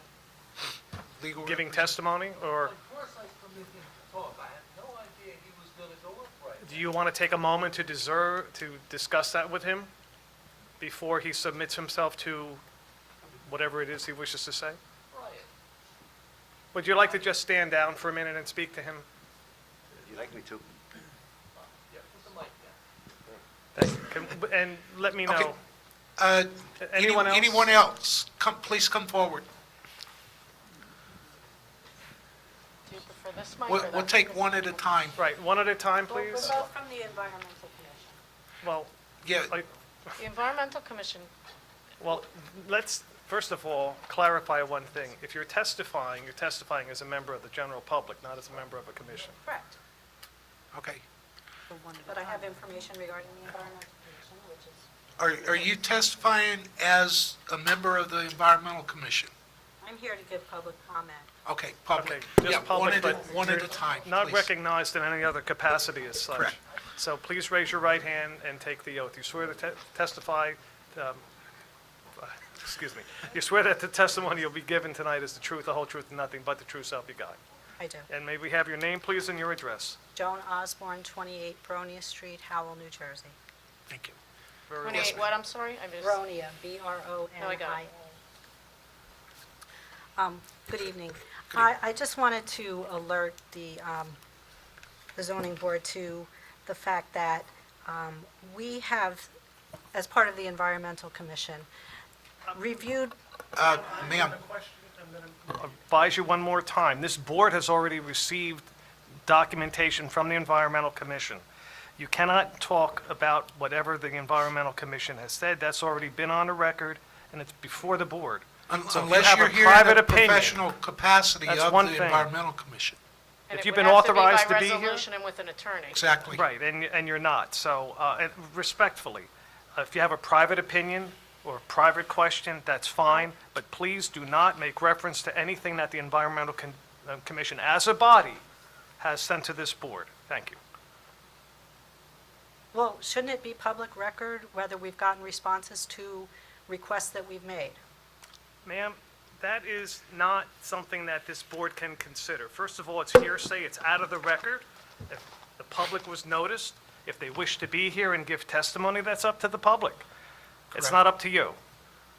Legal giving representative. testimony, or Of course I permit him to talk. I had no idea he was gonna go up right. do you want to take a moment to discuss that with him before he submits himself to whatever it is he wishes to say? Right. Would you like to just stand down for a minute and speak to him? Would you like me to? Yeah, put the mic down. And let me Okay. know. Any- Anyone else? Anyone else? Please come forward. Do you prefer this mic or We'll that? take one at a time. Right, one at a time, please. From the environmental Well, Yeah, The Environmental Commission, well, let's, first of all, clarify one thing. If you're testifying as a member of the general public, not as a member of a commission. Correct. okay. But I have information regarding the Environmental Commission, which is, Are you testifying as a member of the Environmental Commission? I'm here to give public comment. Okay, public. Okay, Yeah, just public, but one at you're a time, not please. recognized in any other capacity as such. Correct. So please raise your right hand and take the oath. You swear to testify, excuse me, you swear that the testimony you'll be given tonight is the truth, the whole truth, and nothing but the truth, so help you God. I do. And may we have your name, please, and your address? Joan Osborne, 28 Bronia Street, Howell, New Jersey. Thank you. Very well. 28, what, I'm sorry? I missed. Bronia, Oh, I got B-R-O-N-I-A. it. Good evening. I just wanted to alert the zoning board to the fact that we have, as part of the Environmental Commission, reviewed, Ma'am, Advise you one more time, this board has already received documentation from the Environmental Commission. You cannot talk about whatever the Environmental Commission has said. That's already been on the record, and it's before the board. So if you unless have you're a here in private the opinion, professional capacity that's of one the thing. Environmental Commission. And If it you've would been have to authorized by to be here- resolution and with an attorney. Exactly. Right, and you're not. So and respectfully, if you have a private opinion or a private question, that's fine, but please do not make reference to anything that the Environmental Commission, as a body, has sent to this board. Thank you. well, shouldn't it be public record whether we've gotten responses to requests that we've made? Ma'am, that is not something that this board can consider. First of all, it's hearsay, it's out of the record. If the public was noticed, if they wish to be here and give testimony, that's up to the public. It's Correct. not up to you.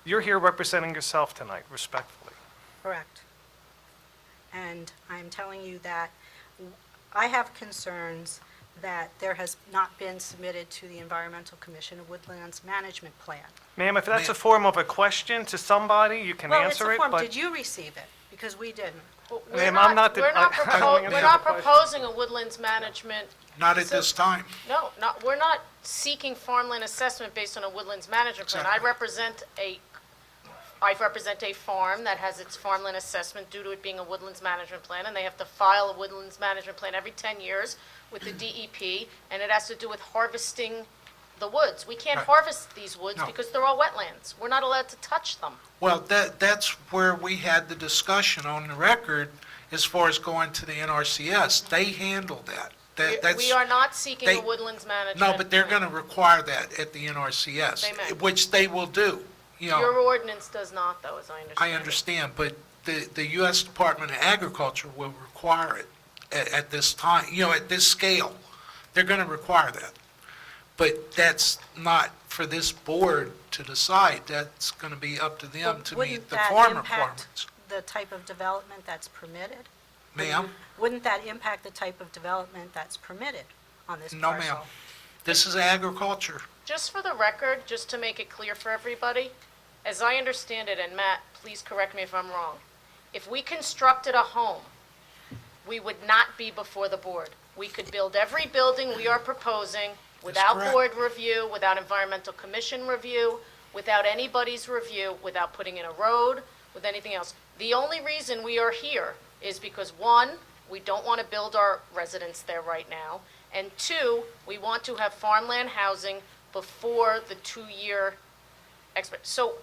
You're here representing yourself tonight, respectfully. Correct. And I'm telling you that I have concerns that there has not been submitted to the Environmental Commission a woodlands management plan. Ma'am, if that's a Ma'am. form of a question to somebody, you can Well, it's answer a it, form. but... Did you receive it? Because we didn't. We're Ma'am, I'm not the- We're not, I don't we're answer not the question. proposing a woodlands management, Not at this time. no, we're not seeking farmland assessment based on a woodlands management plan. Exactly. I represent a farm that has its farmland assessment due to it being a woodlands management plan, and they have to file a woodlands management plan every 10 years with the DEP, and it has to do with harvesting the woods. We can't Right. harvest these woods No. because they're all wetlands. We're not allowed to touch them. Well, that's where we had the discussion on the record as far as going to the NRCS. They handle that. That's. We are not seeking they- a woodlands management. No, but they're plan. going to require that at the NRCS. They may. Which they will do, you know. Your ordinance does not, though, as I understand. I it. understand, but the U.S. Department of Agriculture will require it at this time, you know, at this scale. They're going to require that. But that's not for this board to decide. That's going to be up to them to meet the farm requirements. The type of development that's permitted? Ma'am? Wouldn't that impact the type of development that's permitted on this No, parcel? ma'am. This is agriculture. Just for the record, just to make it clear for everybody, as I understand it, and Matt, please correct me if I'm wrong, if we constructed a home, we would not be before the board. We could build every building we are proposing without correct. board review, without environmental commission review, without anybody's review, without putting in a road, with anything else. The only reason we are here is because, one, we don't want to build our residents there right now, and two, we want to have farmland housing before the 2-year so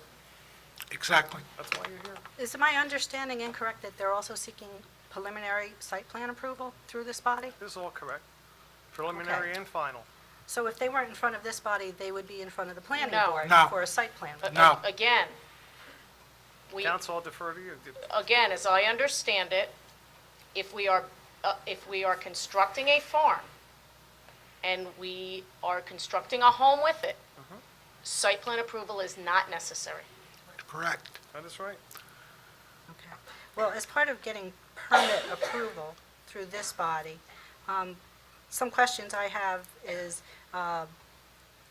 Exactly. That's why you're here. Is my understanding incorrect that they're also seeking preliminary site plan approval through this body? This is all correct. Preliminary Okay. and final. So if they weren't in front of this body, they would be in front of the planning No. board No. for a site plan? No. Again, Council, I'll defer to you. again, as I understand it, if we are constructing a farm and we are constructing a home with it, site plan approval is not necessary. Correct. That is right. Okay. Well, as part of getting permit approval through this body, some questions I have is,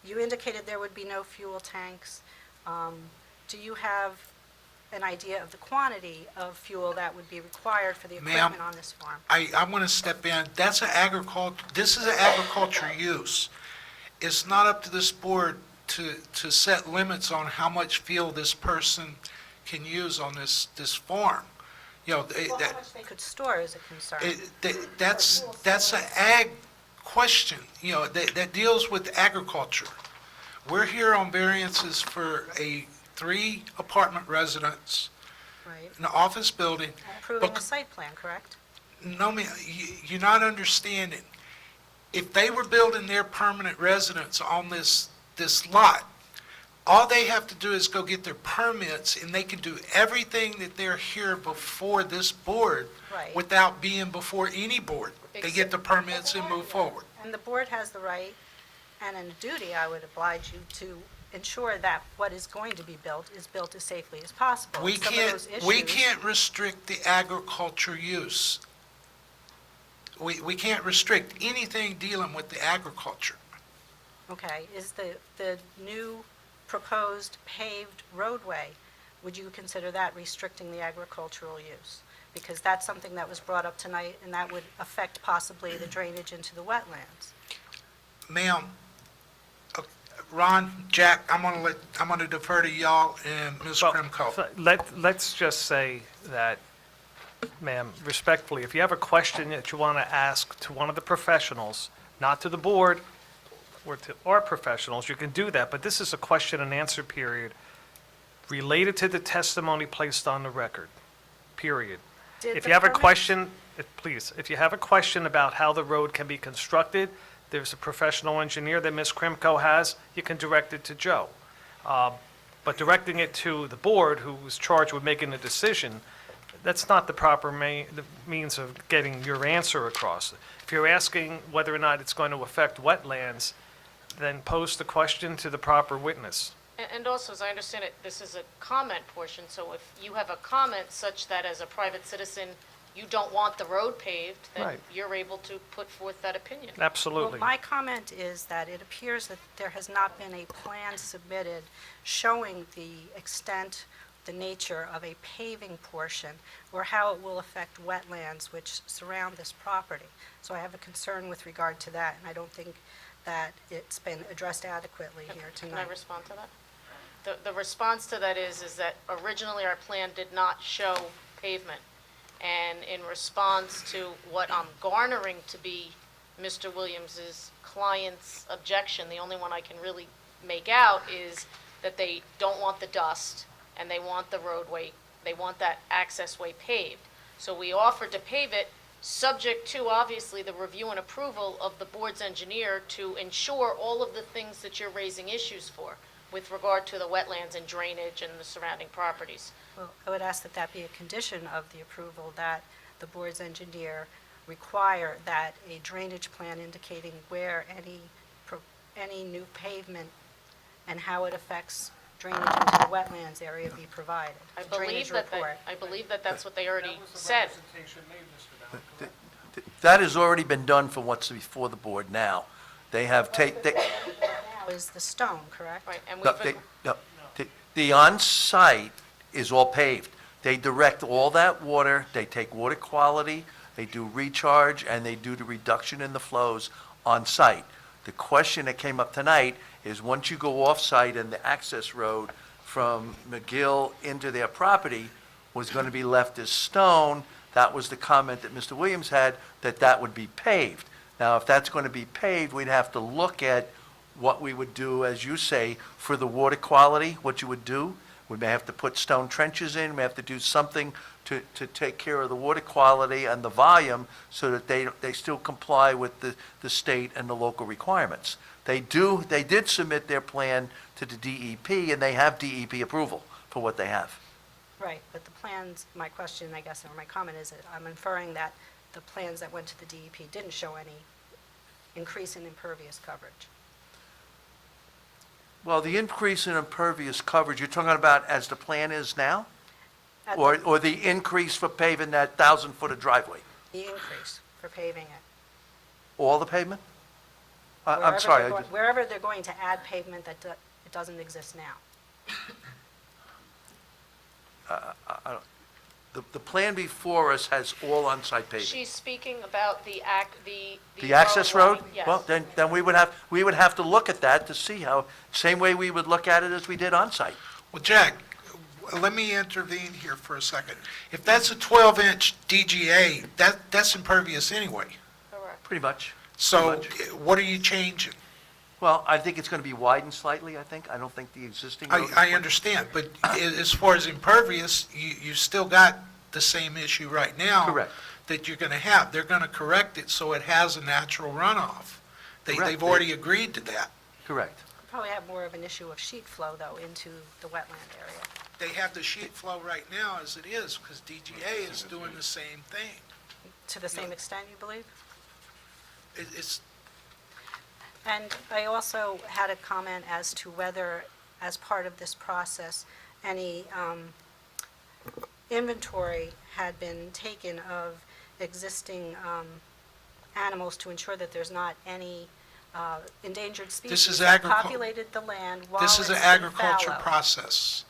you indicated there would be no fuel tanks. Do you have an idea of the quantity of fuel that would be required for the Ma'am. equipment on this farm? I want to step in. That's an agriculture, this is an agriculture use. it's not up to this board to set limits on how much fuel this person can use on this farm. You know, Well, how much they could store is a concern. that's an ag question, you know, that deals with agriculture. We're here on variances for a 3-apartment residence, Right. an office building. Approving a site plan, correct? No, ma'am, you're not understanding. If they were building their permanent residence on this lot, all they have to do is go get their permits, and they can do everything that they're here before this board Right. without being before any board. They get the permits and move forward. And the board has the right and a duty, I would oblige you, to ensure that what is going to be built is built as safely as possible. We Some of can't, those we issues- can't restrict the agriculture use. We can't restrict anything dealing with the agriculture. Okay, is the new proposed paved roadway, would you consider that restricting the agricultural use? Because that's something that was brought up tonight, and that would affect possibly the drainage into the wetlands. Ma'am, Ron, Jack, I'm gonna defer to y'all and Ms. Well, Krimko. Let's just say that, ma'am, respectfully, if you have a question that you want to ask to one of the professionals, not to the board or to our professionals, you can do that, but this is a question and answer period related to the testimony placed on the record, period. Did If the you have a permit- question, please, if you have a question about how the road can be constructed, there's a professional engineer that Ms. Krimko has, you can direct it to Joe. But directing it to the board, who was charged with making the decision, that's not the proper the means of getting your answer across. If you're asking whether or not it's going to affect wetlands, then pose the question to the proper witness. And also, as I understand it, this is a comment portion, so if you have a comment such that as a private citizen, you don't want the road paved, then Right. you're able to put forth that opinion. Absolutely. Well, my comment is that it appears that there has not been a plan submitted showing the extent, the nature of a paving portion, or how it will affect wetlands which surround this property. So I have a concern with regard to that, and I don't think that it's been addressed adequately here Can I tonight. respond to that? The response to that is that originally our plan did not show pavement. And in response to what I'm garnering to be Mr. Williams's client's objection, the only one I can really make out is that they don't want the dust and they want the roadway, they want that access way paved. So we offered to pave it, subject to, obviously, the review and approval of the board's engineer to ensure all of the things that you're raising issues for with regard to the wetlands and drainage and the surrounding properties. Well, I would ask that that be a condition of the approval, that the board's engineer require that a drainage plan indicating where any new pavement and how it affects drainage into the wetlands area be provided. I A drainage report. believe that that's what they already said. That has already been done for what's before the board now. They have taken, Now is the stone, correct? Right, and No, we've, no, the on-site is all paved. They direct all that water, they take water quality, they do recharge, and they do the reduction in the flows on-site. The question that came up tonight is, once you go off-site and the access road from McGill into their property was going to be left as stone, that was the comment that Mr. Williams had, that that would be paved. Now, if that's going to be paved, we'd have to look at what we would do, as you say, for the water quality, what you would do. We may have to put stone trenches in, we may have to do something to take care of the water quality and the volume so that they still comply with the state and the local requirements. They did submit their plan to the DEP, and they have DEP approval for what they have. Right, but the plans, my question, I guess, or my comment is that I'm inferring that the plans that went to the DEP didn't show any increase in impervious coverage. Well, the increase in impervious coverage, you're talking about as the plan is now? At Or the increase for paving that 1,000-foot of driveway? The increase for paving it. All the pavement? I'm Wherever sorry. they're go- Wherever they're going to add pavement that it doesn't exist now. The plan before us has all on-site paving. She's speaking about the The access road? line, yes. Well, then we would have to look at that to see how, same way we would look at it as we did on-site. Well, Jack, let me intervene here for a second. If that's a 12-inch DGA, that's impervious anyway. Correct. Pretty much. So Pretty what are you changing? Well, I think it's going to be widened slightly, I think. I don't think the existing road is I wide. understand, but as far as impervious, you still got the same issue right now. Correct. That you're going to have. They're going to correct it so it has a natural runoff. Correct. They've already agreed to that. Correct. Probably have more of an issue of sheet flow, though, into the wetland area. They have the sheet flow right now as it is, because DGA is doing the same thing. To the same extent, you believe? It's, And I also had a comment as to whether, as part of this process, any inventory had been taken of existing animals to ensure that there's not any endangered species that populated the land while it's this is an been agriculture fallow. process.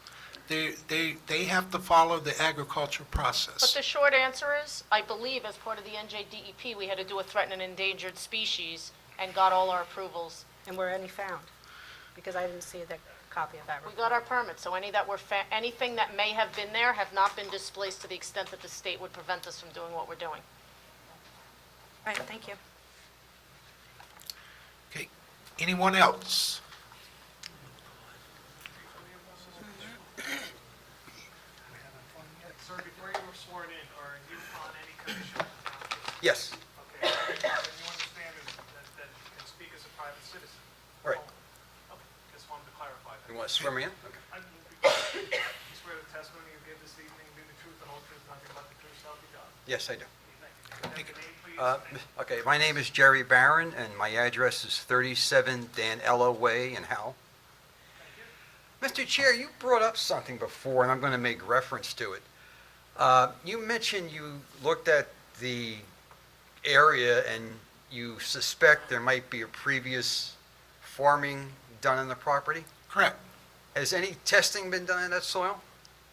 They have to follow the agriculture But process. the short answer is, I believe as part of the NJDEP, we had to do a threatened and endangered species and got all our approvals. And were any found? Because I didn't see the copy of that We report. got our permits, so anything that may have been there have not been displaced to the extent that the state would prevent us from doing what we're doing. Right, thank you. Okay, anyone else? Sir, before you were sworn in, are you on any commission? Yes. Okay, and you understand that you can speak as a private citizen? All right. Okay, just wanted to clarify that. You want to swear me in? Okay. You swear the testimony you give this evening will be the truth, the whole truth, nothing but the truth, so help you God? Yes, I do. Thank you. Name, please. Okay, my name is Jerry Barron, and my address is 37 Danella Way in Howell. Mr. Chair, you brought up something before, and I'm going to make reference to it. You mentioned you looked at the area and you suspect there might be a previous farming done on the property? Correct. Has any testing been done in that soil?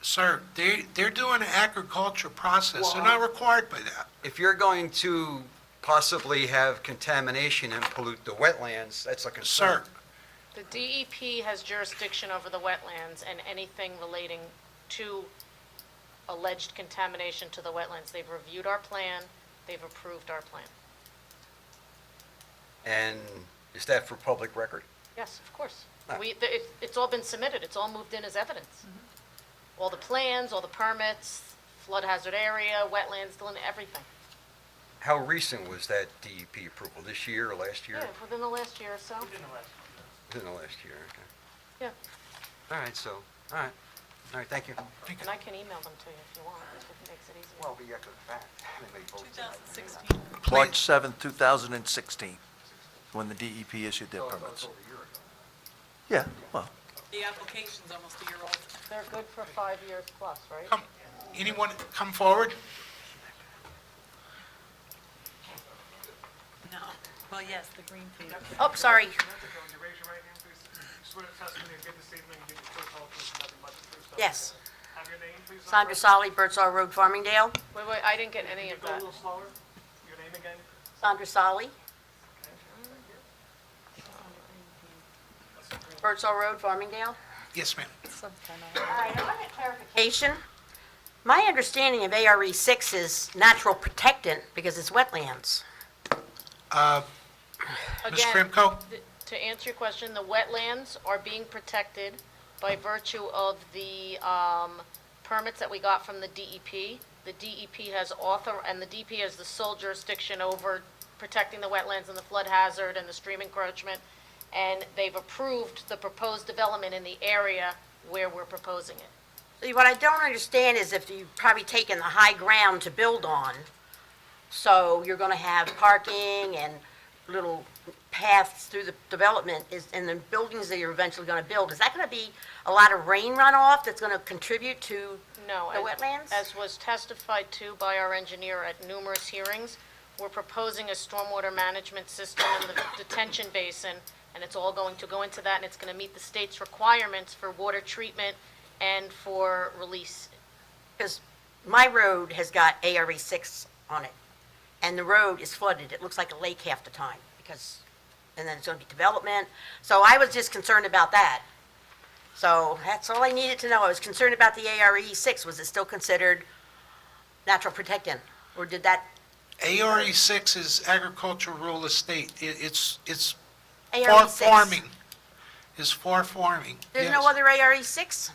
Sir, they're doing an agriculture process. They're not required by that. If you're going to possibly have contamination and pollute the wetlands, that's a concern. Sir, The DEP has jurisdiction over the wetlands and anything relating to alleged contamination to the wetlands. They've reviewed our plan, they've approved our plan. And is that for public record? Yes, of course. Ah. It's all been submitted, it's all moved in as evidence. All the plans, all the permits, flood hazard area, wetlands, everything. How recent was that DEP approval? This year or last year? Yeah, within the last year or so. Within the last year, okay. Yeah, All right, so, all right, thank you. and I can email them to you if you want, if it makes it easier. Well, we got the fact. They may vote tonight. 2016. March 7th, 2016, when the DEP issued their permits. Yeah, well, The application's almost a year old. They're good for 5 years plus, right? anyone come forward? No. Well, yes, the green thing. Oh, sorry. Would you raise your right hand, please? Swear the testimony you give this evening will be the truth, the whole truth, nothing but the truth, so help you Yes. God? Have your name, please? Sandra Solly, Birdsall Road, Farmingdale. Wait, I didn't get any of Go a that. little slower. Your name again? Sandra Solly. Birdsall Road, Farmingdale. Yes, ma'am. All right, I want a clarification. My understanding of ARE 6 is natural protectant because it's wetlands. Ms. Again, Frimko? To answer your question, the wetlands are being protected by virtue of the permits that we got from the DEP. The DEP has and the DEP has the sole jurisdiction over protecting the wetlands and the flood hazard and the stream encroachment, and they've approved the proposed development in the area where we're proposing it. See, what I don't understand is if you've probably taken the high ground to build on, so you're going to have parking and little paths through the development, and the buildings that you're eventually going to build, is that going to be a lot of rain runoff that's going to contribute to No, the wetlands? as was testified to by our engineer at numerous hearings, we're proposing a stormwater management system in the detention basin, and it's all going to go into that, and it's going to meet the state's requirements for water treatment and for release. Because my road has got ARE 6 on it, and the road is flooded. It looks like a lake half the time, because, and then it's going to be development. So I was just concerned about that. So that's all I needed to know. I was concerned about the ARE 6. Was it still considered natural protectant, or did that, ARE 6 is agricultural rural estate. It's ARE for 6? farming. Is for farming. There's yes. no other ARE 6?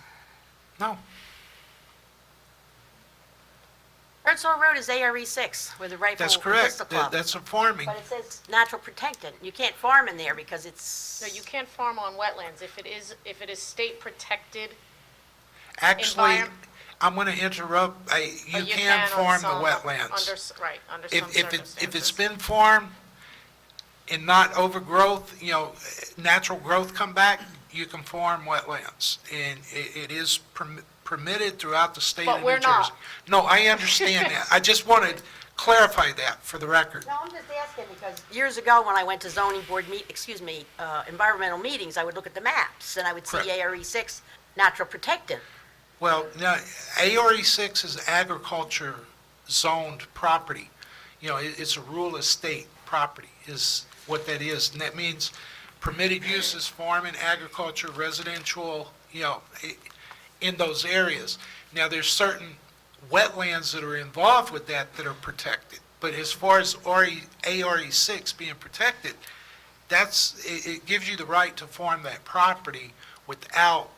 No. Birdsall Road is ARE 6, where the Rifle That's and correct. Pistol Club. That's a farming. But it says natural protectant. You can't farm in there because it's... No, you can't farm on wetlands. If it is state protected, Actually, environ- I'm going to interrupt. You you can on farm the some- wetlands. Right, under some If it's circumstances. been farmed and not overgrowth, natural growth come back, you can farm wetlands. And it is permitted throughout the state But of New we're Jersey. not. No, I understand that. I just want to clarify that for the record. No, I'm just asking because years ago when I went to zoning board environmental meetings, I would look at the maps and I would see Correct. ARE 6 natural protectant. Well, no, ARE 6 is agriculture zoned property. It's a rural estate property is what that is. And that means permitted uses, farming, agriculture, residential, in those areas. Now, there's certain wetlands that are involved with that are protected. But as far as ARE 6 being protected, it gives you the right to farm that property without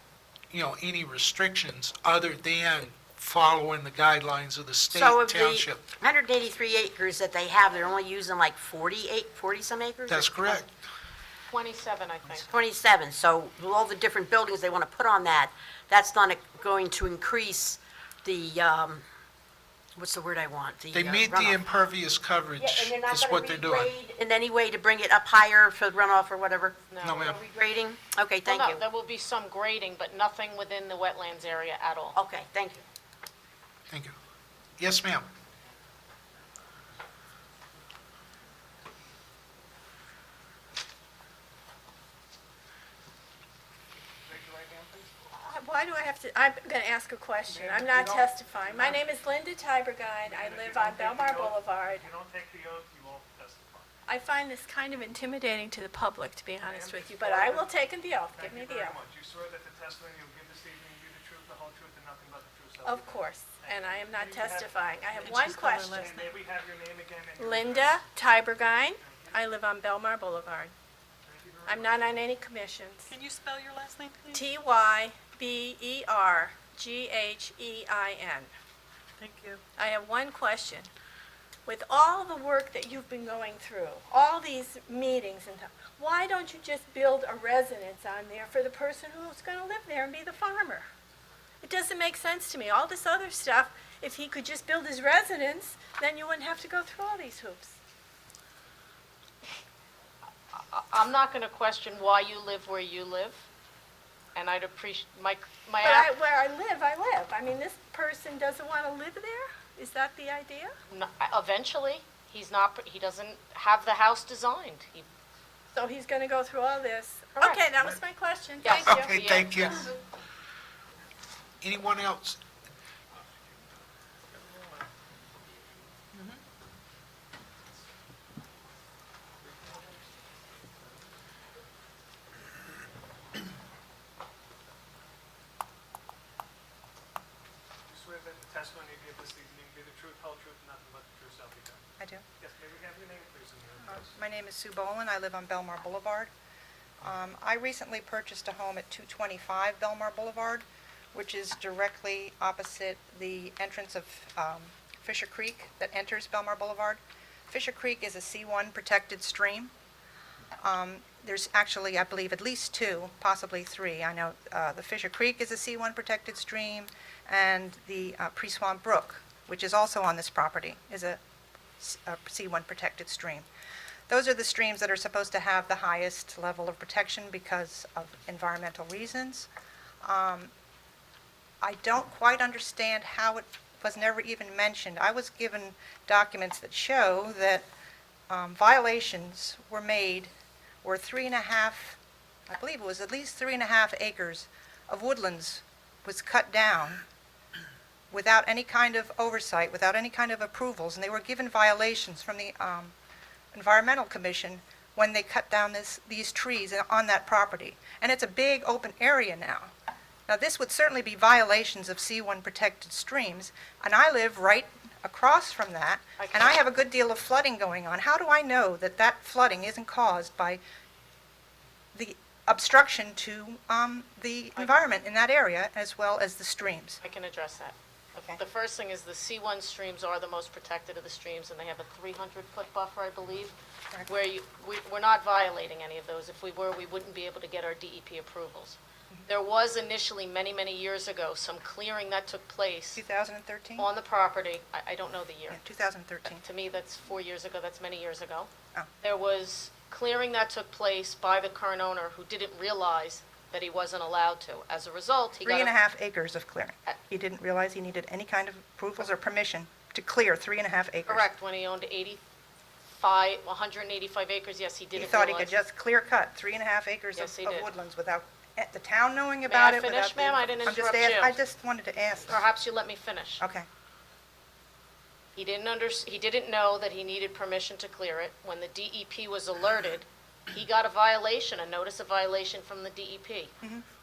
any restrictions other than following the guidelines of the state So of the township. 183 acres that they have, they're only using like 40-some acres? That's correct. 27, I think. 27, so with all the different buildings they want to put on that, that's not going to increase the, what's the word I want? They meet the runoff. impervious coverage Yeah, and they're not is going what to they're doing. regrade in any way to bring it up higher for runoff or whatever? No, ma'am. Regrading? Okay, thank Well, you. no, there will be some grading, but nothing within the wetlands area at all. Okay, thank you. Thank you. Yes, ma'am. Why do I have to, I'm going to ask a question. I'm not testifying. My name is Linda Tibergine. I live on Belmar Boulevard. If you don't take the oath, you won't testify. I find this kind of intimidating to the public, to be honest with you, but I will take the oath. Give me Thank the you very oath. much. You swear that the testimony you'll give this evening will be the truth, the whole truth, and nothing but the truth, so help Of you God. course, and I am not You have- testifying. I have one question. And may we have your name again and your Linda Tibergine. I live on Belmar Boulevard. I'm not on any commissions. Can you spell your last name, please? Tyberghein. Thank you. I have one question. With all the work that you've been going through, all these meetings and stuff, why don't you just build a residence on there for the person who's going to live there and be the farmer? It doesn't make sense to me. All this other stuff, if he could just build his residence, then you wouldn't have to go through all these hoops. I'm not going to question why you live where you live, and I'd appreciate, my But where I live. I mean, this person doesn't want to live there? Is that the idea? eventually, he doesn't have the house designed. So he's going to go through all this? Correct. Okay, that was my question. Yes. Thank you. Okay, thank you. Anyone else? You swear that the testimony you give this evening will be the truth, whole truth, and nothing but the truth, so help you God. I do. Yes, may we have your name, please, and your address? My name is Sue Boland. I live on Belmar Boulevard. I recently purchased a home at 225 Belmar Boulevard, which is directly opposite the entrance of Fisher Creek that enters Belmar Boulevard. Fisher Creek is a C1 protected stream. There's actually, I believe, at least two, possibly three. I know the Fisher Creek is a C1 protected stream, and the Pre-Swamp Brook, which is also on this property, is a C1 protected stream. Those are the streams that are supposed to have the highest level of protection because of environmental reasons. I don't quite understand how it was never even mentioned. I was given documents that show that violations were made where 3.5, I believe it was at least 3.5 acres of woodlands was cut down without any kind of oversight, without any kind of approvals, and they were given violations from the Environmental Commission when they cut down these trees on that property. And it's a big open area now. Now, this would certainly be violations of C1 protected streams, and I live right across from that, and I have a good deal of flooding going on. How do I know that that flooding isn't caused by the obstruction to the environment in that area as well as the streams? I can address that. Okay. The first thing is the C1 streams are the most protected of the streams, and they have a 300-foot buffer, I believe, Correct. where we're not violating any of those. If we were, we wouldn't be able to get our DEP approvals. There was initially, many, many years ago, some clearing that took place 2013? on the property. I don't know the year. Yeah, 2013. To me, that's 4 years ago. That's many years ago. Oh. There was clearing that took place by the current owner who didn't realize that he wasn't allowed to. As a result, he got 3.5 acres of clearing. He didn't realize he needed any kind of approvals or permission to clear 3.5 acres. Correct, when he owned 185 acres, yes, he He didn't thought he realize. could just clear cut 3.5 acres Yes, he of did. woodlands without the town knowing May about I it? finish, without the- ma'am? I didn't I'm just interrupt you. I just wanted to ask. Perhaps you let me finish. Okay. He didn't know that he needed permission to clear it. When the DEP was alerted, he got a violation, a notice of violation from the DEP.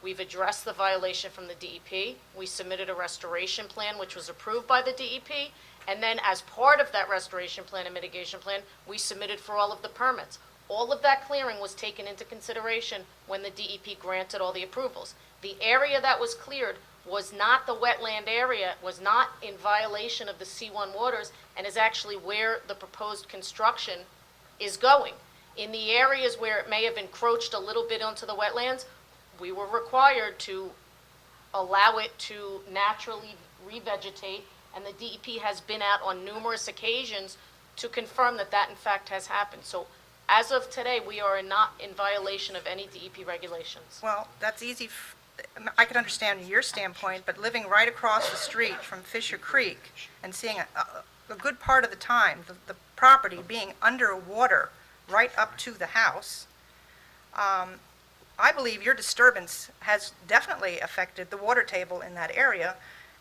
We've addressed the violation from the DEP. We submitted a restoration plan, which was approved by the DEP. And then as part of that restoration plan and mitigation plan, we submitted for all of the permits. All of that clearing was taken into consideration when the DEP granted all the approvals. The area that was cleared was not the wetland area, was not in violation of the C1 waters, and is actually where the proposed construction is going. In the areas where it may have encroached a little bit onto the wetlands, we were required to allow it to naturally revegetate, and the DEP has been out on numerous occasions to confirm that that in fact has happened. So as of today, we are not in violation of any DEP regulations. Well, that's easy. I could understand your standpoint, but living right across the street from Fisher Creek and seeing a good part of the time, the property being underwater right up to the house, I believe your disturbance has definitely affected the water table in that area,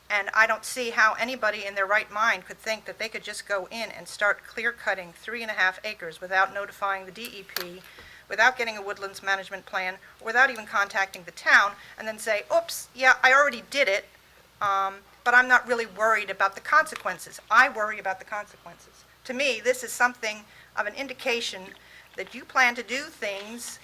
and I don't see how anybody in their right mind could think that they could just go in and start clear-cutting 3.5 acres without notifying the DEP, without getting a woodlands management plan, without even contacting the town, and then say, oops, yeah, I already did it, but I'm not really worried about the consequences. I worry about the consequences. To me, this is something of an indication that you plan to do things,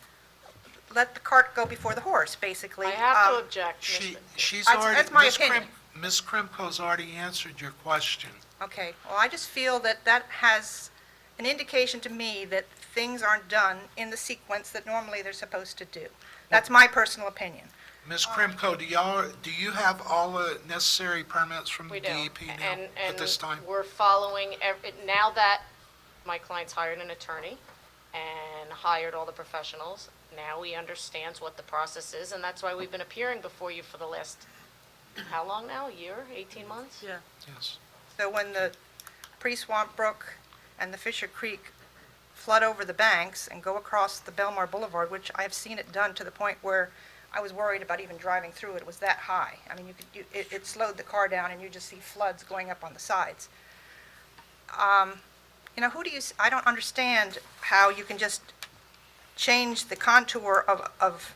let the cart go before the horse, basically. I have to object, She's That's- already, that's my opinion. Ms. Krimko's already answered your question. Okay, well, I just feel that that has an indication to me that things aren't done in the sequence that normally they're supposed to do. That's my personal opinion. Ms. Krimko, do you have all the necessary permits from the We do. DEP now at this time? And we're following, now that my client's hired an attorney and hired all the professionals, now he understands what the process is, and that's why we've been appearing before you for the last, how long now? A year, 18 months? Yeah. Yes. So when the Pre-Swamp Brook and the Fisher Creek flood over the banks and go across the Belmar Boulevard, which I've seen it done to the point where I was worried about even driving through it, it was that high. I mean, it slowed the car down and you just see floods going up on the sides. You know, I don't understand how you can just change the contour of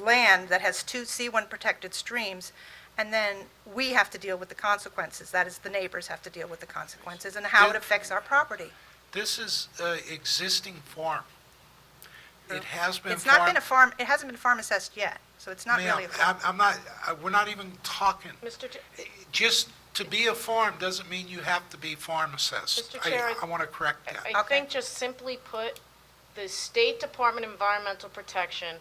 land that has two C1 protected streams, and then we have to deal with the consequences. That is, the neighbors have to deal with the consequences and how it affects our property. This is an existing farm. It has been It's not been a farm, it hasn't been farm assessed yet, so it's not really a farm. I'm not, we're not even talking. Mr. Chair, Just to be a farm doesn't mean you have to be farm assessed. Mr. Chair, I want to correct that. I think just simply put, the State Department of Environmental Protection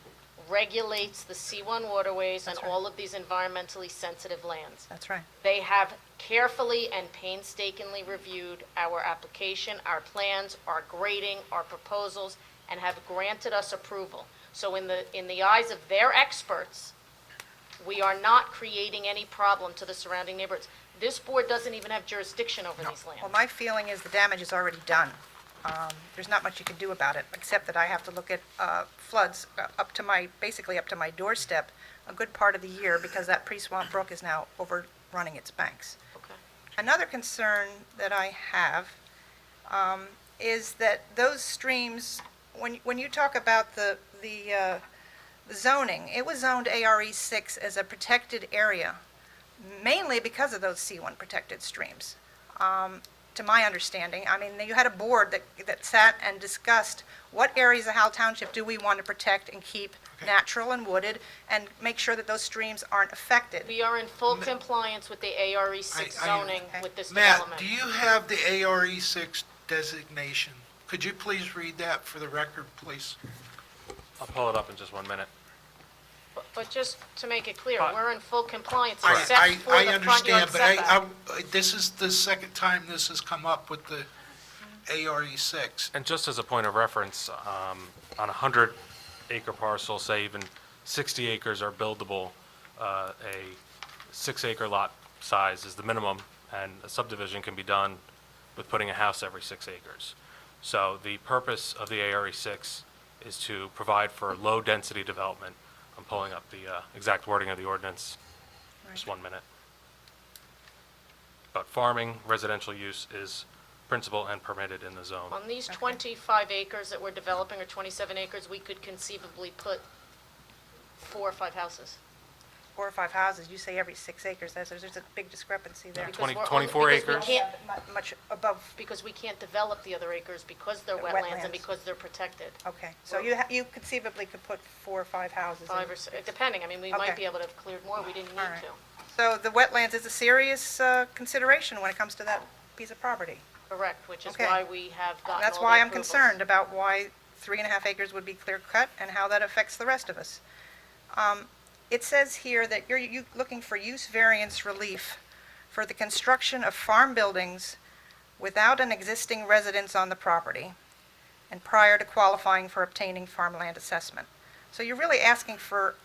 regulates the C1 waterways and That's right. all of these environmentally sensitive lands. That's right. They have carefully and painstakingly reviewed our application, our plans, our grading, our proposals, and have granted us approval. So in the eyes of their experts, we are not creating any problem to the surrounding neighborhoods. This board doesn't even have jurisdiction over these lands. Well, my feeling is the damage is already done. There's not much you can do about it, except that I have to look at floods basically up to my doorstep a good part of the year because that Pre-Swamp Brook is now overrunning its banks. Another concern that I have is that those streams, when you talk about the zoning, it was zoned ARE 6 as a protected area, mainly because of those C1 protected streams, to my understanding. I mean, you had a board that sat and discussed what areas of Howell Township do we want to protect and keep natural and wooded, and make sure that those streams aren't affected. We are in full compliance with the ARE 6 zoning with this Matt, development. do you have the ARE 6 designation? Could you please read that for the record, please? I'll pull it up in just 1 minute. But just to make it clear, Right. we're in full compliance I except for I the front yard understand, but setback. this is the second time this has come up with the ARE 6. And just as a point of reference, on a 100-acre parcel, say even 60 acres are buildable, a 6-acre lot size is the minimum, and a subdivision can be done with putting a house every 6 acres. So the purpose of the ARE 6 is to provide for low-density development. I'm pulling up the exact wording of the ordinance. Just 1 minute. But farming, residential use is principal and permitted in the zone. On these 25 acres that we're developing, or 27 acres, we could conceivably put 4 or 5 houses. 4 or 5 houses, you say every 6 acres, there's a big discrepancy there. Because 20 we're only- 24 because we acres. can't- Much above, Because we can't develop the other acres because they're They're wetlands wetlands. and because they're protected. okay. So you conceivably could put 4 or 5 houses in. 5 or 6, depending, I mean, we might Okay. be able to have cleared more, we didn't All need right. to. So the wetlands is a serious consideration when it comes to that piece of property. Correct, which is Okay. why we have gotten all That's the why I'm approvals. concerned about why 3.5 acres would be clear-cut and how that affects the rest of us. It says here that you're looking for use variance relief for the construction of farm buildings without an existing residence on the property and prior to qualifying for obtaining farmland assessment. So you're really asking for,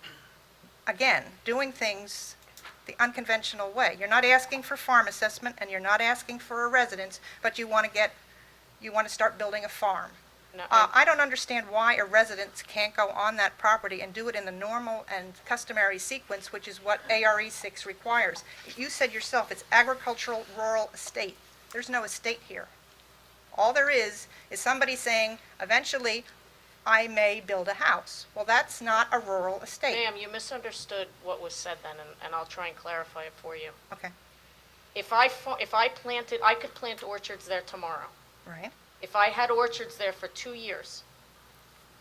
again, doing things the unconventional way. You're not asking for farm assessment and you're not asking for a residence, but you want to start building a farm. No, I don't understand why a resident can't go on that property and do it in the normal and customary sequence, which is what ARE 6 requires. You said yourself, it's agricultural rural estate. There's no estate here. All there is somebody saying, eventually, I may build a house. Well, that's not a rural estate. Ma'am, you misunderstood what was said then, and I'll try and clarify it for you. Okay, If I planted, I could plant orchards there tomorrow. right. If I had orchards there for 2 years.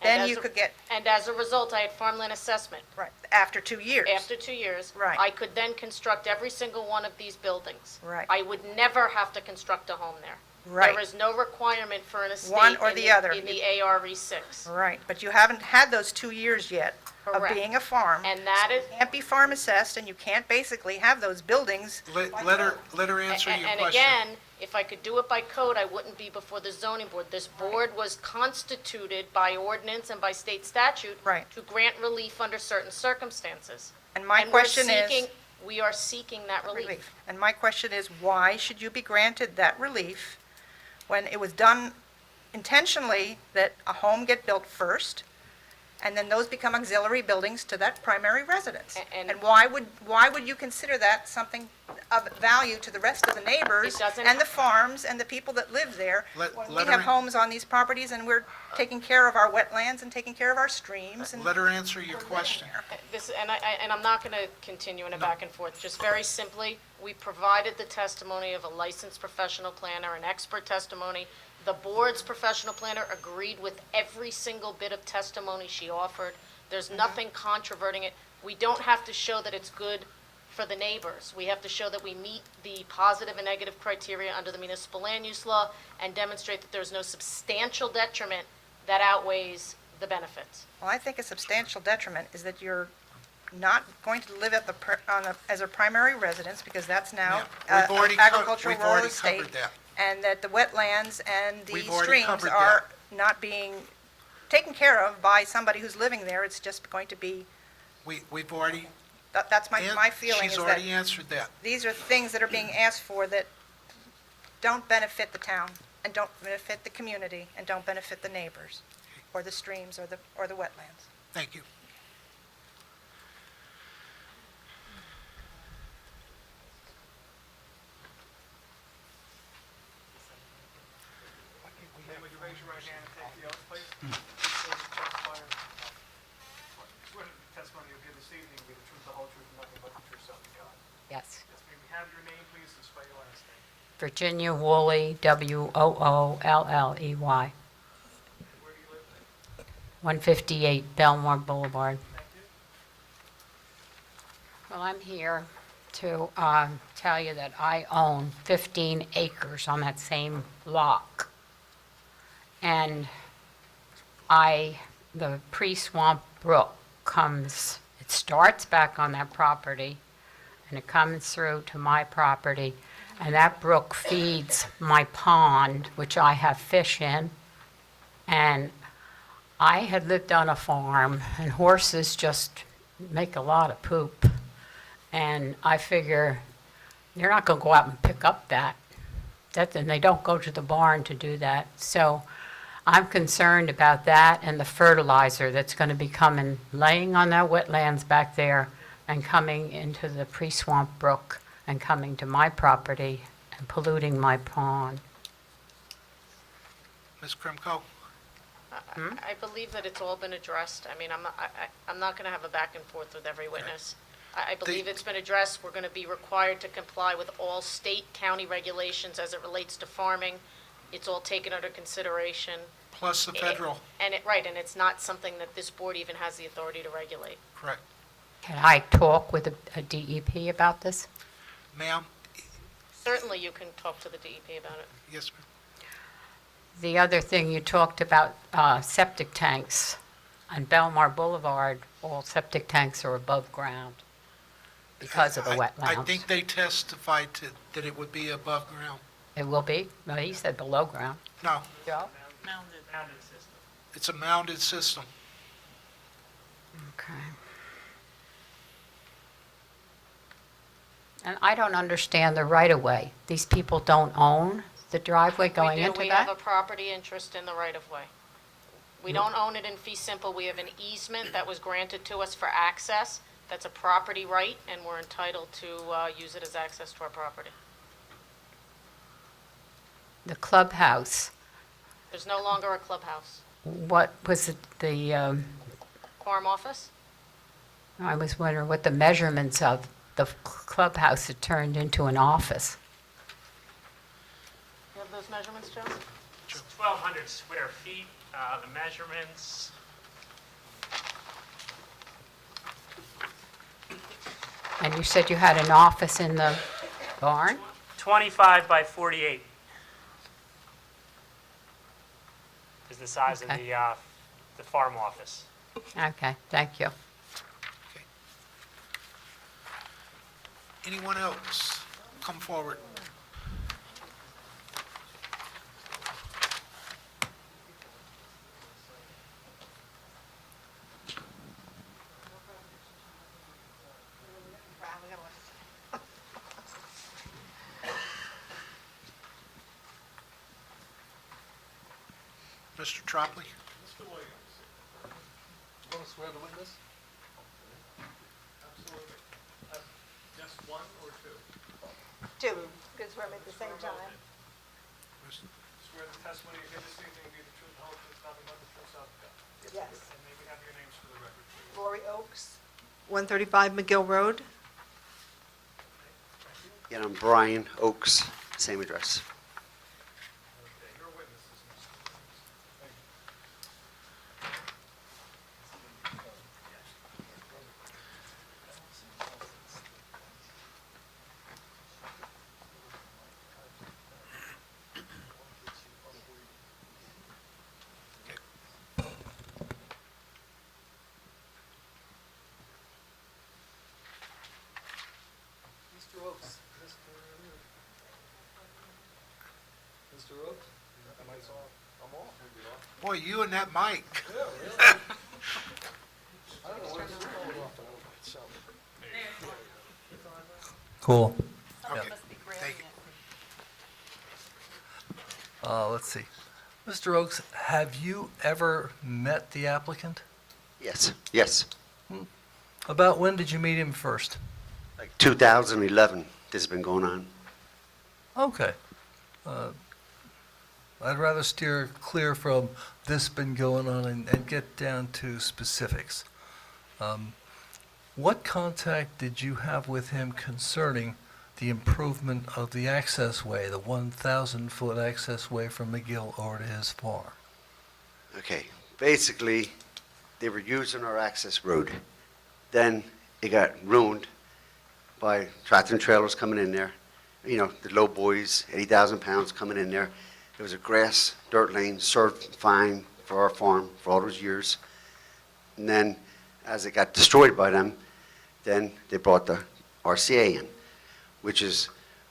and Then as you a- could get, And as a result, I had farmland assessment. right, after 2 years. After 2 years. Right. I could then construct every single one of these buildings. Right. I would never have to construct a home there. Right. There is no requirement for an estate. One or in the other. In the ARE 6. Right, but you haven't had those 2 years yet of Correct. being a farm. And that is, You can't be farm assessed, and you can't basically have those buildings. Let her answer your and question. again, if I could do it by code, I wouldn't be before the zoning board. This board was constituted by ordinance and by state statute. Right. To grant relief under certain circumstances. And my And we're question is... seeking- We are seeking that relief. And my question is, why should you be granted that relief when it was done intentionally that a home get built first, and then those become auxiliary buildings to that primary residence? And- And why would you consider that something of value to the rest of the neighbors It doesn't- and the farms and the people that live there? Let When we her have in- homes on these properties and we're taking care of our wetlands and taking care of our streams and... Let her answer your question. And I'm not going to continue in a back and forth. Just very simply, we provided the testimony of a licensed professional planner, an expert testimony. The board's professional planner agreed with every single bit of testimony she offered. There's nothing controverting it. We don't have to show that it's good for the neighbors. We have to show that we meet the positive and negative criteria under the municipal land use law and demonstrate that there's no substantial detriment that outweighs the benefits. Well, I think a substantial detriment is that you're not going to live at as a primary residence, because that's now Yeah, we've already agricultural we've rural already estate, covered that. and that the wetlands and the We've already streams covered are not being taken care of by somebody who's living there. It's just going to be, We've already... that's my feeling, is She's that already answered that. these are things that are being asked for that don't benefit the town, and don't benefit the community, and don't benefit the neighbors, or the streams, or the wetlands. Thank you. Virginia Woolley, Woolley. 158 Belmore Boulevard. Well, I'm here to tell you that I own 15 acres on that same lot. And the Pre-Swamp Brook it starts back on that property, and it comes through to my property, and that brook feeds my pond, which I have fish in. And I had lived on a farm, and horses just make a lot of poop. And I figure you're not going to go out and pick up that. And they don't go to the barn to do that. So I'm concerned about that and the fertilizer that's going to be laying on that wetlands back there and coming into the Pre-Swamp Brook and coming to my property and polluting my pond. Ms. Krimko? I believe that it's all been addressed. I mean, I'm not going to have a back and forth with every witness. I believe it's been addressed. We're going to be required to comply with all state, county regulations as it relates to farming. It's all taken under consideration. Plus the federal. And it's not something that this board even has the authority to regulate. Correct. Can I talk with a DEP about this? Ma'am? Certainly, you can talk to the DEP about it. Yes, ma'am. The other thing, you talked about septic tanks. On Belmar Boulevard, all septic tanks are above ground because of the wetlands. I think they testified that it would be above ground. It will be? No, he said below ground. No, Joe? Mounted system. it's a mounded system. Okay. And I don't understand the right-of-way. These people don't own the driveway going We do. into We that? have a property interest in the right-of-way. We don't own it in fee simple. We have an easement that was granted to us for access. That's a property right, and we're entitled to use it as access to our property. The clubhouse, There's no longer a clubhouse. what was it, Quorum office? I was wondering what the measurements of the clubhouse had turned into an office. You have those measurements, Joe? It's 1,200 square feet. The measurements, And you said you had an office in the barn? 25 by 48 is the size of Okay. the farm office. Okay, thank you. Anyone else? Come forward. Mr. Tropley? Mr. Williams, want to swear the witness? Absolutely. Just one or two? Two, because we're at the same time. Swear the testimony you give this evening will be the truth, the whole truth, nothing but the truth, so help you God. Yes. And may we have your names for the record, please. Lori Oaks, 135 McGill Road. And I'm Brian Oaks, same address. Okay, your witnesses, Mr. Williams. Mr. Oaks, Mr. Oaks? I'm off. Boy, you and that mic. Yeah, really? I don't know where this is going off, but itself. Cool. Okay, thank you. Let's see. Mr. Oaks, have you ever met the applicant? Yes, yes. About when did you meet him first? Like 2011, this has been going on. Okay. I'd rather steer clear from this been going on and get down to specifics. What contact did you have with him concerning the improvement of the access way, the 1,000-foot access way from McGill over to his farm? Okay, basically, they were using our access road. Then it got ruined by tractor and trailers coming in there. You know, the low boys, 80,000 pounds coming in there. It was a grass, dirt lane, served fine for our farm for all those years. And then, as it got destroyed by them, then they brought the RCA in, which is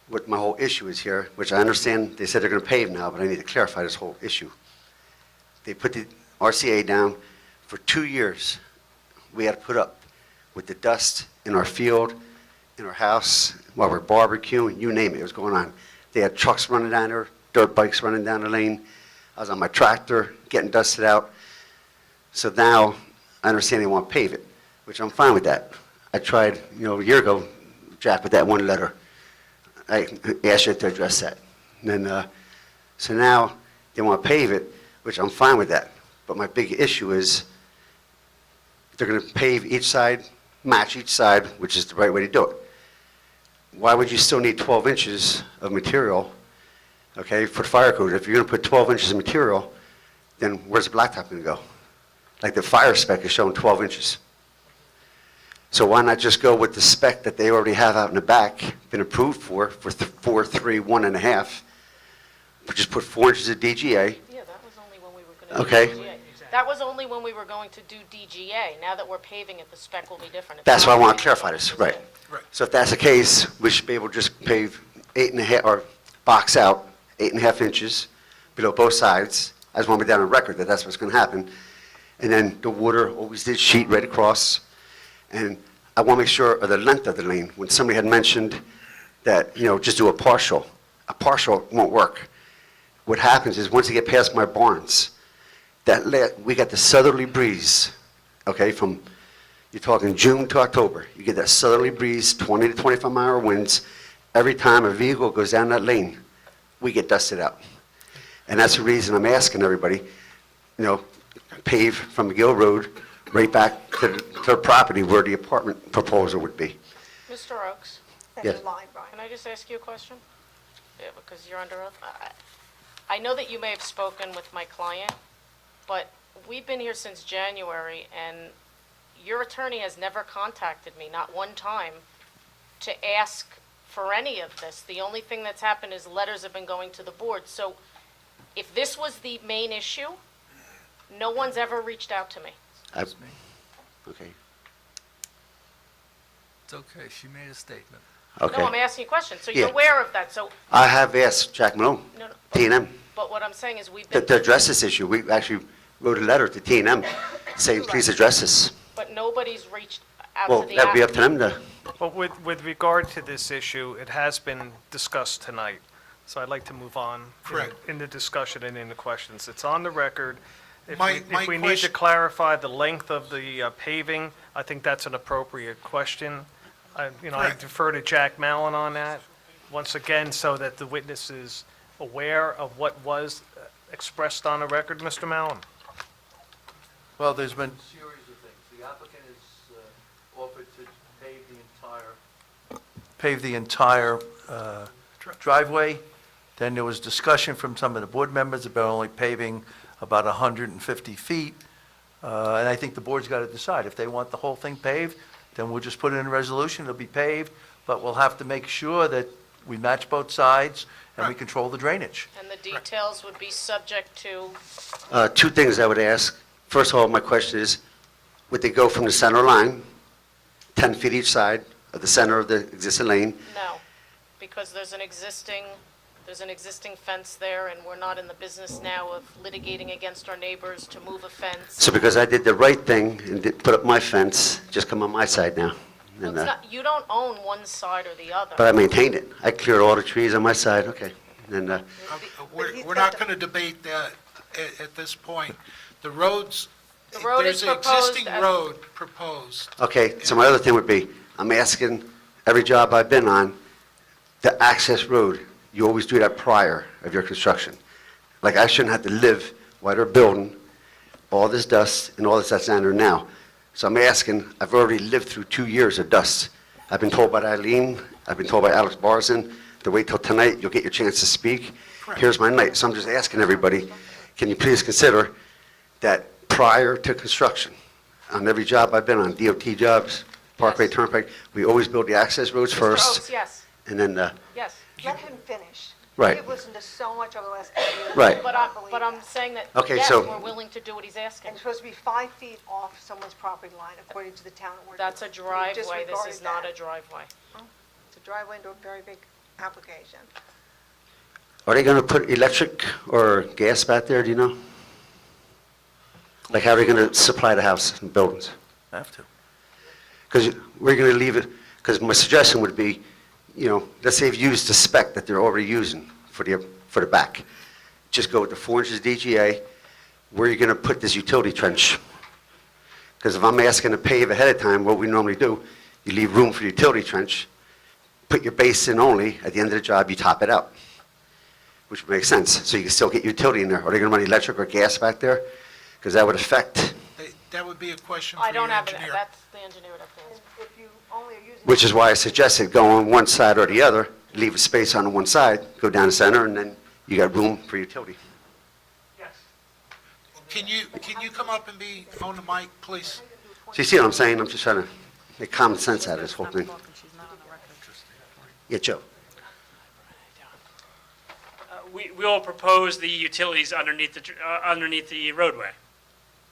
what my whole issue is here, which I understand they said they're going to pave now, but I need to clarify this whole issue. They put the RCA down for 2 years. We had to put up with the dust in our field, in our house, while we're barbecuing, you name it, it was going on. They had trucks running down there, dirt bikes running down the lane. I was on my tractor getting dusted out. So now I understand they want to pave it, which I'm fine with that. I tried, a year ago, Jack, with that one letter. I asked you to address that. And then, so now they want to pave it, which I'm fine with that. But my big issue is they're going to pave each side, match each side, which is the right way to do it. Why would you still need 12 inches of material, okay, for the fire code? If you're going to put 12 inches of material, then where's the blacktop going to go? Like the fire spec is showing 12 inches. So why not just go with the spec that they already have out in the back, been approved for 4, 3, 1.5, but just put 4 inches of DGA. Yeah, that was only when we were going to Okay. do DGA. That was only when we were going to do DGA. Now that we're paving it, the spec will be different. It's That's why I not want to gonna be clarify this, different. right. So if that's the case, we should be able to just pave 8.5, or box out 8.5 inches below both sides. I just want to be down on record that that's what's going to happen. And then the water always did sheet right across. And I want to make sure of the length of the lane. When somebody had mentioned that, just do a partial won't work. What happens is once you get past my barns, we got the southerly breeze, okay, from, you're talking June to October. You get that southerly breeze, 20 to 25 mile an hour winds. Every time a vehicle goes down that lane, we get dusted out. And that's the reason I'm asking everybody, pave from McGill Road right back to the property where the apartment proposal would be. Mr. Oakes? Yes. Can I just ask you a question? Yeah, because you're under oath. I know that you may have spoken with my client, but we've been here since January, and your attorney has never contacted me, not one time, to ask for any of this. The only thing that's happened is letters have been going to the board. So if this was the main issue, no one's ever reached out to me. Okay. It's okay, she made a statement. Okay. No, I'm asking you a question. So Yeah. you're aware of that. So, I have asked Jack Malone, no, no. T&M, But what I'm saying is we've been, to address this issue. We actually wrote a letter to T&M saying, please address this. but nobody's reached out Well, to the that'd be up to applicant. them to, Well, with regard to this issue, it has been discussed tonight, so I'd like to move on Correct. in the discussion and in the questions. It's on the record. If My we need to question- clarify the length of the paving, I think that's an appropriate question. I Correct. defer to Jack Mallon on that, once again, so that the witness is aware of what was expressed on the record. Mr. Mallon? Well, there's been a series of things. The applicant has offered to pave the entire driveway. Then there was discussion from some of the board members about only paving about 150 feet. And I think the board's got to decide. If they want the whole thing paved, then we'll just put it in a resolution, it'll be paved, but we'll have to make sure that we match both sides and we control the drainage. And the details would be subject to, 2 things I would ask. First of all, my question is, would they go from the center line, 10 feet each side of the center of the existing lane? no, because there's an existing fence there, and we're not in the business now of litigating against our neighbors to move a fence. So because I did the right thing and put up my fence, just come on my side now. Well, And, it's not, you don't own one side or the other. but I maintained it. I cleared all the trees on my side, okay. And, We're not going to debate that at this point. The roads, The road is there's an proposed existing as- road proposed. okay, so my other thing would be, I'm asking every job I've been on, the access road, you always do that prior of your construction. Like, I shouldn't have to live while they're building all this dust and all this that's down there now. So I'm asking, I've already lived through 2 years of dust. I've been told by Eileen, I've been told by Alex Barzin to wait till tonight, you'll get your chance to speak. Here's my night. So I'm just asking everybody, can you please consider that prior to construction, on every job I've been on, DOT jobs, Parkway, Turnpike, we always build the access roads Mr. first. Oaks, yes, And then, yes. Let him finish. Right. We've listened to so much over the last couple of years. Right. But I'm saying that, Okay, yes, so- we're willing to do what he's asking. And it's supposed to be 5 feet off someone's property line according to the town ordinance. That's a We driveway, this disregarded is not that. a driveway. It's a driveway into a very big application. Are they gonna put electric or gas back there, do you know? Like, how are they gonna supply the house and buildings? Have to. Because we're gonna leave it, because my suggestion would be, you know, let's say you've used the spec that they're already using for the back. Just go with the 4 inches DGA, where are you gonna put this utility trench? Because if I'm asking to pave ahead of time, what we normally do, you leave room for the utility trench, put your base in only, at the end of the job, you top it out, which makes sense, so you can still get utility in there. Are they gonna run electric or gas back there? Because that would affect, That would be a question for I your don't have, engineer. that's the engineer that can answer. If you only are using. which is why I suggested go on one side or the other, leave a space on the one side, go down the center, and then you got room for utility. Can you come up and be on the mic, please? So you see what I'm saying? I'm just trying to make common sense out of this whole thing. Yeah, Joe? We will propose the utilities underneath the roadway.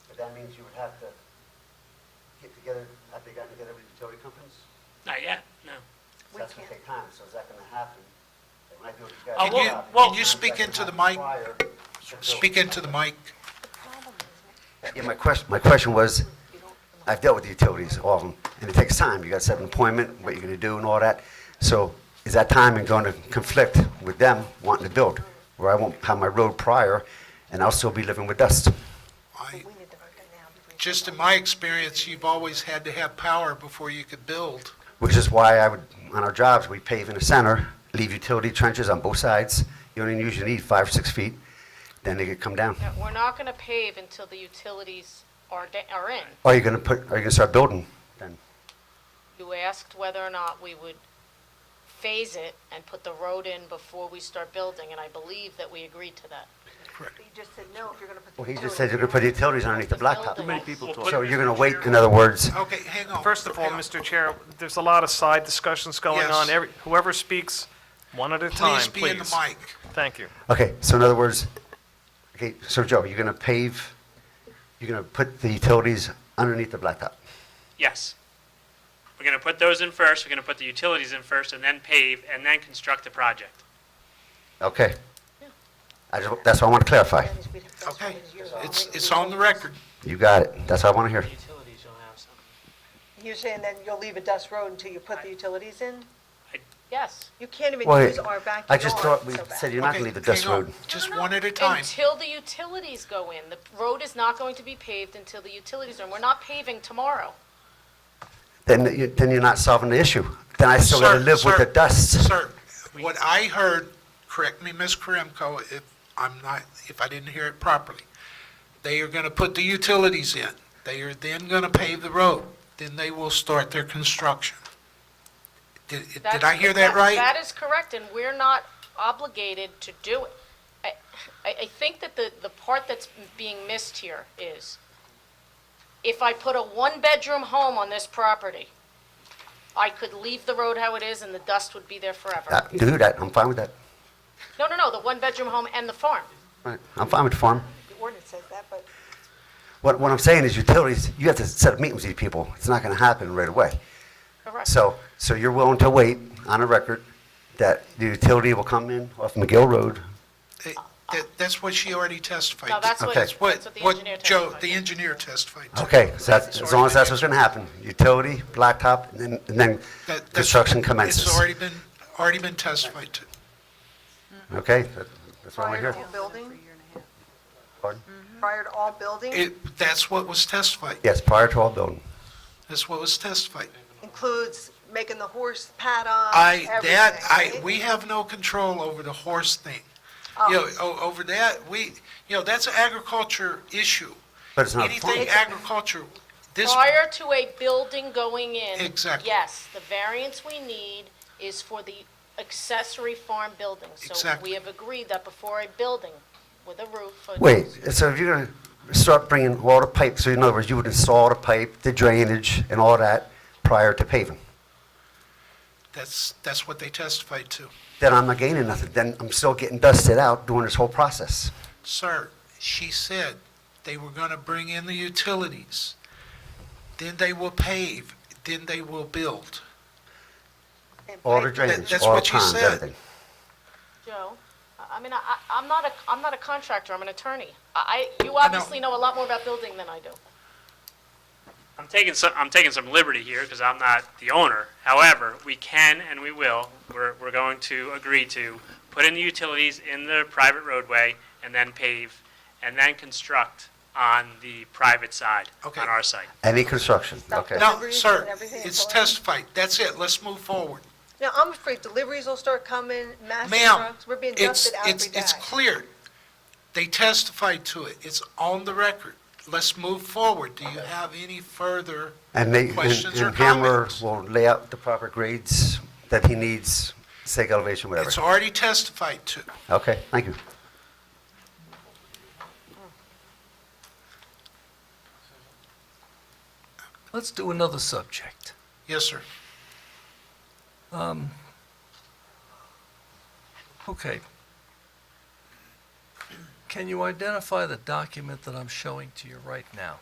But that means you would have to get together, have they gotten together with utility companies? Not yet, no. That's gonna take time, so is that gonna happen? They might do it together. well- Can you speak into the mic? Speak into the mic. Yeah, my question was, I've dealt with the utilities, all of them, and it takes time. You got to set an appointment, what you're going to do and all that. So is that timing going to conflict with them wanting to build? Where I won't have my road prior, and I'll still be living with dust? Just in my experience, you've always had to have power before you could build. Which is why I would, on our jobs, we pave in the center, leave utility trenches on both sides. You only usually need 5 or 6 feet, then they could come down. Yeah, we're not going to pave until the utilities are in. Are you going to start building then? You asked whether or not we would phase it and put the road in before we start building, and I believe that we agreed to that. You just said no if you're going to put. Well, he just said you're going to put the utilities underneath the blacktop. Too many people talk. So you're going to wait, in other words, Okay, hang on. First of all, Mr. Chair, there's a lot of side discussions going Yes. on. Whoever speaks, one at a time, Please be in the mic. Thank you. okay, so in other words, okay, so Joe, you're going to pave, you're going to put the utilities underneath the blacktop? Yes. We're going to put those in first, we're going to put the utilities in first, and then pave, and then construct the project. Okay. That's what I want to clarify. Okay, it's on the record. You got it. That's what I want to hear. Utilities, you'll have some. You're saying then you'll leave a dust road until you put the utilities in? Yes. You can't even Well, use our backyard. I just thought we so bad. said you're not going to leave the dust hang on. road. Just one at a time. Until the utilities go in. The road is not going to be paved until the utilities are in. We're not paving tomorrow. Then you're not solving the issue. Then I still got to Sir, live with sir, the dust. Sir, what I heard, correct me, Ms. Karamko, if I didn't hear it properly. They are going to put the utilities in. They are then going to pave the road. Then they will start their construction. Did I hear that right? That is correct, and we're not obligated to do it. I think that the part that's being missed here is, if I put a one-bedroom home on this property, I could leave the road how it is and the dust would be there forever. Do that. I'm fine with that. No, the one-bedroom home and the farm. Right. I'm fine with the farm. The ordinance says that, but What I'm saying is utilities, you have to set up meetings with these people. It's not going to happen right away. Correct. So you're willing to wait on a record that the utility will come in off McGill Road? That's what she already testified. No, that's what, Okay. that's what the engineer Joe, testified. the engineer testified to. Okay, so that's, as long as that's what's going to happen, utility, blacktop, and then That's- construction commences. It's already been testified to. Okay, that's what I want prior to to hear. all building, Pardon? prior to all building That's what was testified. Yes, prior to all building. That's what was testified. includes making the horse paddock, everything, We have no control over the horse thing. Oh. Over that, that's an agriculture issue. But it's not a farm. Anything agriculture, this, Prior to a building going in. Exactly. Yes, the variance we need is for the accessory farm building. So Exactly. we have agreed that before a building with a roof. Wait, so if you're going to start bringing all the pipes, so in other words, you would install the pipe, the drainage, and all that prior to paving? That's what they testified to. Then I'm not gaining nothing. Then I'm still getting dusted out during this whole process. Sir, she said they were going to bring in the utilities, then they will pave, then they will build. All the drainage, That's all the what she ponds, said. everything. Joe, I'm not a contractor, I'm an attorney. You obviously know a lot more about building than I do. I'm taking some liberty here because I'm not the owner. However, we can and we will. We're going to agree to put in the utilities in the private roadway and then pave and then construct on the private side, Okay. on our site. Any construction, okay. No, Deliveries sir, and everything it's is going? testified. That's it. Let's move forward. Now, I'm afraid deliveries will start coming, massive Ma'am, trucks. We're being it's, dusted every it's, day. it's clear. They testified to it. It's on the record. Let's move forward. Do you have any further And they, questions or and Hammer comments? will lay out the proper grades that he needs, stake elevation, whatever. It's already testified to. Okay, thank you. Let's do another subject. Yes, sir. Okay. Can you identify the document that I'm showing to you right now?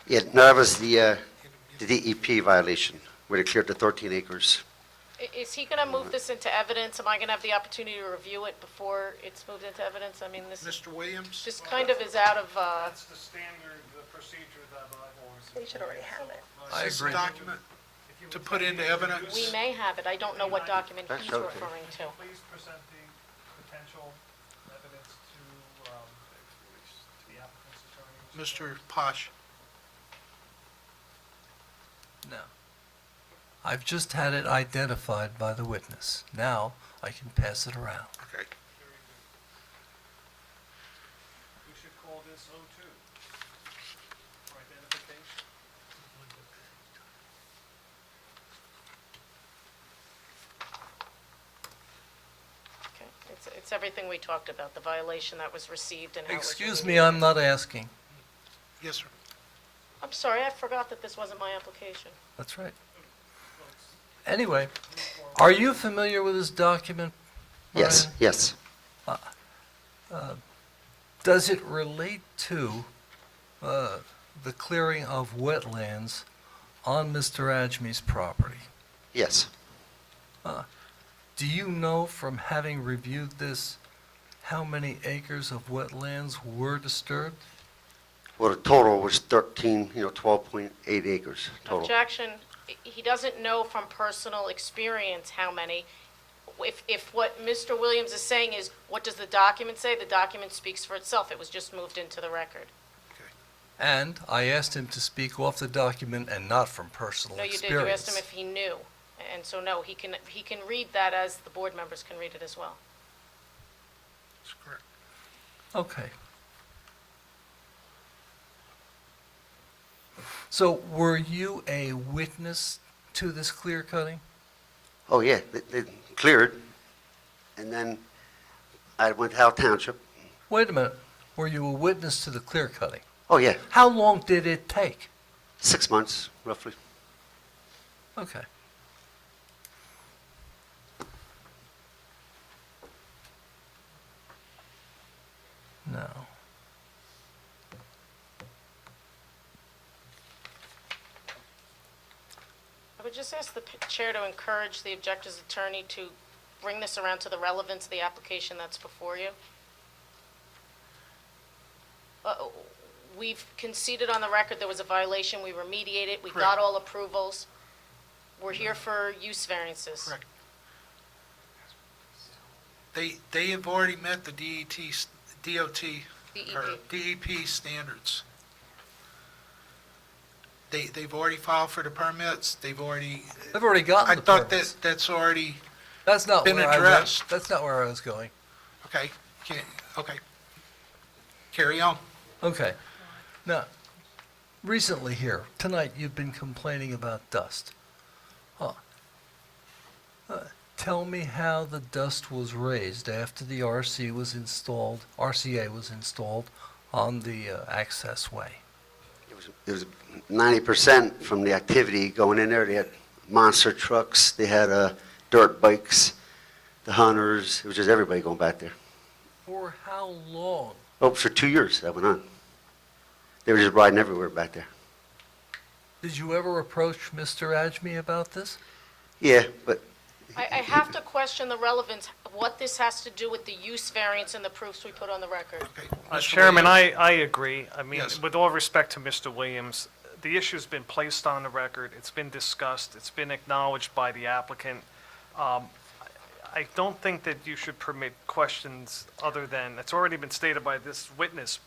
Yeah, no, that was the DEP violation, where they cleared the 13 acres. Is he going to move this into evidence? Am I going to have the opportunity to review it before it's moved into evidence? I mean, this Mr. Williams? just kind of is out of, That's the standard, the procedure that I've always. They should already have it. I Is this agree. document to put into evidence? we may have it. I don't know what document That's he's okay. referring to. Please present the potential evidence to the applicant's attorney. Mr. Posh? No. I've just had it identified by the witness. Now I can pass it around. Okay. We should call this O2 for identification. Okay. It's everything we talked about, the violation that was received and how it was Excuse me, remediated. I'm not asking. Yes, sir. I'm sorry, I forgot that this wasn't my application. That's right. Anyway, are you familiar with this document? Yes, Brian? yes. Does it relate to the clearing of wetlands on Mr. Ajmi's property? Yes. Do you know from having reviewed this, how many acres of wetlands were disturbed? Well, the total was 12.8 acres total. Objection, he doesn't know from personal experience how many. If what Mr. Williams is saying is, what does the document say? The document speaks for itself. It was just moved into the record. And I asked him to speak off the document and not from personal No, you did. experience. You asked him if he knew. And so, no, he can read that as the board members can read it as well. That's correct. Okay. So were you a witness to this clear cutting? Oh, yeah, they cleared, and then I went to Howell Township. Wait a minute. Were you a witness to the clear cutting? Oh, yeah, How long did it take? 6 months, roughly. Okay. No. I would just ask the chair to encourage the objector's attorney to bring this around to the relevance of the application that's before you. We've conceded on the record there was a violation, we remediated, we got Correct. all approvals. We're here for use variances. Correct. They have already met the DOT, or DEP standards. They've already filed for the permits, they've already, I've already gotten I the thought permits. that's already, That's not been where I addressed. went. That's not where I was going. okay, okay. Carry on. Okay. Now, recently here, tonight, you've been complaining about dust. Tell me how the dust was raised after the RCA was installed on the access way. It was 90% from the activity going in there. They had monster trucks, they had dirt bikes, the hunters, it was just everybody going back there. For how long? Oh, for 2 years that went on. They were just riding everywhere back there. Did you ever approach Mr. Ajmi about this? Yeah, but I have to question the relevance, what this has to do with the use variance and the proofs we put on the record. Chairman, I agree. I mean, Yes. with all respect to Mr. Williams, the issue's been placed on the record, it's been discussed, it's been acknowledged by the applicant. I don't think that you should permit questions other than, it's already been stated by this witness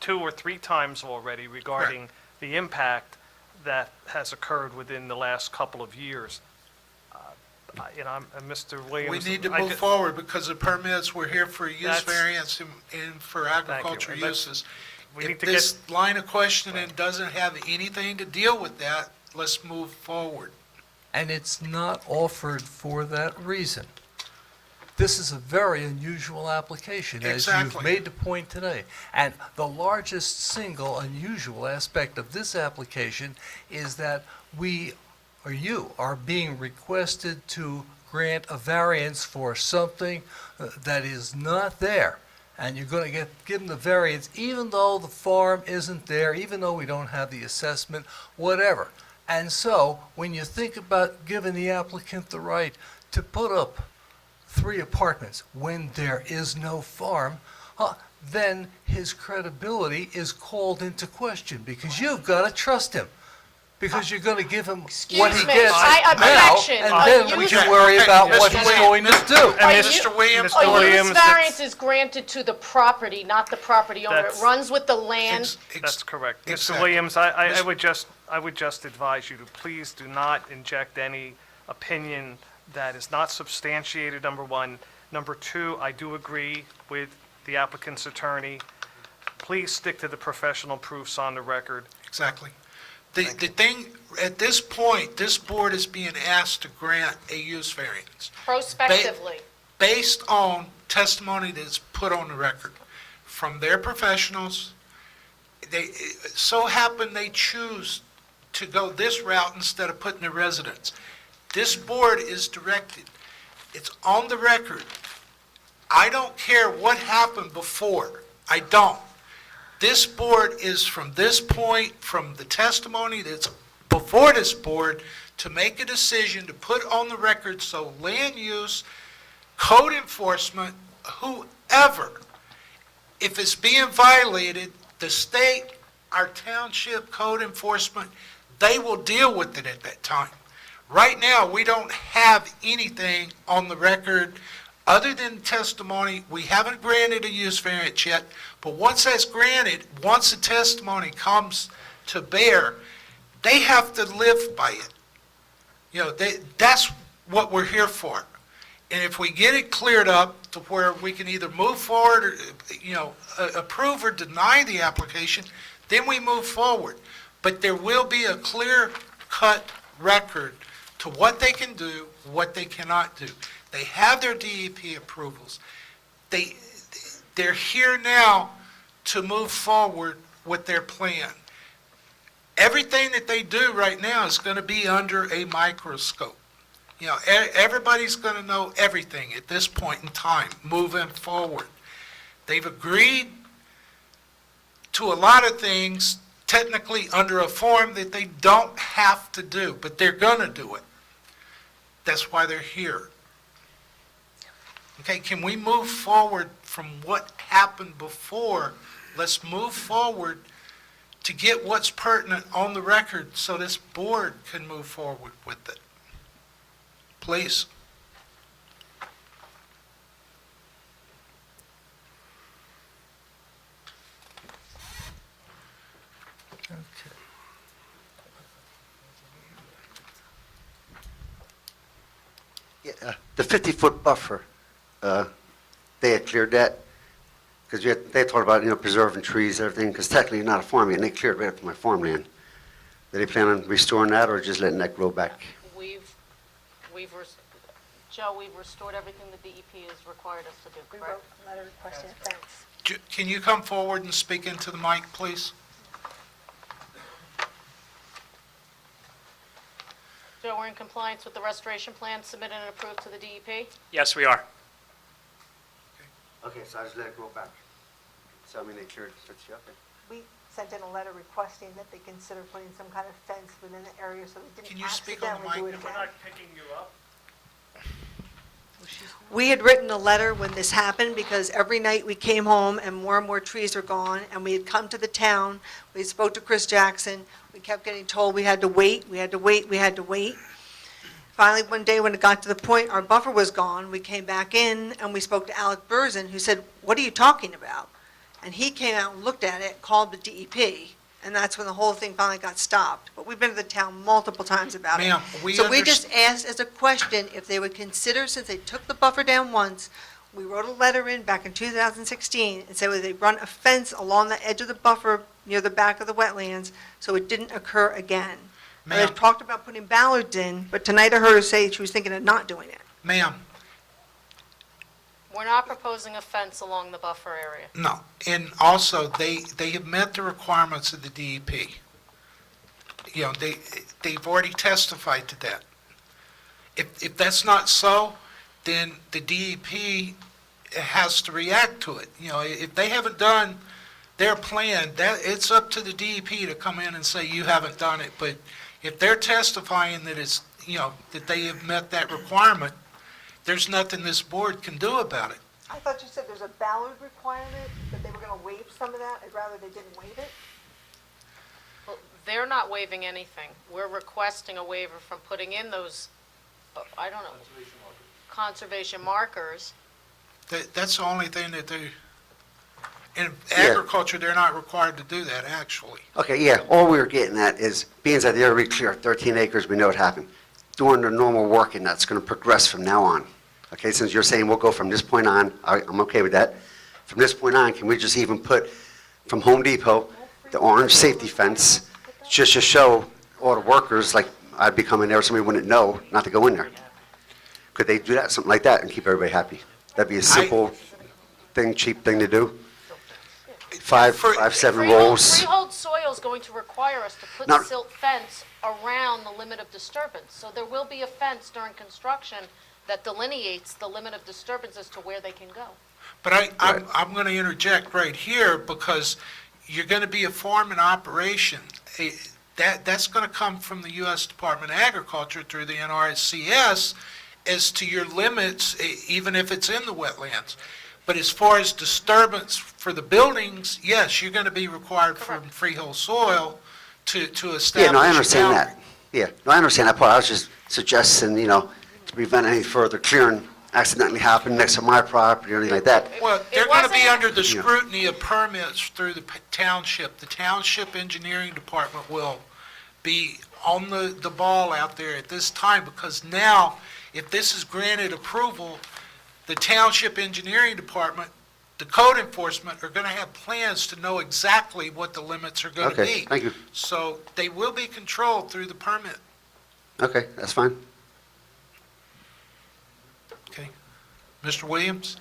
2 or 3 times already regarding the impact that has occurred within the last couple of years. You know, and Mr. We Williams. need to I move ju- forward because the permits, we're here for use That's- variance and for agriculture And let's- uses. we If need to this line of questioning doesn't have anything to deal with that, let's move forward. And it's not offered for that reason. This is a very unusual application, as you've Exactly. made the point today. And the largest single unusual aspect of this application is that we, or you, are being requested to grant a variance for something that is not there. And you're going to get given the variance even though the farm isn't there, even though we don't have the assessment, whatever. And so, when you think about giving the applicant the right to put up 3 apartments when there is no farm, then his credibility is called into question, because you've got to trust him. Because you're going to give him what he Excuse me, gets I now, objection. and then we can worry about what he's going to do. And Mr. Williams, Mr. A Williams, use that's- variance is granted to the property, not the property owner. It That's- runs with the land. That's correct. Mr. Exactly. Williams, I Mis- would just advise you to please do not inject any opinion that is not substantiated, number one. Number two, I do agree with the applicant's attorney. Please stick to the professional proofs on the record. Exactly. The thing, at this point, this board is being asked to grant a use variance Prospectively. based on testimony that's put on the record from their professionals. They, so happen they choose to go this route instead of putting the residents. This board is directed, it's on the record. I don't care what happened before, I don't. This board is from this point, from the testimony that's before this board, to make a decision to put on the record so land use, code enforcement, whoever, if it's being violated, the state, our township code enforcement, they will deal with it at that time. Right now, we don't have anything on the record other than testimony. We haven't granted a use variance yet, but once that's granted, once the testimony comes to bear, they have to live by it. You know, that's what we're here for. And if we get it cleared up to where we can either move forward or, approve or deny the application, then we move forward. But there will be a clear-cut record to what they can do, what they cannot do. They have their DEP approvals. They're here now to move forward with their plan. Everything that they do right now is going to be under a microscope. You know, everybody's going to know everything at this point in time, moving forward. They've agreed to a lot of things technically under a form that they don't have to do, but they're going to do it. That's why they're here. Okay, can we move forward from what happened before? Let's move forward to get what's pertinent on the record so this board can move forward with it. Please. Yeah, the 50-foot buffer, they had cleared that, because they talked about, preserving trees, everything, because technically you're not a farmland, and they cleared right up to my farmland. Do they plan on restoring that or just letting that grow back? Joe, we've restored everything the DEP has required us to do, We correct? wrote a letter requesting a fence. Can you come forward and speak into the mic, please? Joe, we're in compliance with the restoration plan submitted and approved to the DEP? Yes, we are. Okay, so I just let it grow back. So I mean, they cleared, okay. We sent in a letter requesting that they consider putting some kind of fence within the area so they Can didn't you speak on the accidentally do mic? it again. picking you up. We had written a letter when this happened because every night we came home and more trees were gone, and we had come to the town, we spoke to Chris Jackson, we kept getting told we had to wait, we had to wait, we had to wait. Finally, one day when it got to the point our buffer was gone, we came back in and we spoke to Alec Burzin, who said, "What are you talking about?" And he came out and looked at it, called the DEP, and that's when the whole thing finally got stopped. But we've been to the town multiple times about it. Ma'am, So we just asked as a question if they would consider, since they took the buffer down once, we wrote a letter in back in 2016 and said would they run a fence along the edge of the buffer near the back of the wetlands so it didn't occur again. Now, Ma'am. they've talked about putting ballards in, but tonight I heard her say she was thinking of not doing it. Ma'am, We're not proposing a fence along the buffer area. no. And also, they have met the requirements of the DEP. You know, they've already testified to that. If that's not so, then the DEP has to react to it. You know, if they haven't done their plan, that, it's up to the DEP to come in and say, you haven't done it. But if they're testifying that it's, you know, that they have met that requirement, there's nothing this board can do about it. I thought you said there's a ballard requirement, that they were going to waive some of that. I'd rather they didn't waive it. Well, they're not waiving anything. We're requesting a waiver from putting in those, I don't know, conservation markers. That's the only thing that they, in Yeah. agriculture, they're not required to do that, actually. Okay, yeah, all we were getting at is, being that they already cleared 13 acres, we know it happened. Doing the normal work, and that's going to progress from now on. Okay, since you're saying we'll go from this point on, I'm okay with that. From this point on, can we just even put from Home Depot, the orange safety fence, just to show all the workers, like I'd be coming there, somebody wouldn't know not to go in there? Could they do that, something like that, and keep everybody happy? That'd be a simple thing, cheap thing to do. Five, 7 rolls. Freehold soil is going to require us to put Now- silt fence around the limit of disturbance. So there will be a fence during construction that delineates the limit of disturbance as to where they can go. But I'm going to interject right here, because you're going to be a farm in operation. That's going to come from the U.S. Department of Agriculture through the NRCS as to your limits, even if it's in the wetlands. But as far as disturbance for the buildings, yes, you're going to be required from freehold soil to establish. Yeah, no, I a understand boundary. that. Yeah, no, I understand that part. I was just suggesting, you know, to prevent any further clearing accidentally happening next to my property or anything like that. Well, they're going to be wasn't- under the Yeah. scrutiny of permits through the township. The township engineering department will be on the ball out there at this time, because now, if this is granted approval, the township engineering department, the code enforcement, are going to have plans to know exactly what the limits are going to be. Okay, thank you. So they will be controlled through the permit. Okay, that's fine. Okay. Mr. Williams?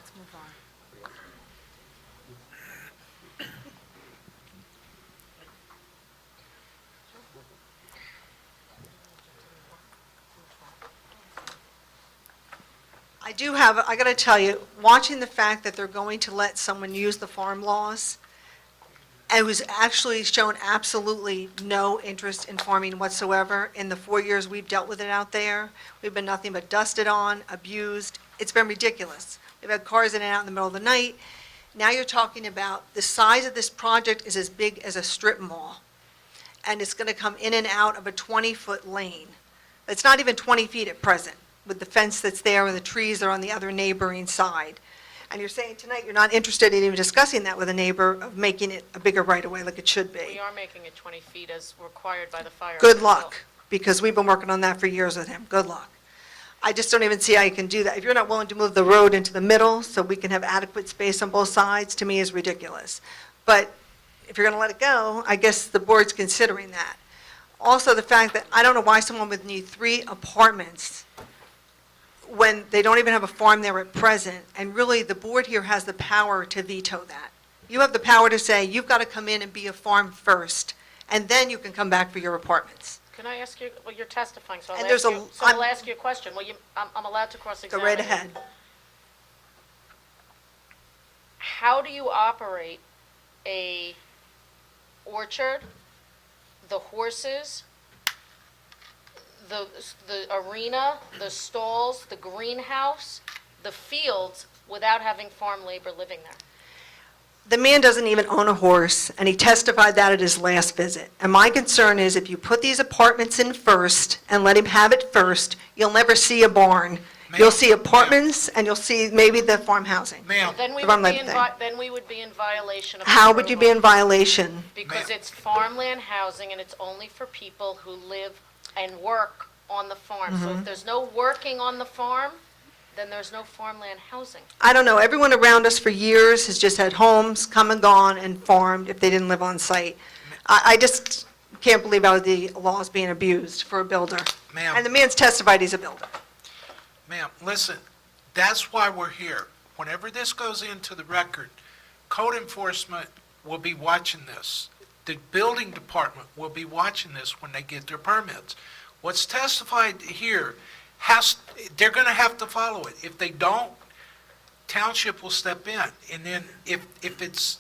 I gotta tell you, watching the fact that they're going to let someone use the farm laws, and who's actually shown absolutely no interest in farming whatsoever, in the 4 years we've dealt with it out there, we've been nothing but dusted on, abused, it's been ridiculous. We've had cars in and out in the middle of the night. Now you're talking about, the size of this project is as big as a strip mall, and it's gonna come in and out of a 20-foot lane. It's not even 20 feet at present, with the fence that's there and the trees are on the other neighboring side. And you're saying tonight you're not interested in even discussing that with a neighbor, of making it a bigger right-of-way like it should We be. are making it 20 feet as required by the fire. Good luck, because we've been working on that for years with him. Good luck. I just don't even see how you can do that. If you're not willing to move the road into the middle so we can have adequate space on both sides, to me is ridiculous. But if you're going to let it go, I guess the board's considering that. Also, the fact that I don't know why someone would need 3 apartments when they don't even have a farm there at present, and really, the board here has the power to veto that. You have the power to say, you've got to come in and be a farm first, and then you can come back for your apartments. Can I ask you, well, you're testifying, so And I'll there's ask a- you, so I'm- I'll ask you a question. Well, I'm allowed to Go cross-examine right you. ahead. How do you operate a orchard, the horses, the arena, the stalls, the greenhouse, the fields, without having farm labor living there? The man doesn't even own a horse, and he testified that at his last visit. And my concern is if you put these apartments in first and let him have it first, you'll never see a barn. You'll see apartments, and you'll see maybe the farm housing. Ma'am, Then we The would farm be labor in, thing. then we would be in violation of. How would you be in violation? Because it's farmland housing, and it's only for people who live and work on the farm. So Mhm. if there's no working on the farm, then there's no farmland housing. I don't know, everyone around us for years has just had homes come and gone and farmed if they didn't live on site. I just can't believe how the law is being abused for a builder. Ma'am. And the man's testified he's a builder. Ma'am, listen, that's why we're here. Whenever this goes into the record, code enforcement will be watching this. The building department will be watching this when they get their permits. What's testified here they're going to have to follow it. If they don't, township will step in. And then if it's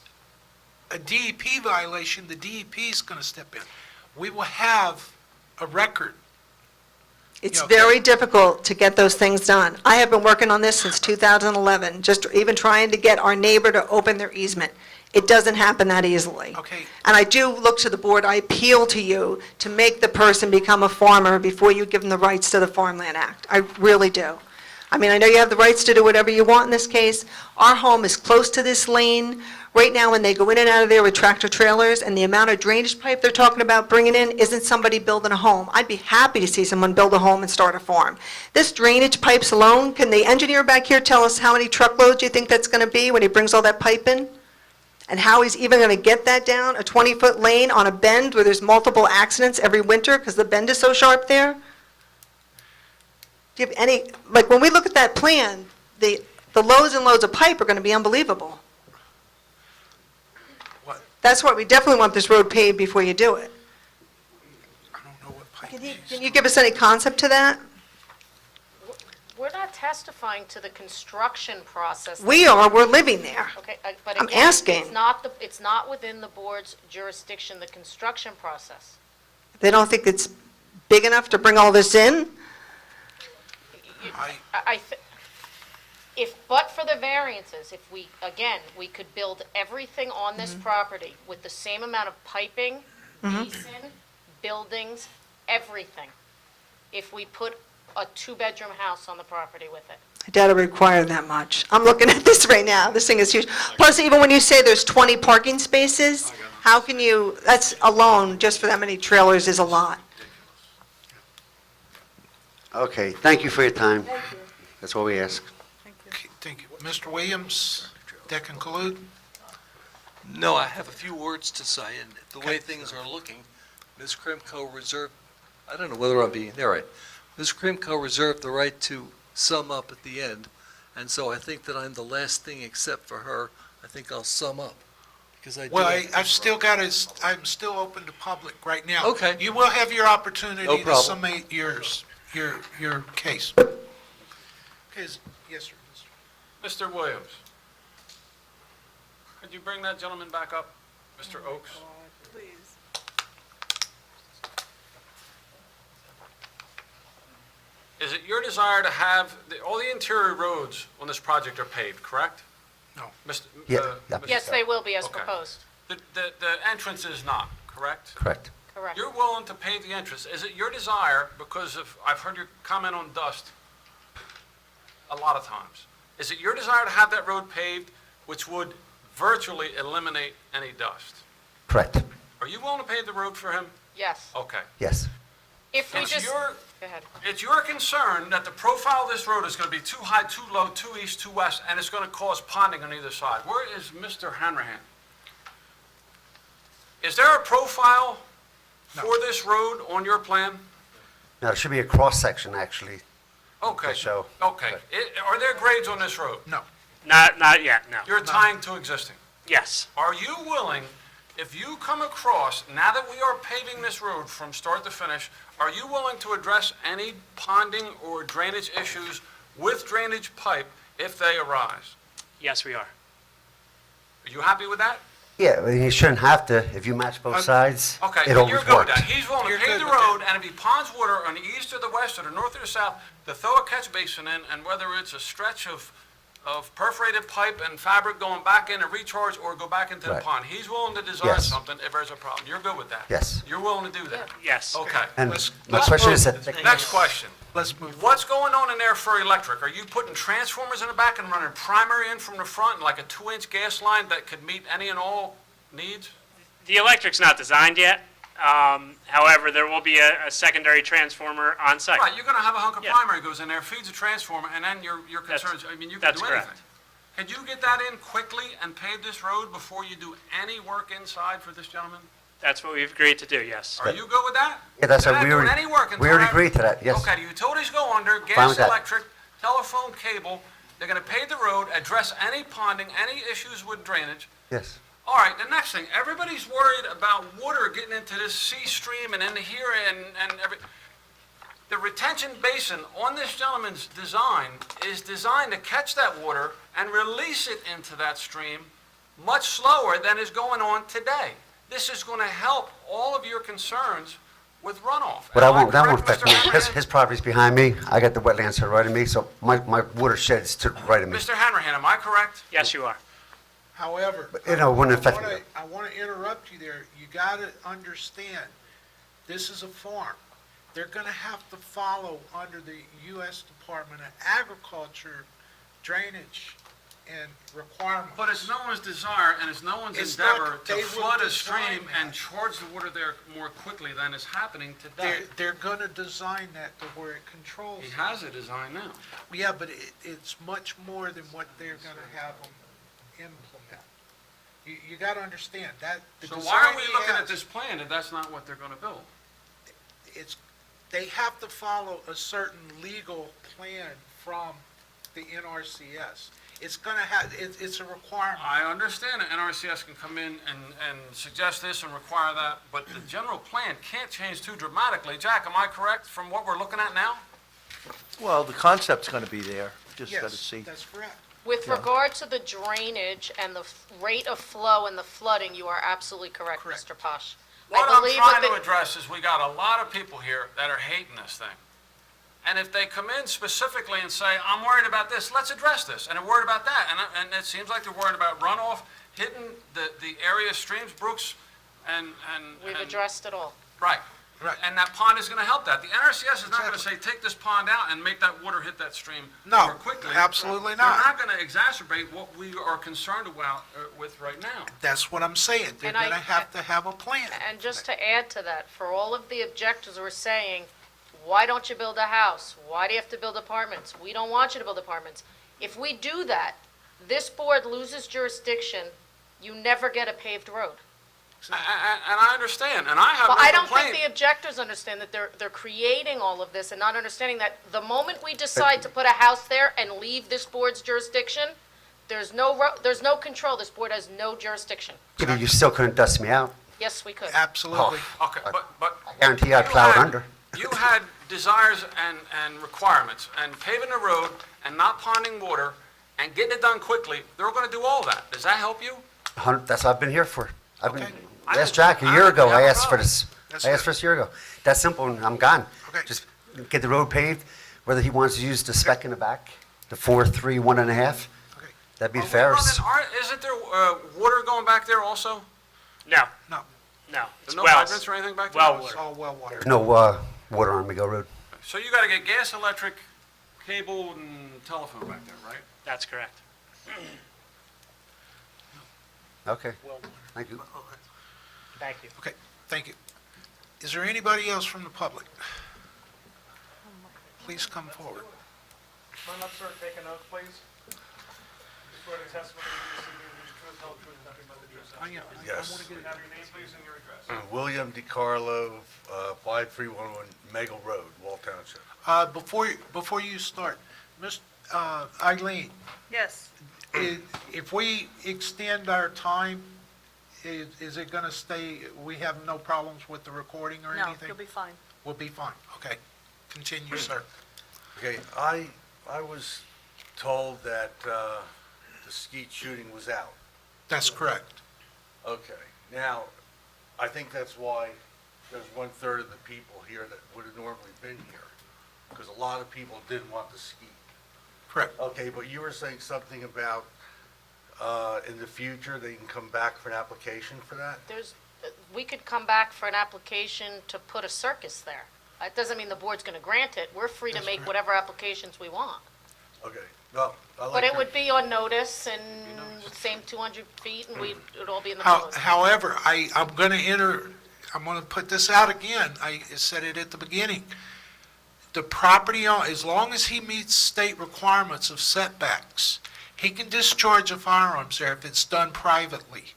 a DEP violation, the DEP is going to step in. We will have a record. It's Yeah. very difficult to get those things done. I have been working on this since 2011, just even trying to get our neighbor to open their easement. It doesn't happen that easily. Okay. And I do look to the board, I appeal to you to make the person become a farmer before you give them the rights to the Farmland Act. I really do. I mean, I know you have the rights to do whatever you want in this case. Our home is close to this lane. Right now, when they go in and out of there with tractor trailers, and the amount of drainage pipe they're talking about bringing in, isn't somebody building a home. I'd be happy to see someone build a home and start a farm. This drainage pipes alone, can the engineer back here tell us how many truckloads you think that's going to be when he brings all that pipe in? And how he's even going to get that down, a 20-foot lane on a bend where there's multiple accidents every winter because the bend is so sharp there? Do you have any, like, when we look at that plan, the loads and loads of pipe are going to be unbelievable. What? That's why we definitely want this road paved before you do it. I don't know what pipe. Can you give us any concept to that? We're not testifying to the construction process. We are, we're living there. Okay, but I'm again, asking. it's not within the board's jurisdiction, the construction process. They don't think it's big enough to bring all this in? But for the variances, if we, again, we could build everything on this property with the same amount of piping, basin, buildings, everything, if we put a 2-bedroom house on the property with it. I doubt it require that much. I'm looking at this right now, this thing is huge. Plus, even when you say there's 20 parking spaces, how can you, that's alone, just for that many trailers is a lot. Okay, thank you for your time. That's all we ask. Okay, thank you. Mr. Williams, that conclude? No, I have a few words to say, and the way things are looking, Ms. Krimko reserved, I don't know whether I'm being, there, right. Ms. Krimko reserved the right to sum up at the end, and so I think that I'm the last thing except for her. I think I'll sum up, because I do. Well, have- I've still got I'm still open to public right now. Okay. You will have your opportunity No to problem. summate your case. Okay, yes, sir. Mr. Williams, could you bring that gentleman back up, Mr. Oakes? Is it your desire to have, all the interior roads on this project are paved, correct? No. Yes, they will be as Okay. proposed. The entrance is not, correct? Correct. Correct. You're willing to pave the entrance. Is it your desire, because I've heard your comment on dust a lot of times. Is it your desire to have that road paved, which would virtually eliminate any dust? Correct. Are you willing to pave the road for him? Yes. Okay. Yes. If we It's just, your, go ahead. it's your concern that the profile of this road is going to be too high, too low, too east, too west, and it's going to cause ponding on either side. Where is Mr. Hanrahan? Is there a profile for this road on your plan? Now, there should be a cross-section, actually. Okay, To show. okay. Are there grades on this road? No. Not yet, no. You're tying to existing. Yes. Are you willing, if you come across, now that we are paving this road from start to finish, are you willing to address any ponding or drainage issues with drainage pipe if they arise? Yes, we are. Are you happy with that? Yeah, well, you shouldn't have to. If you match both sides, Okay, it but always you're good with worked. that. He's willing to You're pave good the with road, and if he ponds water on the east or the west or the north or the south, to throw a catch basin in, and whether it's a stretch of perforated pipe and fabric going back in and recharge or go back into the Right. pond, he's willing to design Yes. something if there's a problem. You're good with that? Yes. You're willing to do that? Yes. Okay. And Let's- my let's question move. is that, Next question. Let's move. What's going on in there for electric? Are you putting transformers in the back and running primary in from the front, like a 2-inch gas line that could meet any and all needs? The electric's not designed yet. However, there will be a secondary transformer on site. Right, you're gonna have a hunk of Yeah. primary goes in there, feeds a transformer, and then your That's- concerns, I mean, you can that's do correct. anything. Could you get that in quickly and pave this road before you do any work inside for this gentleman? That's what we've agreed to do, yes. Are you good with that? yeah, that's They're what not we doing already, any work until we already that- agreed to that, yes. Okay, the utilities go under, Fine gas, with that. electric, telephone, cable, they're gonna pave the road, address any ponding, any issues with drainage. Yes. All right, the next thing, everybody's worried about water getting into this C stream and into here and every, the retention basin on this gentleman's design is designed to catch that water and release it into that stream much slower than is going on today. This is gonna help all of your concerns with runoff. But Am I that won't correct, affect me. Mr. Hanrahan? His property's behind me. I got the wetlands to the right of me, so my watershed's to the right of me. Mr. Hanrahan, am I correct? Yes, you are. However, You know, it wouldn't affect me. I want to interrupt you there. You got to understand, this is a farm. They're going to have to follow under the U.S. Department of Agriculture drainage and requirements. But it's no one's desire and it's no one's It's not- endeavor to they will flood a design stream that. and charge the water there more quickly than is happening today. They're going to design that to where it controls. He has a design now. Yeah, but it's much more than what they're going to have them implement. You got to understand that. The So design why are we he looking at has- this plan if that's not what they're gonna build? They have to follow a certain legal plan from the NRCS. It's gonna have, it's a requirement. I understand that NRCS can come in and suggest this and require that, but the general plan can't change too dramatically. Jack, am I correct from what we're looking at now? Well, the concept's going to be there, just got to Yes, see. that's correct. With Yeah. regard to the drainage and the rate of flow and the flooding, you are absolutely correct, Mr. Posh. What I I'm believe trying with to the- address is we got a lot of people here that are hating this thing. And if they come in specifically and say, I'm worried about this, let's address this, and they're worried about that, and it seems like they're worried about runoff, hitting the area, streams, brooks, and. We've and- addressed it all. Right. Right. And that pond is gonna help that. The NRCS is not gonna say, take this pond out and make that water hit that stream No, more quickly. absolutely not. They're not gonna exacerbate what we are concerned about, with right now. That's what I'm saying. They're And I- gonna have to have a plan. And just to add to that, for all of the objectors who are saying, why don't you build a house? Why do you have to build apartments? We don't want you to build apartments. If we do that, this board loses jurisdiction, you never get a paved road. And I understand, and I have Well, no I don't complaint. think the objectors understand that they're creating all of this and not understanding that the moment we decide to put a house there and leave this board's jurisdiction, there's no control. This board has no jurisdiction. Yeah, but you still couldn't dust me out. Yes, we could. Absolutely. Okay, but I guarantee you I'd plow it under. you had desires and requirements, and paving the road, and not ponding water, and getting it done quickly, they're gonna do all that. Does that help you? That's what I've been here for. I've been, Okay. I asked didn't- Jack a I year didn't ago, have I a asked for problem. this. That's I asked for this a year ago. That's simple, and I'm gone. Okay. Just get the road paved, whether he wants to use the spec in the back, the 4, 3, 1.5, Okay. that'd be Are the we fairest. isn't there water going back there also? No, No, no. It's There's no wells. hydrants or anything back there? Well it's water. all well water. No water on McGill Road. So you gotta get gas, electric, cable, and telephone back there, right? That's correct. Okay, thank you. Thank you. Okay, thank you. Is there anybody else from the public? Please come forward. Come on up, sir, take an oath, please. Swear the testimony you give this evening will be the truth, whole truth, nothing but the truth, so help you God. Yes. Have your name, please, and your address. William DiCarlo, 5311 Megal Road, Wall Township. Before you start, Miss Eileen, Yes. if we extend our time, is it going to stay, we have no problems with the recording or anything? No, you'll be fine. We'll be fine, okay. Continue, sir. Okay, I was told that the skeet shooting was out. That's correct. Okay, now, I think that's why there's 1/3 of the people here that would have normally been here, because a lot of people didn't want the skeet. Correct. Okay, but you were saying something about, in the future, they can come back for an application for that? We could come back for an application to put a circus there. It doesn't mean the board's going to grant it. We're free to That's make correct. whatever applications we want. Okay, well, I like But it your- would be on notice and same 200 feet, and it would all be in the How- post. However, I'm going to put this out again. I said it at the beginning. The property owner, as long as he meets state requirements of setbacks, he can discharge the firearms there if it's done privately.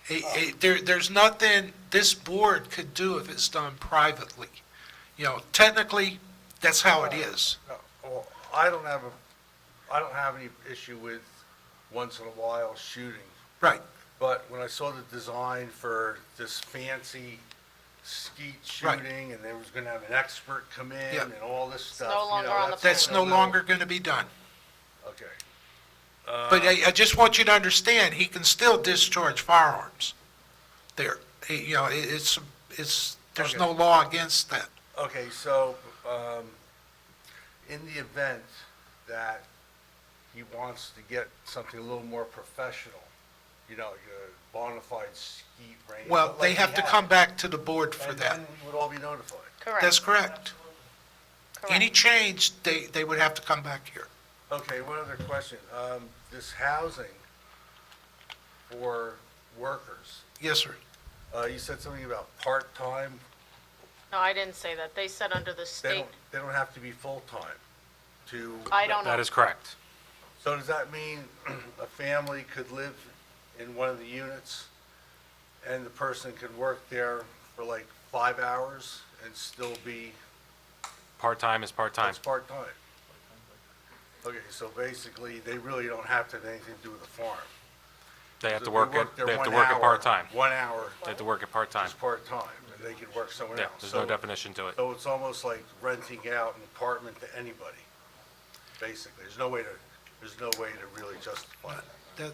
There's nothing this board could do if it's done privately. You know, technically, that's how it is. Well, I don't have any issue with once in a while shooting. Right. But when I saw the design for this fancy skeet Right. shooting, and they was gonna have an expert come in Yeah. and all this stuff. no you longer know, on the That's no longer going to be done. Okay. But I just want you to understand, he can still discharge firearms there. You know, there's Okay. no law against that. Okay, so, in the event that he wants to get something a little more professional, you know, a bona fide skeet range. Well, like they he have to had, come back to the board for and that. then we would all be notified. Correct. That's correct. Correct. Any change, they would have to come back here. Okay, one other question. This housing for workers, Yes, sir. you said something about part-time. No, I didn't say that. They said under the They state, don't have to be full-time to. I don't know. That is correct. So does that mean a family could live in one of the units and the person could work there for like 5 hours and still be, Part-time is part-time. that's part-time? Okay, so basically, they really don't have to have anything to do with the farm. They have So to if work they it, there they have to 1 work it hour- part-time. 1 hour, They have to work it part-time. just part-time, and they could work somewhere Yeah, else. there's no So- definition to it. So it's almost like renting out an apartment to anybody, basically. There's no way to really justify it. That-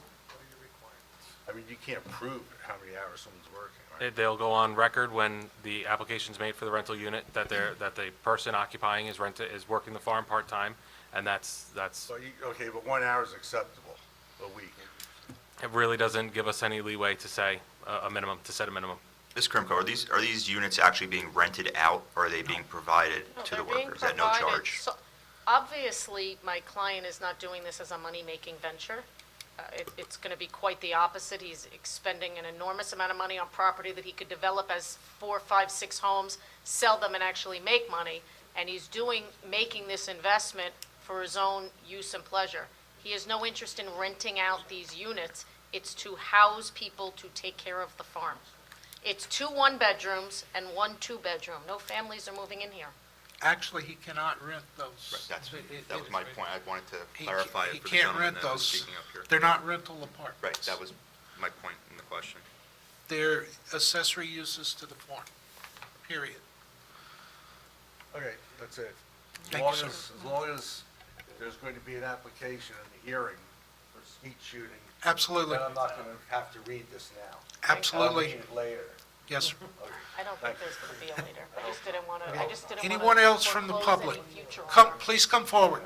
I mean, you can't prove how many hours someone's working, right? They'll go on record when the application's made for the rental unit that the person occupying is working the farm part-time, and that's, So okay, but 1 hour is acceptable a week. it really doesn't give us any leeway to say a minimum, to set a minimum. Ms. Krimko, are these units actually being rented out, or are they being provided No, to the they're being workers at no provided. charge? So, obviously, my client is not doing this as a money-making venture. It's going to be quite the opposite. He's expending an enormous amount of money on property that he could develop as 4, 5, 6 homes, sell them and actually make money. And he's making this investment for his own use and pleasure. He has no interest in renting out these units. It's to house people to take care of the farm. It's 2 one-bedrooms and 1 two-bedroom. No families are moving in here. Actually, he cannot rent those. That was my point. I wanted to He clarify he it for the can't gentleman rent that was those. speaking up here. They're not rental apartments. Right, that was my point in the question. They're accessory uses to the farm, period. Okay, that's it. Thank you, sir. As long as there's going to be an application and a hearing for skeet shooting. Absolutely. Then I'm not going to have to read this now. Absolutely. I'll read it later. Yes, sir. I don't think there's going to be a later. I just didn't want to, Anyone else from the public? Please come forward.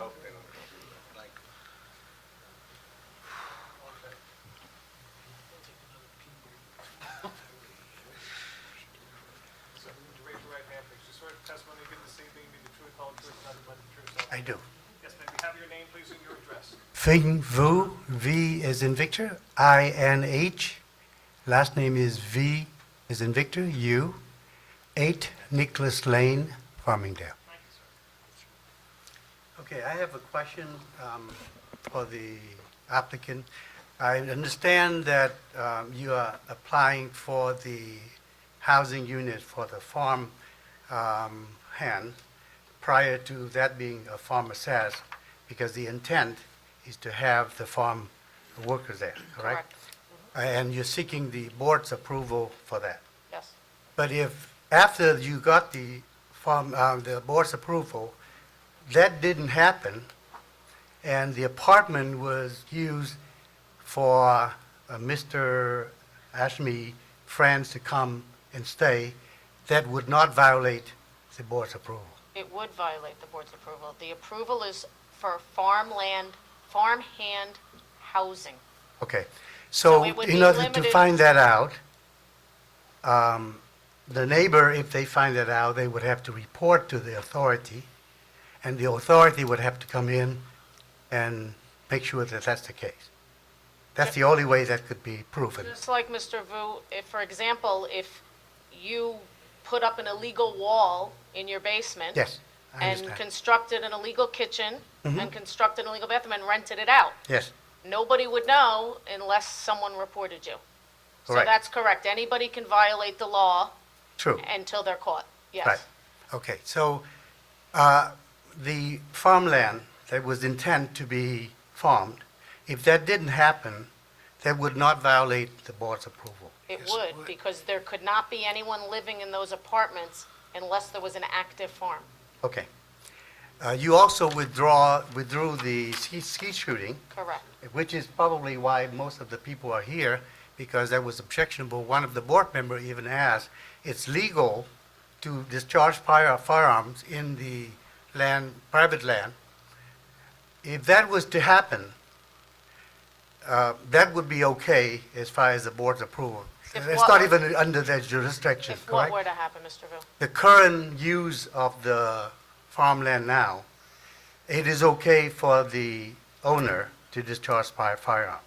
Would you raise your right hand, please? You swear the testimony you give this evening be the truth, whole truth, nothing but the truth, so help I you do. God? Yes, may we have your name, please, and your address? Vinh Vu, V as in Victor, I-N-H. Last name is V as in Victor, U. 8 Nicholas Lane, Farmingdale. Okay, I have a question for the applicant. I understand that you are applying for the housing unit for the farm hand prior to that being a farm assessed, because the intent is to have the farm workers there, correct? And you're seeking the board's approval for that. Yes. But if, after you got the the board's approval, that didn't happen, and the apartment was used for Mr. Ashme's friends to come and stay, that would not violate the board's approval. It would violate the board's approval. The approval is for farmland, farmhand housing. Okay, So so it would in be order to limited- find that out, the neighbor, if they find that out, they would have to report to the authority, and the authority would have to come in and make sure that that's the case. That's the only way that could be proven. Just like Mr. Vu, if, for example, if you put up an illegal wall in your basement. Yes, I And understand. constructed an illegal kitchen Mhm. and constructed an illegal bathroom and rented it out. Yes, Nobody would know unless someone reported you. So Correct. that's correct. Anybody can violate the law true. until they're caught. Yes. Right. Okay, so the farmland that was intended to be farmed, if that didn't happen, that would not violate the board's approval. It would, because there could not be anyone living in those apartments unless there was an active farm. Okay. You also withdrew the ski shooting, Correct. which is probably why most of the people are here, because that was objectionable. One of the board members even asked, it's legal to discharge firearms in the land, private land. If that was to happen, that would be okay as far as the board's approval. If It's what- not even under their jurisdiction, If what correct? were to happen, Mr. Vu? The current use of the farmland now, it is okay for the owner to discharge firearms,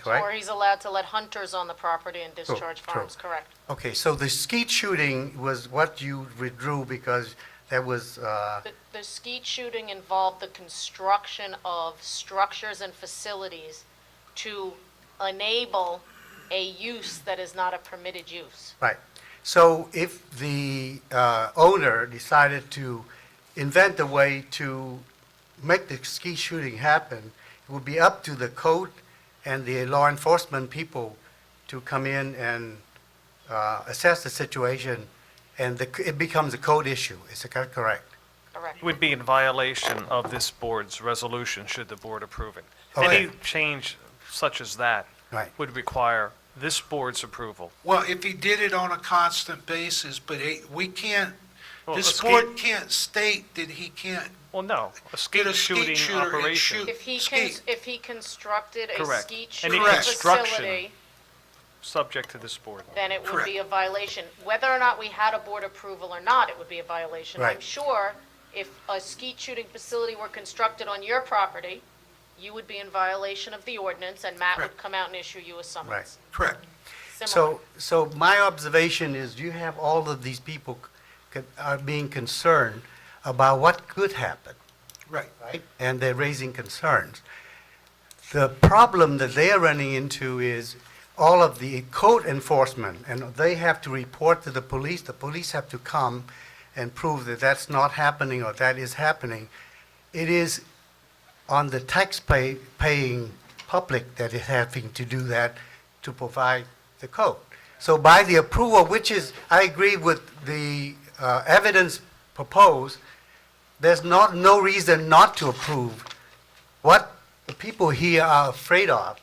correct? Or he's allowed to let hunters on the property and discharge true. farms, correct? Okay, so the skeet shooting was what you withdrew because that was, The skeet shooting involved the construction of structures and facilities to enable a use that is not a permitted use. right. So if the owner decided to invent a way to make the skeet shooting happen, it would be up to the code and the law enforcement people to come in and assess the situation, and it becomes a code issue. Is that correct? Correct. It would be in violation of this board's resolution, should the board approve it. Okay. Any change such as that Right. would require this board's approval. Well, if he did it on a constant basis, but we can't, Well, this a ski- board can't state that he can't Well, no, a get skeet a skeet shooting shooter and operation, shoot If he skeet. if he constructed a Correct. skeet Any shooting construction. facility, subject to this board. then it would Correct. be a violation. Whether or not we had a board approval or not, it would be a violation. I'm Right. sure if a skeet shooting facility were constructed on your property, you would be in violation of the ordinance, and Matt would Correct. come out and issue you a summons. Correct. Similar. So my observation is you have all of these people are being concerned about what could happen, Right. right? And they're raising concerns. The problem that they are running into is all of the code enforcement, and they have to report to the police have to come and prove that that's not happening or that is happening. It is on the tax-paying public that is having to do that to provide the code. So by the approval, which is, I agree with the evidence proposed, there's no reason not to approve. What the people here are afraid of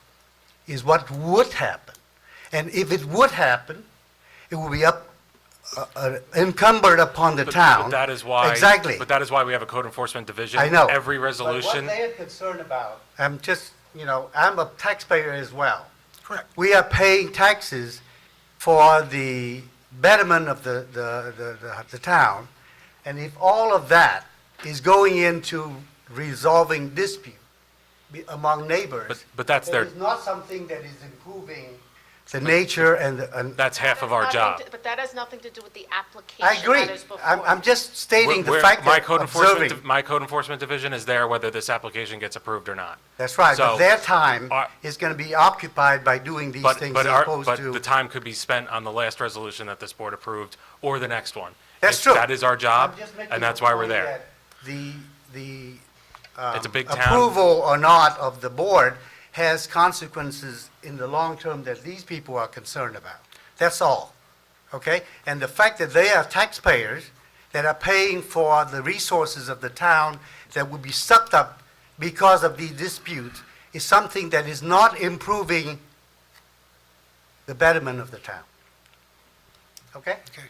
is what would happen. And if it would happen, it would be encumbered upon the town. But that is why. Exactly. But that is why we have a code enforcement division. I know. Every But resolution. what they're concerned about, I'm just, I'm a taxpayer as well. Correct. We are paying taxes for the betterment of the town, and if all of that is going into resolving dispute among neighbors, But that's their, it is not something that is improving the nature and That's half of our job. But that has nothing to do with the application I agree. that is before. I'm just stating the Where- fact my that code enforcement, observing. my code enforcement division is there whether this application gets approved or not. That's right, but So, their time our- is going to be occupied by doing these But, things but as our, opposed but to. the time could be spent on the last resolution that this board approved or the next one. That's If true. That is our job, I'm just making and that's the why we're point there. that The It's a big town. approval or not of the board has consequences in the long term that these people are concerned about. That's all, okay? And the fact that they are taxpayers that are paying for the resources of the town that will be sucked up because of the dispute is something that is not improving the betterment of the town. Okay? Okay,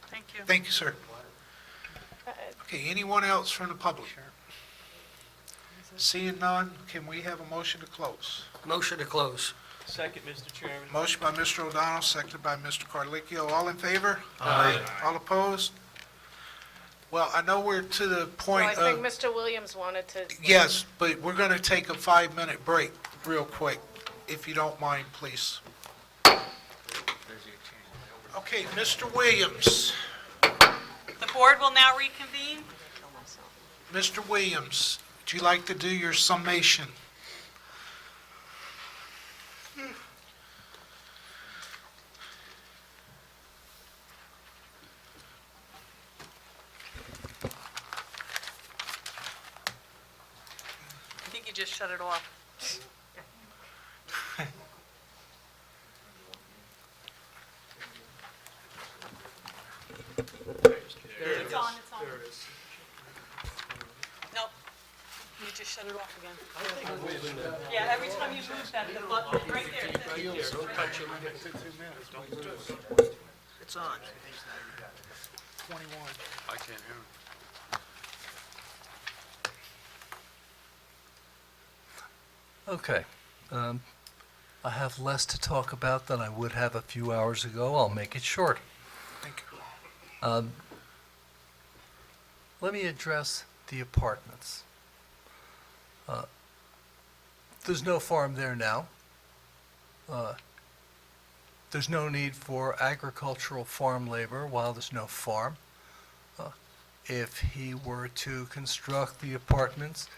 Thank you. thank you, sir. Okay, anyone else from the public? Seeing none, can we have a motion to close? Motion to close. Second, Mr. Chairman. Motion by Mr. O'Donnell, seconded by Mr. Carlicchio. All in favor? All opposed? Well, I know we're to the So I point think of, Mr. Williams wanted to. yes, but we're going to take a 5-minute break real quick, if you don't mind, please. Okay, Mr. Williams. The board will now reconvene. Mr. Williams, would you like to do your summation? I think you just shut it off. It's on, it's on. Nope, you just shut it off again. Yeah, every time you move that, the button, right there. it says- It's on. 21. I can't hear him. Okay. I have less to talk about than I would have a few hours ago. I'll make it short. Thank you. Let me address the apartments. There's no farm there now. There's no need for agricultural farm labor while there's no farm. If he were to construct the apartments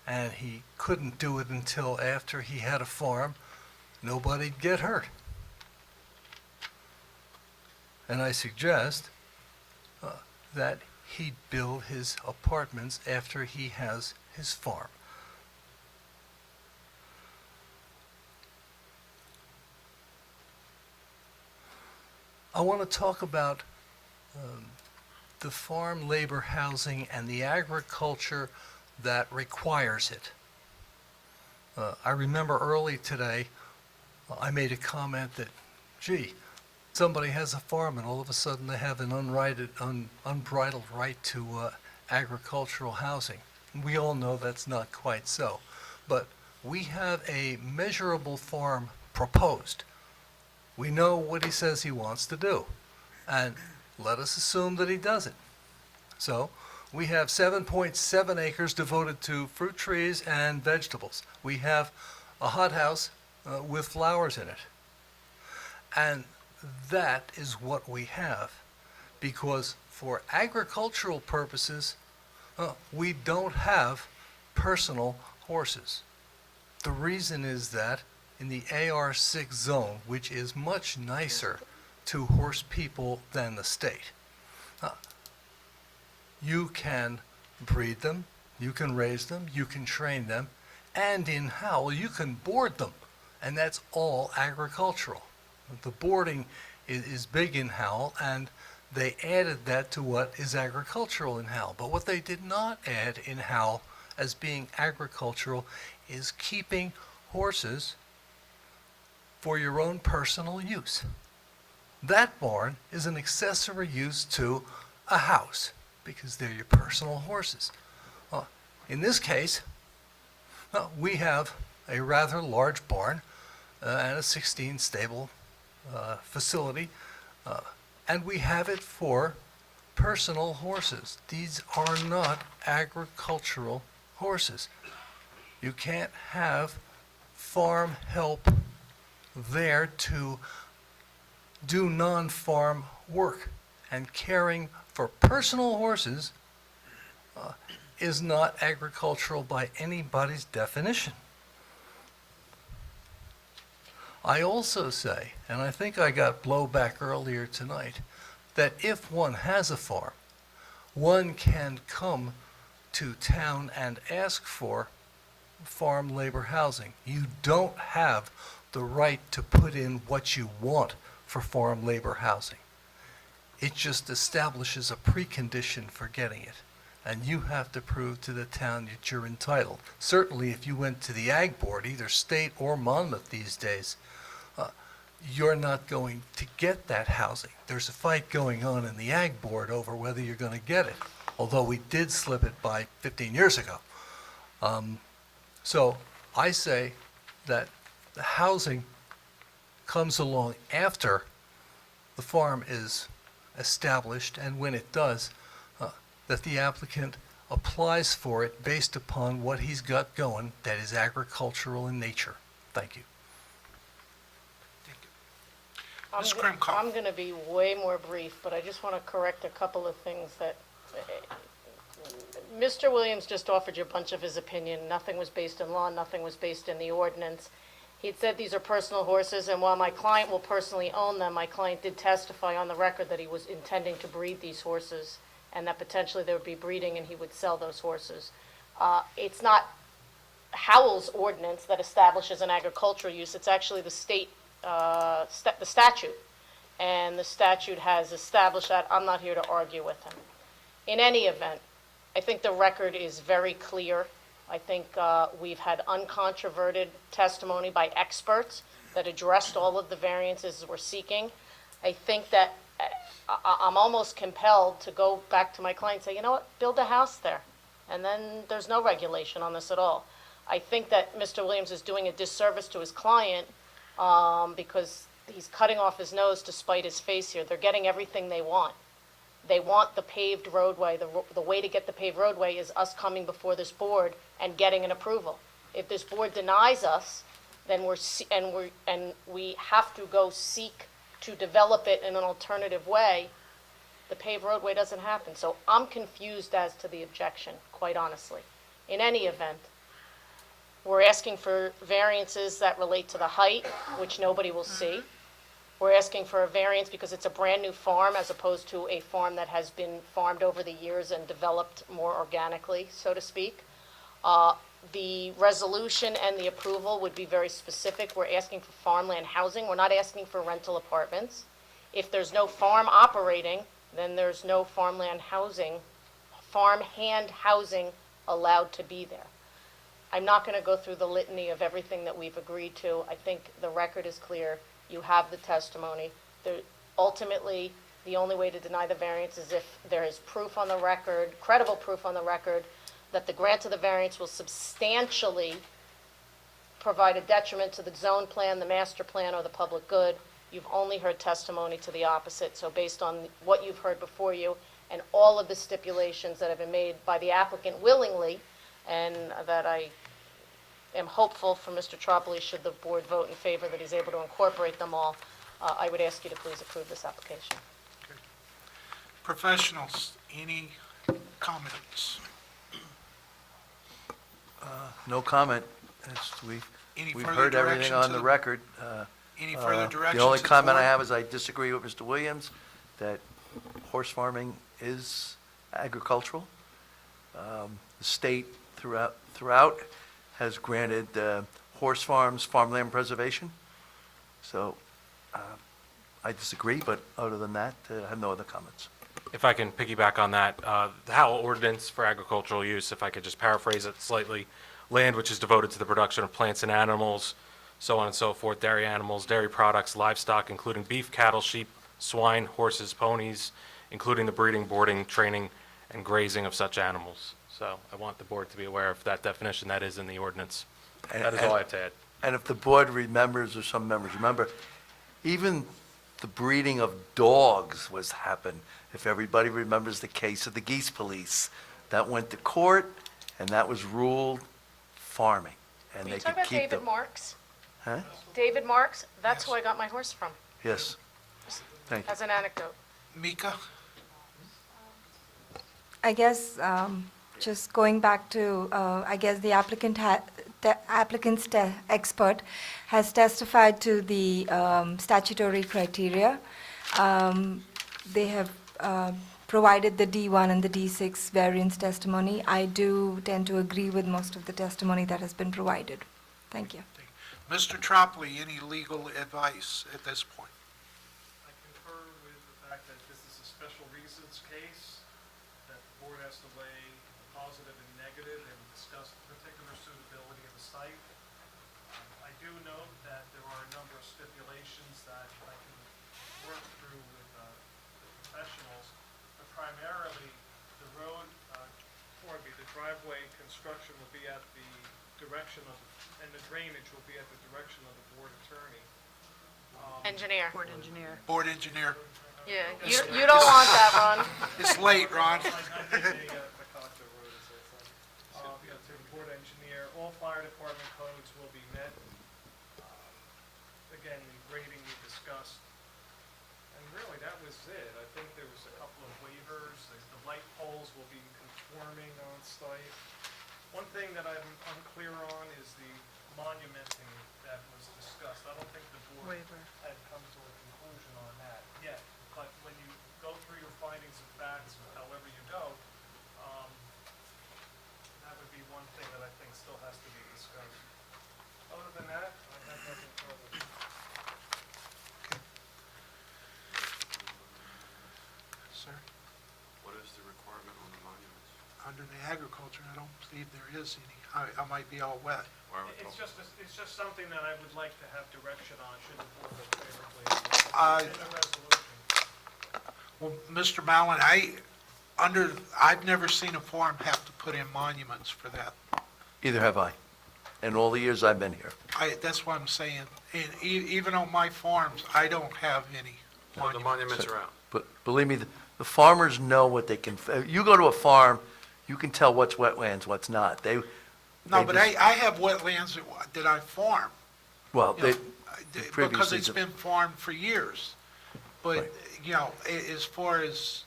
and he couldn't do it until after he had a farm, nobody'd get hurt. And I suggest that he build his apartments after he has his farm. I want to talk about the farm labor housing and the agriculture that requires it. I remember early today, I made a comment that, gee, somebody has a farm and all of a sudden they have an unbridled right to agricultural housing. We all know that's not quite so. But we have a measurable farm proposed. We know what he says he wants to do. And let us assume that he does it. So we have 7.7 acres devoted to fruit trees and vegetables. We have a hothouse with flowers in it. And that is what we have, because for agricultural purposes, we don't have personal horses. The reason is that in the AR6 zone, which is much nicer to horse people than the state, you can breed them, you can raise them, you can train them, and in Howell, you can board them, and that's all agricultural. The boarding is big in Howell, and they added that to what is agricultural in Howell. But what they did not add in Howell as being agricultural is keeping horses for your own personal use. That barn is an accessory use to a house because they're your personal horses. In this case, we have a rather large barn and a 16 stable facility, and we have it for personal horses. These are not agricultural horses. You can't have farm help there to do non-farm work. And caring for personal horses is not agricultural by anybody's definition. I also say, and I think I got blowback earlier tonight, that if one has a farm, one can come to town and ask for farm labor housing. You don't have the right to put in what you want for farm labor housing. It just establishes a precondition for getting it. And you have to prove to the town that you're entitled. Certainly, if you went to the Ag Board, either state or Monmouth these days, you're not going to get that housing. There's a fight going on in the Ag Board over whether you're going to get it, although we did slip it by 15 years ago. So I say that the housing comes along after the farm is established, and when it does, that the applicant applies for it based upon what he's got going that is agricultural in nature. Thank you. Ms. Krimko. I'm going to be way more brief, but I just want to correct a couple of things that Mr. Williams just offered you a bunch of his opinion. Nothing was based in law, nothing was based in the ordinance. He had said these are personal horses, and while my client will personally own them, my client did testify on the record that he was intending to breed these horses and that potentially there would be breeding and he would sell those horses. It's not Howell's ordinance that establishes an agricultural use. It's actually the state, the statute. And the statute has established that. I'm not here to argue with him. In any event, I think the record is very clear. I think we've had uncontroverted testimony by experts that addressed all of the variances we're seeking. I think that I'm almost compelled to go back to my client and say, you know what, build a house there. And then there's no regulation on this at all. I think that Mr. Williams is doing a disservice to his client because he's cutting off his nose to spite his face here. They're getting everything they want. They want the paved roadway. The way to get the paved roadway is us coming before this board and getting an approval. If this board denies us, then we have to go seek to develop it in an alternative way. The paved roadway doesn't happen. So I'm confused as to the objection, quite honestly. In any event, we're asking for variances that relate to the height, which nobody will see. We're asking for a variance because it's a brand-new farm as opposed to a farm that has been farmed over the years and developed more organically, so to speak. The resolution and the approval would be very specific. We're asking for farmland housing. We're not asking for rental apartments. If there's no farm operating, then there's no farmland housing, farmhand housing allowed to be there. I'm not going to go through the litany of everything that we've agreed to. I think the record is clear. You have the testimony. Ultimately, the only way to deny the variance is if there is proof on the record, credible proof on the record, that the grant of the variance will substantially provide a detriment to the zone plan, the master plan, or the public good. You've only heard testimony to the opposite. So based on what you've heard before you and all of the stipulations that have been made by the applicant willingly, and that I am hopeful for Mr. Tropoli, should the board vote in favor that he's able to incorporate them all, I would ask you to please approve this application. Professionals, any comments? No comment. Any We've further heard everything direction on to the the- record. Any further direction The only to the comment I board? have is I disagree with Mr. Williams, that horse farming is agricultural. The state throughout has granted horse farms farmland preservation. So I disagree, but other than that, I have no other comments. If I can piggyback on that, the Howell ordinance for agricultural use, if I could just paraphrase it slightly, land which is devoted to the production of plants and animals, so on and so forth, dairy animals, dairy products, livestock, including beef, cattle, sheep, swine, horses, ponies, including the breeding, boarding, training, and grazing of such animals. So I want the board to be aware of that definition that is in the ordinance. That is all I have to add. And if the board remembers, or some members remember, even the breeding of dogs was happened. If everybody remembers the case of the geese police, that went to court, and that was ruled farming, and Are they you could talking about keep David them. Marks? Huh? David Marks? That's who I got my horse from. Yes. Thank you. As an anecdote. Mika? I guess, just going back to, I guess the applicant's expert has testified to the statutory criteria. They have provided the D1 and the D6 variance testimony. I do tend to agree with most of the testimony that has been provided. Thank you. Mr. Tropoli, any legal advice at this point? I concur with the fact that this is a special reasons case, that the board has to weigh positive and negative and discuss the particular suitability of the site. I do note that there are a number of stipulations that I can work through with the professionals, but primarily the road, the driveway construction will be at the direction of, and the drainage will be at the direction of the board attorney. Engineer. Board engineer. Yeah, you don't want that, Ron. It's late, Ron. To the board engineer, all fire department codes will be met. Again, the grading we discussed. And really, that was it. I think there was a couple of waivers. The light poles will be conforming on site. One thing that I'm unclear on is the monumenting that was discussed. I don't think the board had come to a conclusion on that yet. But when you go through your findings of facts, however you go, that would be one thing that I think still has to be discussed. Other than that, I have nothing further. Sir? What is the requirement on the monuments? Under the agriculture, I don't believe there is any. I might be all wet. It's just something that I would like to have direction on, should the board vote favorably. In the resolution. Well, Mr. Mallon, I've never seen a farm have to put in monuments for that. Either have I, in all the years I've been here. That's what I'm saying. And even on my farms, I don't have any So the monuments are out. But believe me, the farmers know what they can, you go to a farm, you can tell what's wetlands, what's not. No, but I have wetlands that I farm. Well, You know, they because previously it's did- been farmed for years. But, Right. as far as,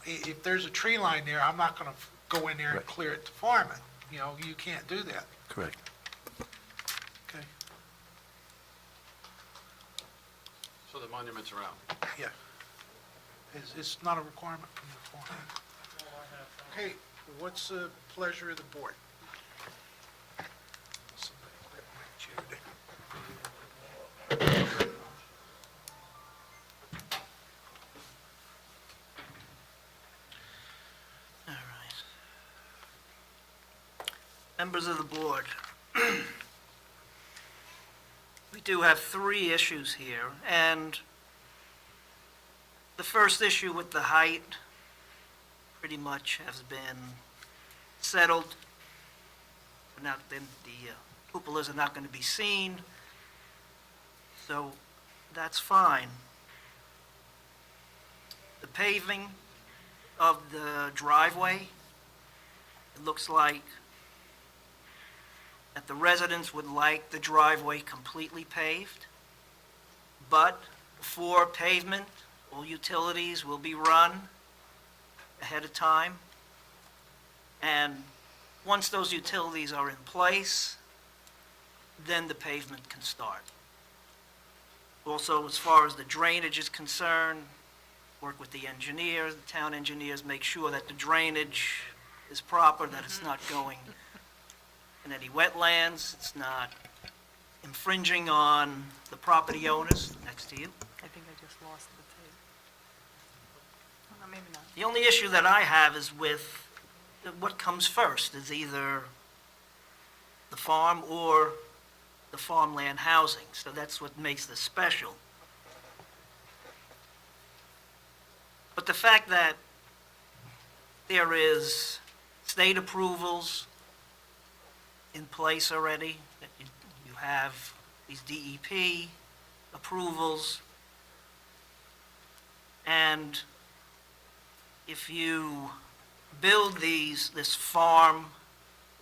if there's a tree line there, I'm not going to go in there and Right. clear it to farm it. You can't do that. Correct. Okay? So the monuments are out. Yeah. It's not a requirement from the farm. Okay, what's the pleasure of the board? Somebody grab my chair there. All right. Members of the board, we do have 3 issues here, and the first issue with the height pretty much has been settled. Now, then the cupolas are not going to be seen, so that's fine. The paving of the driveway, it looks like that the residents would like the driveway completely paved, but before pavement, all utilities will be run ahead of time. And once those utilities are in place, then the pavement can start. Also, as far as the drainage is concerned, work with the engineers, the town engineers, make sure that the drainage is proper, that it's not going in any wetlands, it's not infringing on the property owners next to you. I think I just lost the tape. Oh, no, maybe not. The only issue that I have is with what comes first, is either the farm or the farmland housing. So that's what makes this special. But the fact that there is state approvals in place already, that you have these DEP approvals, and if you build this farm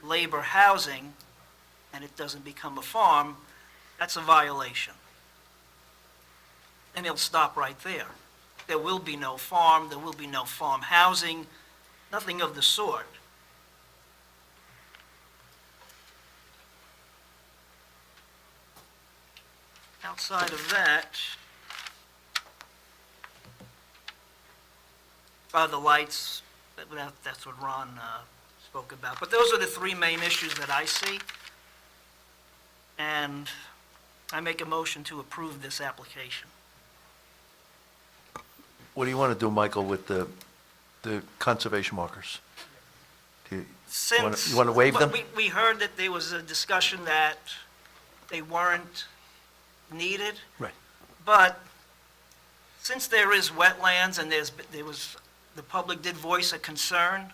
labor housing and it doesn't become a farm, that's a violation. and it'll stop right there. There will be no farm, there will be no farm housing, nothing of the sort. Outside of that, the lights, that's what Ron spoke about. But those are the three main issues that I see. And I make a motion to approve this application. What do you want to do, Michael, with the conservation markers? Do you Since... you want to waive them? We heard that there was a discussion that they weren't needed. Right. But since there is wetlands and the public did voice a concern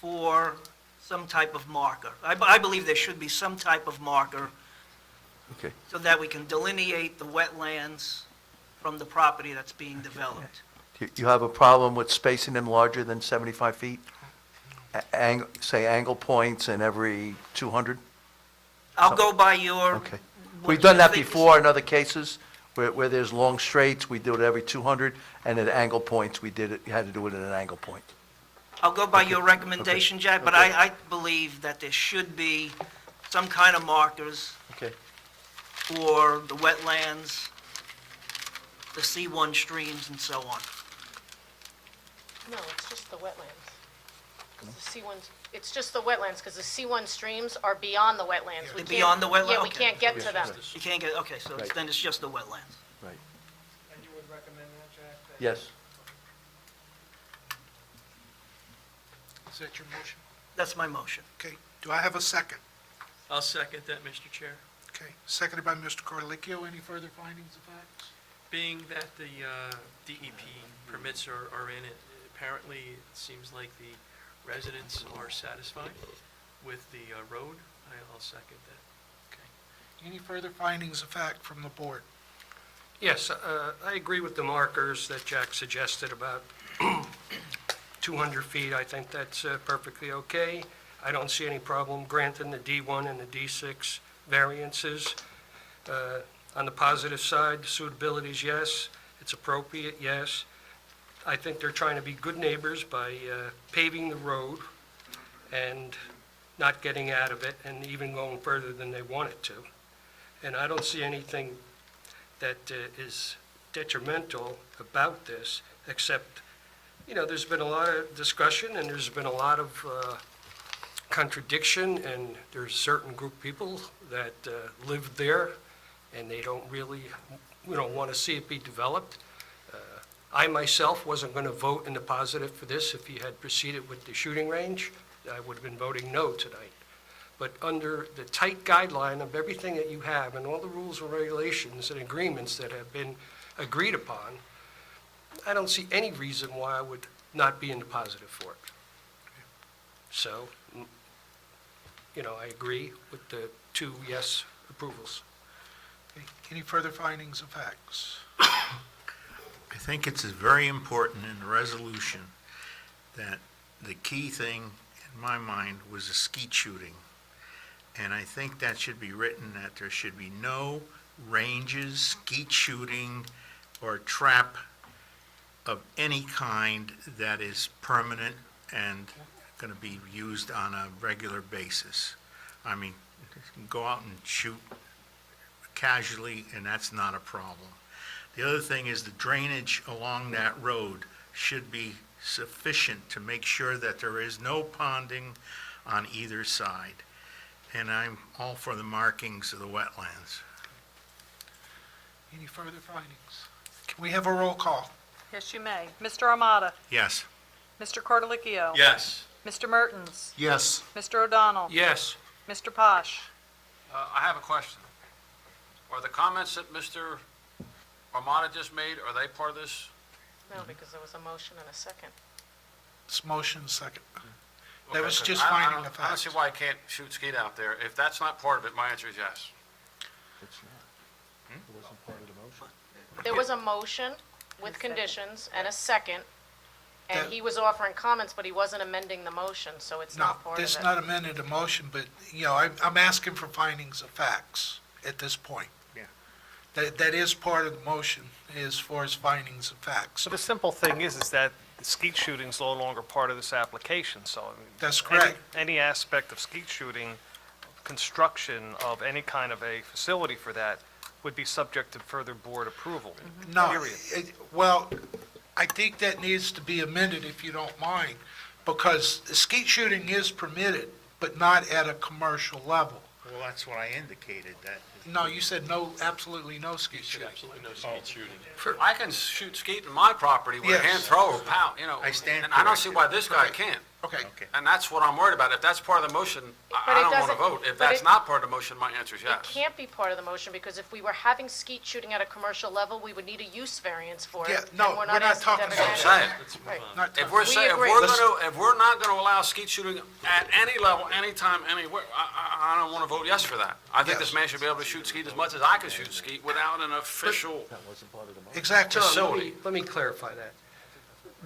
for some type of marker. I believe there should be some type of marker Okay. so that we can delineate the wetlands from the property that's being developed. You have a problem with spacing them larger than 75 feet? Say angle points in every 200? I'll go by your... Okay. what We've done you that think is- before in other cases, where there's long straights, we do it every 200, and at angle points, you had to do it at an angle point. I'll go by your recommendation, Jack, but I believe that there should be some kind of markers Okay. for the wetlands, the C1 streams, and so on. No, it's just the wetlands. 'Cause the C1s, it's just the wetlands, because the C1 streams are beyond the wetlands. We They're can't- beyond the wetland? Yeah, we Okay. can't get to them. You can't get, okay, so Right. then it's just the wetlands. Right. And you would recommend that, Jack? Yes. Is that your motion? That's my motion. Okay, do I have a second? I'll second that, Mr. Chair. Okay, seconded by Mr. Corlickio. Any further findings of facts? Being that the DEP permits are in it, apparently it seems like the residents are satisfied with the road. I'll second that. Okay. Any further findings of fact from the board? Yes, I agree with the markers that Jack suggested about 200 feet. I think that's perfectly okay. I don't see any problem granting the D1 and the D6 variances. On the positive side, the suitability is yes, it's appropriate, yes. I think they're trying to be good neighbors by paving the road and not getting out of it and even going further than they wanted to. And I don't see anything that is detrimental about this, except, you know, there's been a lot of discussion and there's been a lot of contradiction, and there's certain group of people that live there and they don't really, want to see it be developed. I myself wasn't going to vote in the positive for this if he had proceeded with the shooting range. I would have been voting no tonight. But under the tight guideline of everything that you have and all the rules and regulations and agreements that have been agreed upon, I don't see any reason why I would not be in the positive for it. So, I agree with the 2 yes approvals. Okay. Any further findings of facts? I think it's very important in the resolution that the key thing in my mind was a skeet shooting. And I think that should be written that there should be no ranges, skeet shooting, or trap of any kind that is permanent and going to be used on a regular basis. I mean, you can go out and shoot casually, and that's not a problem. The other thing is the drainage along that road should be sufficient to make sure that there is no ponding on either side. And I'm all for the markings of the wetlands. Any further findings? Can we have a roll call? Yes, you may. Mr. Armada? Yes. Mr. Cordelicchio? Yes. Mr. Mertens? Yes. Mr. O'Donnell? Yes. Mr. Posh? I have a question. Are the comments that Mr. Armada just made, are they part of this? No, because there was a motion and a second. It's motion second. Okay, That was 'cause just I finding don't- the I don't facts. see why I can't shoot skeet out there. If that's not part of it, my answer is yes. There was a motion with conditions and a second, and That- he was offering comments, but he wasn't amending the motion, so it's No, not part of this it. is not amended a motion, but, I'm asking for findings of facts at this point. Yeah. That is part of the motion, as far as findings of facts. So the simple thing is that the skeet shooting's no longer part of this application, so. I mean, That's correct. Any aspect of skeet shooting, construction of any kind of a facility for that would be subject to further board approval. No, Period. well, I think that needs to be amended, if you don't mind, because skeet shooting is permitted, but not at a commercial level. Well, that's what I indicated, that. No, you said no, absolutely no skeet shooting. Absolutely no skeet shooting. I can shoot skeet in my property with a Yes. hand throw or pound, you know. I stand And I don't see corrected. why this guy can't. Okay. And that's what I'm worried about. If that's part of the motion, But I it don't want to doesn't- vote. If but that's it- not part of the motion, my answer is It yes. can't be part of the motion, because if we were having skeet shooting at a commercial level, we would need a use variance for it. Yeah, and no, we're not asking to talking have it about granted. Saying, Right. Not if talking- we're We saying, agree. if we're not going to allow skeet shooting at any level, anytime, anywhere, I don't want to vote yes for that. I think Yes. this man should be able to shoot skeet as much as I can shoot skeet without an official Exactly. facility. Let me clarify that.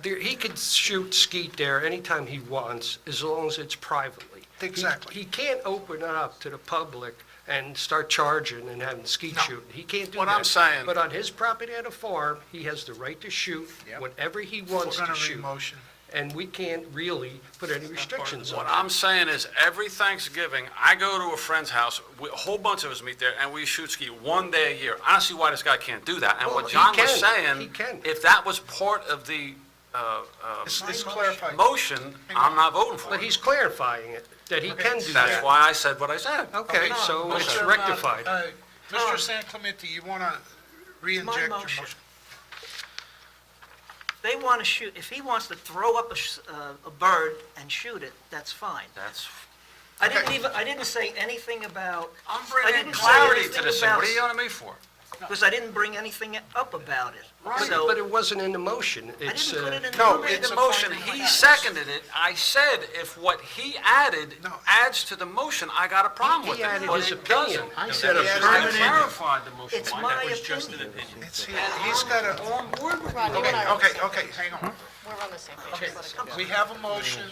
He could shoot skeet there anytime he wants, as long as it's privately. Exactly. He can't open it up to the public and start charging and having skeet No. shooting. He can't do that. What I'm saying- But on his property at a farm, he has the right to shoot Yep. whenever he We're wants going to to shoot. re-motion. And we can't really put any restrictions on What it. I'm saying is, every Thanksgiving, I go to a friend's house, a whole bunch of us meet there, and we shoot skeet one day a year. I don't see why this guy can't do that. And Well, what he John was can. saying, He can. if that was part of the It's clarified. motion, I'm not voting for But it. he's clarifying it, that he can do that. That's why I said what I said. Okay, so it's Mr. rectified. Mr. San Clemente, you want to re-inject your motion. motion? They want to shoot, if he wants to throw up a bird and shoot it, that's fine. That's, I didn't say anything about, I'm I bringing didn't say clarity to anything this thing. about- What are you on me for? because I didn't bring anything up about it. So, But it wasn't in the motion. I It's, didn't put it in the no, motion. it's The a motion, finding he of facts. seconded it. I said if what he added No. adds to the motion, I got a problem He with it. added But his it doesn't. opinion. I said a I permanent- clarified the motion. It's Mike. my That was just an opinion. opinion. He's got a, On board with Ron, you and I are on the okay, same okay, page. hang on. We're on the same page. Just let it go. We have a motion,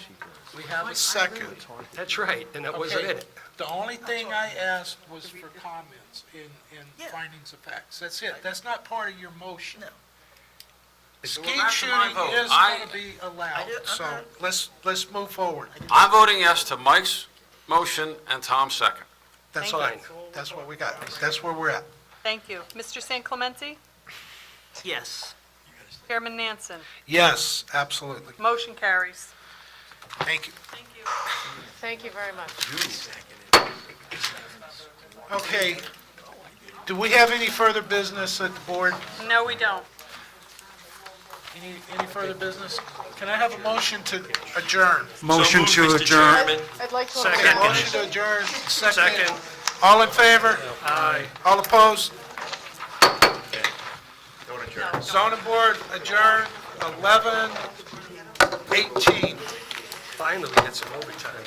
we have a second. That's right, and that wasn't in Okay, it. the only thing I asked was for comments in Yeah. findings of facts. That's it. That's not part of your motion. No. So Skeet back to my shooting vote. is I- going to be allowed, I'm so not- let's move forward. I'm voting yes to Mike's motion and Tom's second. That's Thank fine. That's what we got. That's where we're at. Thank you. Mr. San Clemente? Yes. Chairman Nansen? Yes, absolutely. Motion carries. Thank you. Thank you. Thank you very much. Okay, do we have any further business at the board? No, we don't. Any further business? Can I have a motion to adjourn? Motion to adjourn. I'd like to. Okay, motion to adjourn, second. Second. All in favor? Aye. All opposed? Don't adjourn. Zoning board adjourned 11:18. Finally, get some overtime.